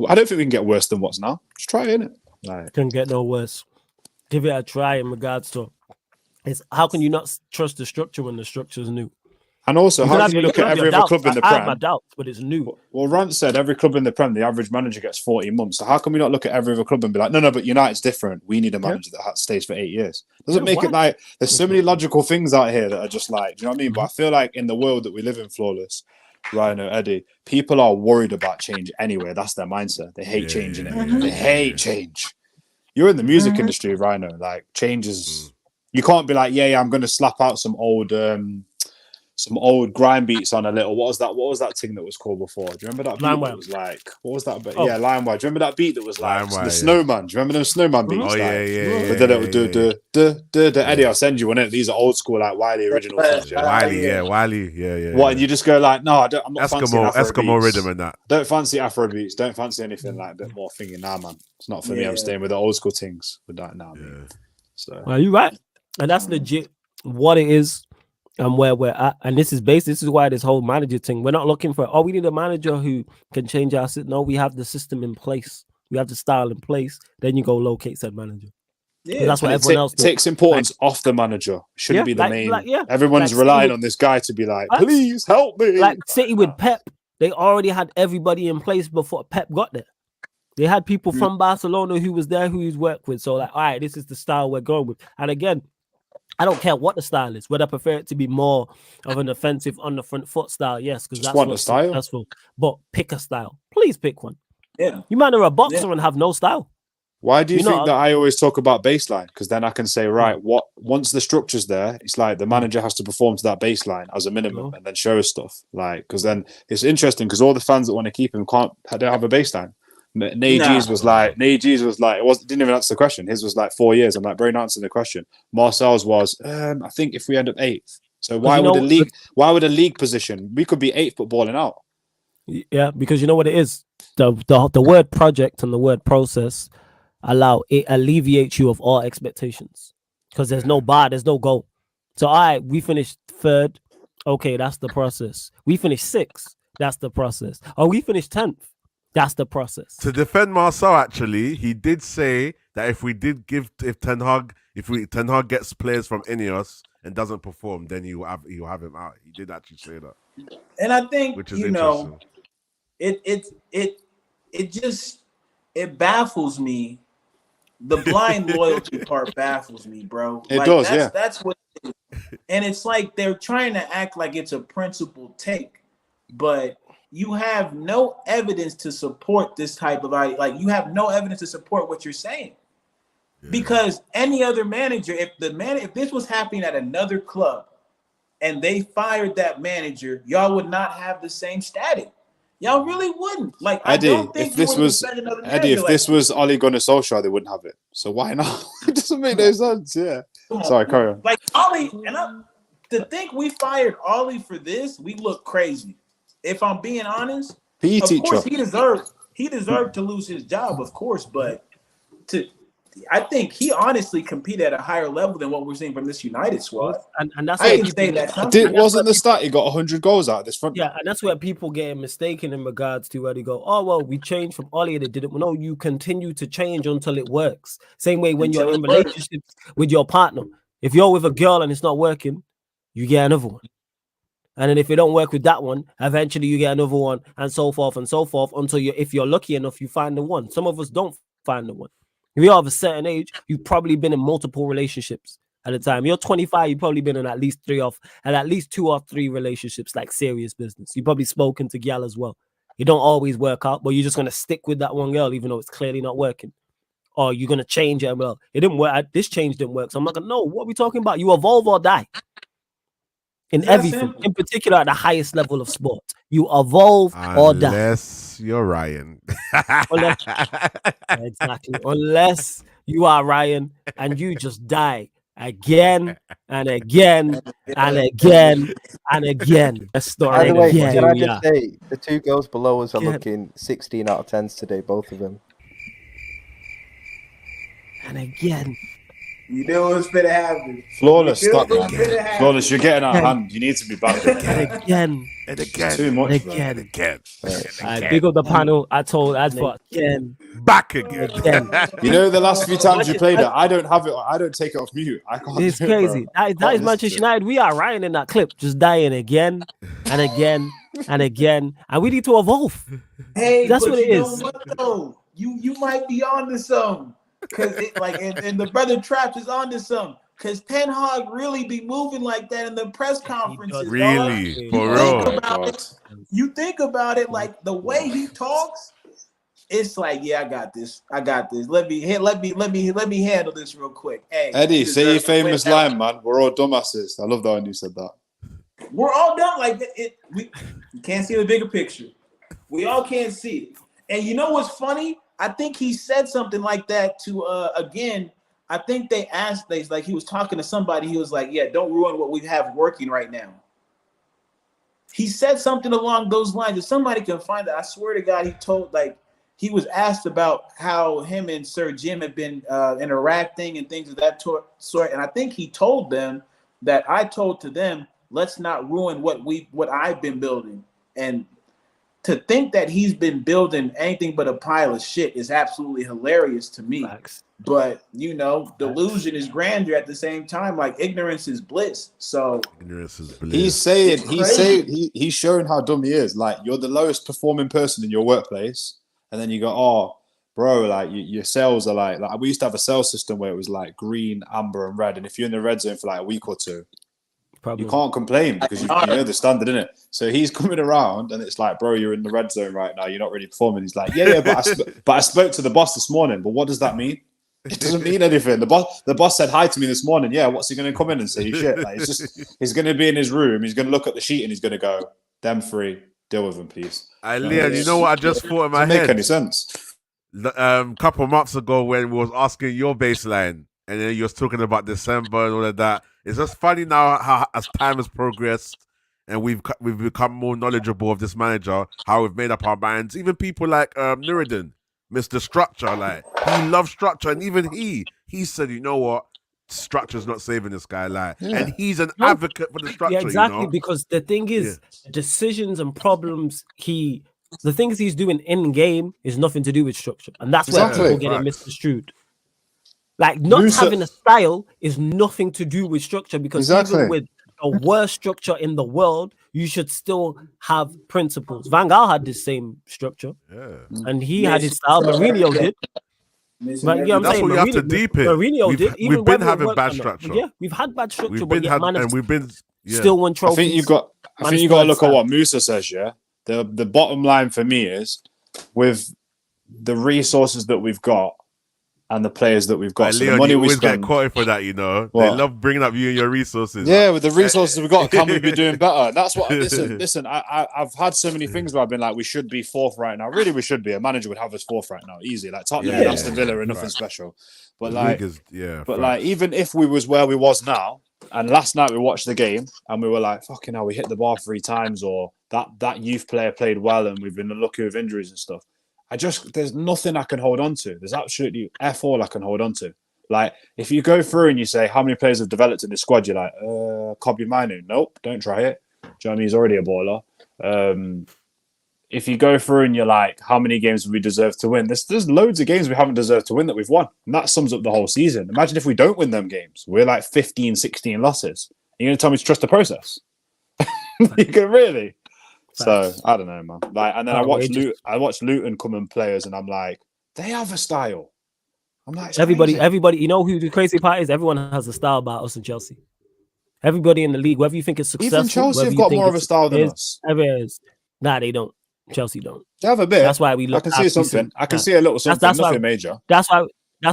I don't think we can get worse than what's now. Just try it, innit? Like, can get no worse. Give it a try in regards to how can you not trust the structure when the structure is new? And also, how can you look at every other club in the Prem? I have my doubts, but it's new. Well, Rant said every club in the Prem, the average manager gets 14 months. So how can we not look at every other club and be like, no, but United's different. We need a manager that stays for 8 years. Doesn't make it like, there's so many logical things out here that are just like, do you know what I mean? But I feel like in the world that we live in, Flawless, Rhino, Eddie, people are worried about change anyway. That's their mindset. They hate changing it. They hate change. You're in the music industry, Rhino. Like, change is... You can't be like, yeah, I'm going to slap out some old grime beats on a little. What was that thing that was called before? Do you remember that beat that was like, what was that? Yeah, LimeWire. Do you remember that beat that was like the Snowman? Do you remember those Snowman beats? Oh, yeah. But the little Eddie, I'll send you one. These are old school, like Wiley original songs. Wiley, yeah. What? And you just go like, no, I'm not Eskimo rhythm and that. Don't fancy Afro beats. Don't fancy anything like a bit more thingy. Nah, man, it's not for me. I'm staying with the old school things with that now. So, well, you're right, and that's legit what it is. And where we're at, and this is why this whole manager thing, we're not looking for, we need a manager who can change our system. No, we have the system in place. We have the style in place. Then you go locate said manager. Yeah, that's what everyone else takes importance off the manager. Shouldn't be the main. Everyone's relying on this guy to be like, please help me. Like City with Pep, they already had everybody in place before Pep got there. They had people from Barcelona who was there, who he's worked with. So like, all right, this is the style we're going with. And again, I don't care what the style is. Would I prefer it to be more of an offensive on the front foot style? Yes, because that's what's successful. But pick a style. Please pick one. Yeah. You might are a boxer and have no style. Why do you think that I always talk about baseline? Because then I can say, right, once the structure's there, it's like the manager has to perform to that baseline as a minimum and then show us stuff. Like, because then it's interesting because all the fans that want to keep him don't have a baseline. Najee's was like, it didn't even answer the question. His was like 4 years. I'm like, bro, not answering the question. Marcel's was, I think if we end up 8th. So why would a league position? We could be 8th but balling out. Yeah, because you know what it is. The word project and the word process alleviates you of all expectations because there's no bar, there's no goal. So we finished 3rd. Okay, that's the process. We finished 6th. That's the process. Or we finished 10th. That's the process. To defend Marcel, actually, he did say that if Ten Hag gets players from Ineos and doesn't perform, then he'll have him out. He did actually say that. And I think, which is interesting. It baffles me. The blind loyalty part baffles me, bro. It does, yeah. That's what it is. And it's like they're trying to act like it's a principled take, but you have no evidence to support this type of idea. Like, you have no evidence to support what you're saying. Yeah. Because any other manager, if this was happening at another club and they fired that manager, y'all would not have the same status. Y'all really wouldn't. Like, Eddie, I don't think if this was Ole Gunnar Solskjaer, they wouldn't have it. So why not? It doesn't make no sense. Yeah. Sorry, carry on. Like Ole, to think we fired Ole for this, we look crazy. If I'm being honest, of course he deserved to lose his job, of course, but I think he honestly competed at a higher level than what we're seeing from this United squad. And that's wasn't the start he got 100 goals out of this front. Yeah, and that's where people get mistaken in regards to where they go, oh well, we changed from Ole, they didn't. No, you continue to change until it works. Same way when you're in relationships with your partner. If you're with a girl and it's not working, you get another one. And then if it don't work with that one, eventually you get another one, and so forth until if you're lucky enough, you find the one. Some of us don't find the one. If you're of a certain age, you've probably been in multiple relationships at a time. You're 25, you've probably been in at least 2 or 3 relationships, like serious business. You've probably spoken to gal as well. It don't always work out, but you're just going to stick with that one girl, even though it's clearly not working. Or you're going to change it. Well, it didn't work. This change didn't work. So I'm like, no, what are we talking about? You evolve or die. In everything, in particular at the highest level of sport, you evolve or die. Unless you're Ryan. Exactly. Unless you are Ryan and you just die again and again and again and again. By the way, can I just say, the 2 girls below us are looking 16 out of 10s today, both of them. And again. You know what's going to happen. Flawless, stop, man. Flawless, you're getting out of hand. You need to be back again. And again. Too much, and again. I big up the panel. I told again. Back again. You know, the last few times you played it, I don't have it. I don't take it off mute. I can't. It's crazy. That is Manchester United. We are Ryan in that clip, just dying again and again and again. And we need to evolve. Hey, that's what it is. What, though? You might be on to something. Because and the brother Traps is on to something. Because Ten Hag really be moving like that in the press conferences. Really? For real? You think about it, like the way he talks, it's like, yeah, I got this. Let me handle this real quick. Hey, Eddie, say your famous line, man. We're all dumbasses. I love that when you said that. We're all dumb. Like we can't see the bigger picture. We all can't see it. And you know what's funny? I think he said something like that to again. I think they asked, like he was talking to somebody. He was like, "Yeah, don't ruin what we have working right now." He said something along those lines. If somebody can find it, I swear to God, he was asked about how him and Sir Jim have been interacting and things of that sort. And I think he told them that I told to them, "Let's not ruin what I've been building." And to think that he's been building anything but a pile of shit is absolutely hilarious to me. Facts. But, delusion is grandeur at the same time. Like, ignorance is bliss. So ignorance is bliss. He's showing how dumb he is. Like, you're the lowest performing person in your workplace, and then you go, oh, bro, like your cells are like we used to have a cell system where it was like green, amber, and red. And if you're in the red zone for like a week or two, you can't complain because you know the standard, innit? So he's coming around and it's like, bro, you're in the red zone right now. You're not really performing. He's like, yeah, but I spoke to the boss this morning. But what does that mean? It doesn't mean anything. The boss said hi to me this morning. Yeah, what's he going to come in and say? Shit. Like, he's going to be in his room. He's going to look at the sheet and he's going to go, them three, deal with them, please. Leon, you know what I just thought in my head? Doesn't make any sense. couple of months ago when we was asking your baseline, and then you was talking about December and all of that. It's just funny now how as time has progressed and we've become more knowledgeable of this manager, how we've made up our minds. Even people like Nuruddin, Mr. Structure, like he loves structure, and even he said, you know what, structure's not saving this guy, like, and he's an advocate for the structure. Yeah, exactly. You know? Because the thing is, decisions and problems the things he's doing in game is nothing to do with structure, and that's where people get it misconstrued. Like not having a style is nothing to do with structure, because even with the worst structure in the world, you should still have principles. Van Gaal had the same structure, and he had his style. Mourinho did. But yeah, that's what you have to deep it. Mourinho did. Even we've been having bad structure. Yeah, we've had bad structure, we've been still won trophies. I think you got to look at what Musa says. Yeah, the bottom line for me is with the resources that we've got and the players that we've got. So Leon, the money you we always spend, get quoted for that, you know. What? They love bringing up you and your resources. Yeah, with the resources we've got, can we be doing better? That's what. Listen. I've had so many things where I've been like, we should be fourth right now. Really, we should be. A manager would have us fourth right now, easy. Like Tottenham and Aston Villa are nothing special. But like, like even if we was where we was now, and last night we watched the game and we were like, fucking hell, we hit the bar 3 times, or that youth player played well, and we've been unlucky with injuries and stuff. There's nothing I can hold on to. There's absolutely all I can hold on to. Like, if you go through and you say, how many players have developed in this squad? You're like, Kobe Manu. Nope, don't try it. Do you know what I mean? He's already a baller. If you go through and you're like, how many games we deserve to win? There's loads of games we haven't deserved to win that we've won. And that sums up the whole season. Imagine if we don't win them games. We're like 15, 16 losses. You're going to tell me to trust the process? You can really? So I don't know, man. Like, and then I watched Luton come and players, and I'm like, they have a style. I'm like, everybody. You know who the crazy part is? Everyone has a style about us in Chelsea. Everybody in the league, whether you think it's successful, even Chelsea have got more of a style than us. Nah, they don't. Chelsea don't. They have a bit. That's why we look. I can see something. I can see a little something. Nothing major. That's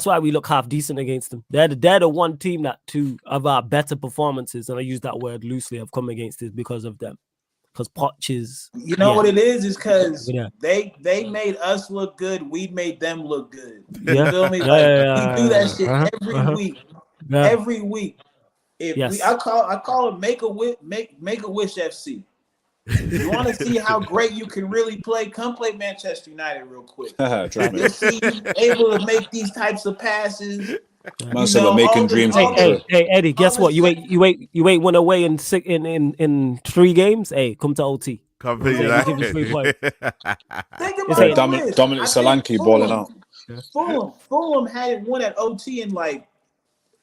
why we look half decent against them. They're the one team that two of our better performances, and I use that word loosely, have come against is because of them. Because Poch is, you know what it is because they made us look good. We made them look good. You feel me? We do that shit every week. Every week. I call it make a wish FC. You want to see how great you can really play? Come play Manchester United real quick. You'll see you able to make these types of passes. Making dreams. Hey, Eddie, guess what? You ain't went away in 3 games. Hey, come to OT. Come give you 3 points. Think about it. Dominic Solanke balling out. Fulham hadn't won at OT in like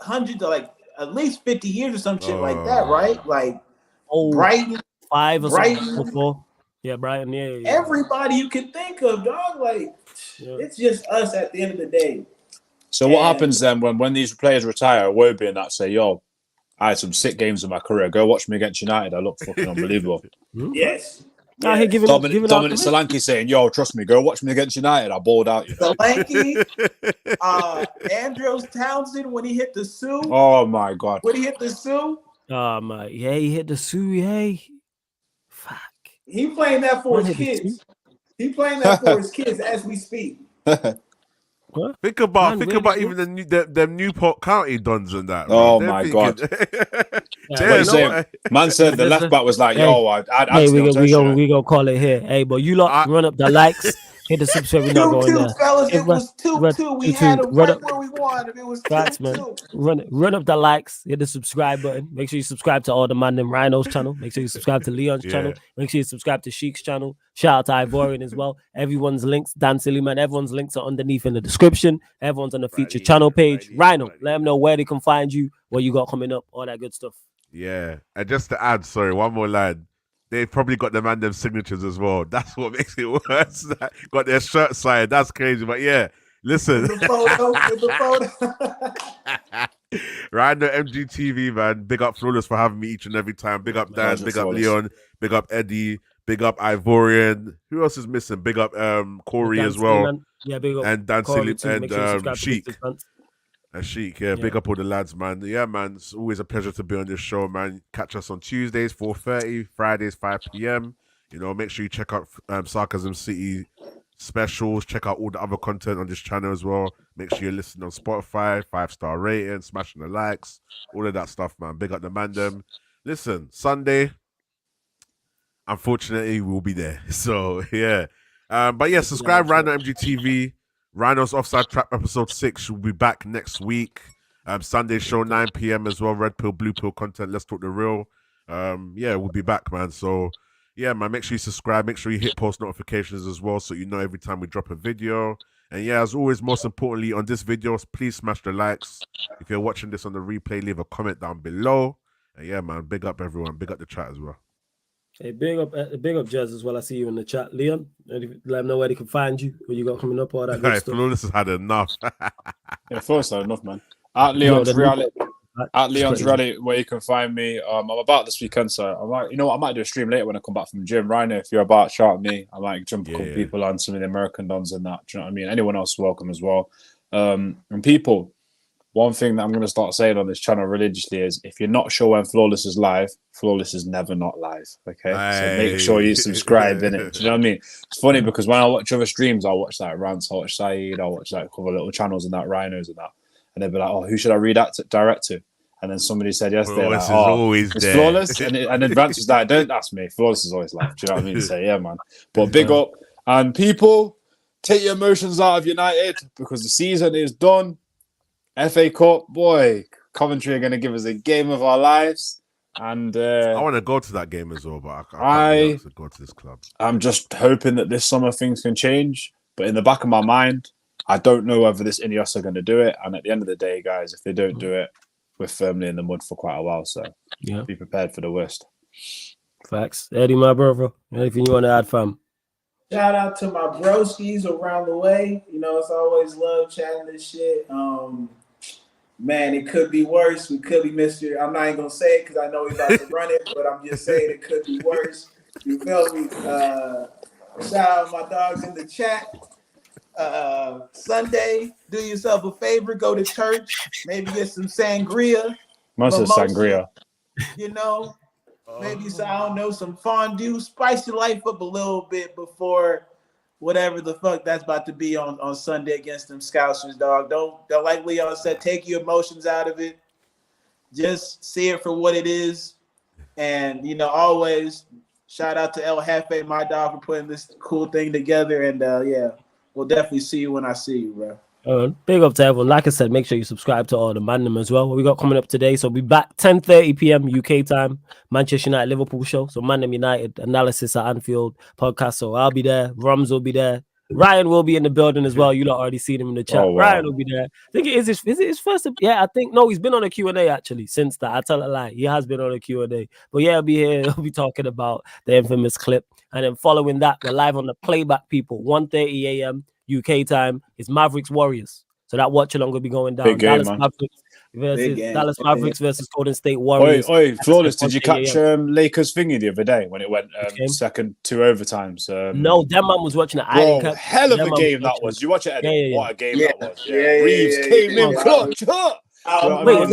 hundreds of like at least 50 years or some shit like that, right? Like Brighton, 5 or something before. Yeah, Brighton. Yeah. Everybody you can think of, dog. Like it's just us at the end of the day. So what happens then when these players retire? Wobie and that say, "Yo, I had some sick games in my career. Go watch me against United. I look fucking unbelievable." Yes. Dominic Solanke saying, "Yo, trust me. Go watch me against United. I balled out." You know? Solanke, Andros Townsend when he hit the Sue. Oh my god! When he hit the Sue. Oh my, yeah, he hit the Sue. Yeah. Fuck. He playing that for his kids. He playing that for his kids as we speak. What? Think about even the Newport County Dons and that. Oh my god! Man said the left back was like, "Yo, we go call it here." Hey, but you lot run up the likes, hit the subscribe. We're not going there. Fellas, it was 2-2. We had it right where we wanted. It was 2-2. Run up the likes, hit the subscribe button. Make sure you subscribe to all the ManDem Rhinos channel. Make sure you subscribe to Leon's channel. Make sure you subscribe to Sheik's channel. Shout out to Ivorian as well. Everyone's links, Dan Sillyman, everyone's links are underneath in the description. Everyone's on the featured channel page. Rhino, let them know where they can find you, what you got coming up, all that good stuff. Yeah. And just to add, one more line. They've probably got the ManDem signatures as well. That's what makes it worse. Got their shirt signed. That's crazy. But yeah, listen. The photo. Rhino MGTV, man. Big up Flawless for having me each and every time. Big up Dan. Big up Leon. Big up Eddie. Big up Ivorian. Who else is missing? Big up Corey as well. Yeah, big up. And Dan Silly and Sheik. And Sheik, big up all the lads, man. Yeah, man, it's always a pleasure to be on this show, man. Catch us on Tuesdays, 4:30, Fridays, 5 p.m. You know, make sure you check out Sarcasm City specials. Check out all the other content on this channel as well. Make sure you listen on Spotify, 5-star rating, smashing the likes, all of that stuff, man. Big up the ManDem. Listen, Sunday, unfortunately, we'll be there. So, yeah. But yeah, subscribe, Rhino MGTV. Rhino's Offside Trap episode 6 will be back next week. Sunday show 9 p.m. as well. Red Pill, Blue Pill content. Let's talk the real. Yeah, we'll be back, man. So yeah, man, make sure you subscribe. Make sure you hit post notifications as well, so you know every time we drop a video. And yeah, as always, most importantly on this video, please smash the likes. If you're watching this on the replay, leave a comment down below. And yeah, man, big up everyone. Big up the chat as well. Hey, big up Jez as well. I see you in the chat, Leon. Let them know where they can find you. What you got coming up, all that good stuff. Flawless has had enough. Yeah, Flawless had enough, man. At Leon's Reality. At Leon's Reality, where you can find me. I'm about this weekend, so I might, I might do a stream later when I come back from the gym. Rhino, if you're about, shout at me. I might jump a couple people on, some of the American dons and that. Do you know what I mean? Anyone else welcome as well. And people, one thing that I'm going to start saying on this channel religiously is, if you're not sure when Flawless is live, Flawless is never not live. Okay, so make sure you subscribe in it. Do you know what I mean? It's funny because when I watch other streams, I watch like Rants, I watch Saeed, I watch like a couple of little channels and that, Rhinos and that, and they'll be like, "Oh, who should I direct to?" And then somebody said yesterday, Flawless like, is always it's there. Flawless, and then Rants was like, "Don't ask me. Flawless is always live." Do you know what I mean? So yeah, man. But big up, and people, take your emotions out of United because the season is done. FA Cup, boy, Coventry are going to give us a game of our lives, and I want to go to that game as well, but I can't go to this club. I'm just hoping that this summer things can change, but in the back of my mind, I don't know whether this Ineos are going to do it. And at the end of the day, guys, if they don't do it, we're firmly in the mud for quite a while. So be prepared for the worst. Facts, Eddie, my brother. Anything you want to add, fam? Shout out to my broskies around the way. It's always love chatting this shit. Man, it could be worse. We could be Mr. I'm not even going to say it because I know he's about to run it, but I'm just saying it could be worse. You feel me? Shout out my dogs in the chat. Sunday, do yourself a favor. Go to church. Maybe get some sangria. Most of sangria. Maybe, some fondue. Spice your life up a little bit before whatever the fuck that's about to be on Sunday against them Scousers, dog. Don't like Leon said, take your emotions out of it. Just see it for what it is. And, always shout out to El Jefe, my dog, for putting this cool thing together. And, we'll definitely see you when I see you, bro. Big up to everyone. Like I said, make sure you subscribe to all the ManDem as well. What we got coming up today? So we'll be back 10:30 p.m. UK time, Manchester United Liverpool show. So ManDem United analysis at Anfield podcast. So I'll be there. Rums will be there. Ryan will be in the building as well. You lot already seen him in the chat. Oh, wow. Ryan will be there. I think it is his first. Yeah, I think he's been on a Q&A actually since that. I tell a lie. He has been on a Q&A. But yeah, he'll be here. He'll be talking about the infamous clip. And then following that, we're live on the playback, people. 1:30 a.m. UK time is Mavericks Warriors. So that watch along will be going down. Big game, Dallas Mavericks versus Golden State Warriors. Oi, Flawless, did you catch Lakers thingy the other day when it went second 2 overtimes? No, that man was watching it. Bro, hell of a game that was. You watch it, Eddie? What a game that was. Reeves came in clutch. Wait, was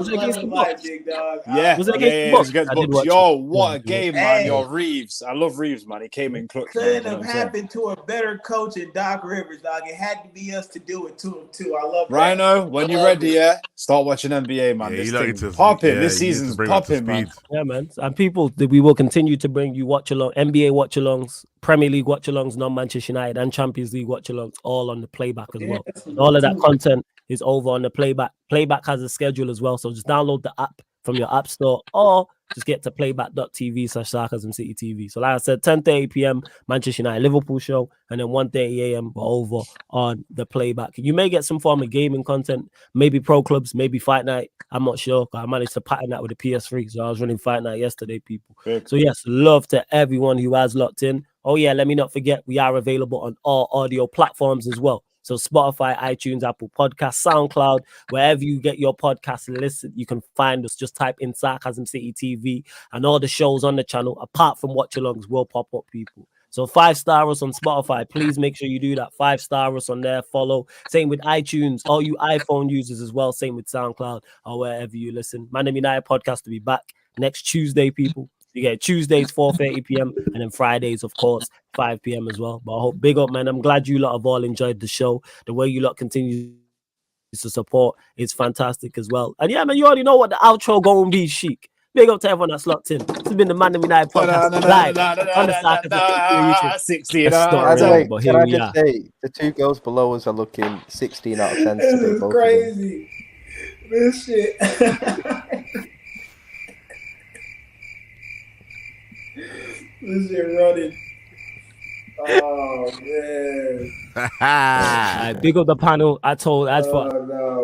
it against the Bucks? Yeah, was it against the Bucks? Yo, what a game, man. Yo, Reeves. I love Reeves, man. He came in clutch. Couldn't have happened to a better coach than Doc Rivers, dog. It had to be us to do it to him, too. I love that. Rhino, when you're ready, start watching NBA, man. This thing's popping. This season's popping, man. Yeah, man. And people, we will continue to bring you watch-along, NBA watch-alongs, Premier League watch-alongs, non-Manchester United, and Champions League watch-alongs, all on the playback as well. All of that content is over on the playback. Playback has a schedule as well, so just download the app from your app store or just get to playback.tv/SarcasmCityTV. So like I said, 10:30 p.m. Manchester United Liverpool show, and then 1:30 a.m. we're over on the playback. You may get some form of gaming content, maybe pro clubs, maybe fight night. I'm not sure. I managed to pattern that with the PS3, so I was running fight night yesterday, people. Good. So yes, love to everyone who has locked in. Oh yeah, let me not forget, we are available on all audio platforms as well. So Spotify, iTunes, Apple Podcasts, SoundCloud, wherever you get your podcast, listen, you can find us. Just type in Sarcasm City TV, and all the shows on the channel, apart from watch-alongs, will pop up, people. So 5-star us on Spotify. Please make sure you do that. 5-star us on there. Follow. Same with iTunes. All you iPhone users as well. Same with SoundCloud or wherever you listen. ManDem United podcast to be back next Tuesday, people. You get Tuesdays 4:30 p.m. and then Fridays, of course, 5 p.m. as well. But I hope big up, man. I'm glad you lot have all enjoyed the show. The way you lot continue to support is fantastic as well. And yeah, man, you already know what the outro going to be, Sheik. Big up to everyone that's locked in. This has been the ManDem United podcast live on the Soccer 60. By the way, can I just say the two girls below us are looking 16 out of 10 today. This is crazy. This shit. This shit running. Oh man. Big up the panel. I told as for. No.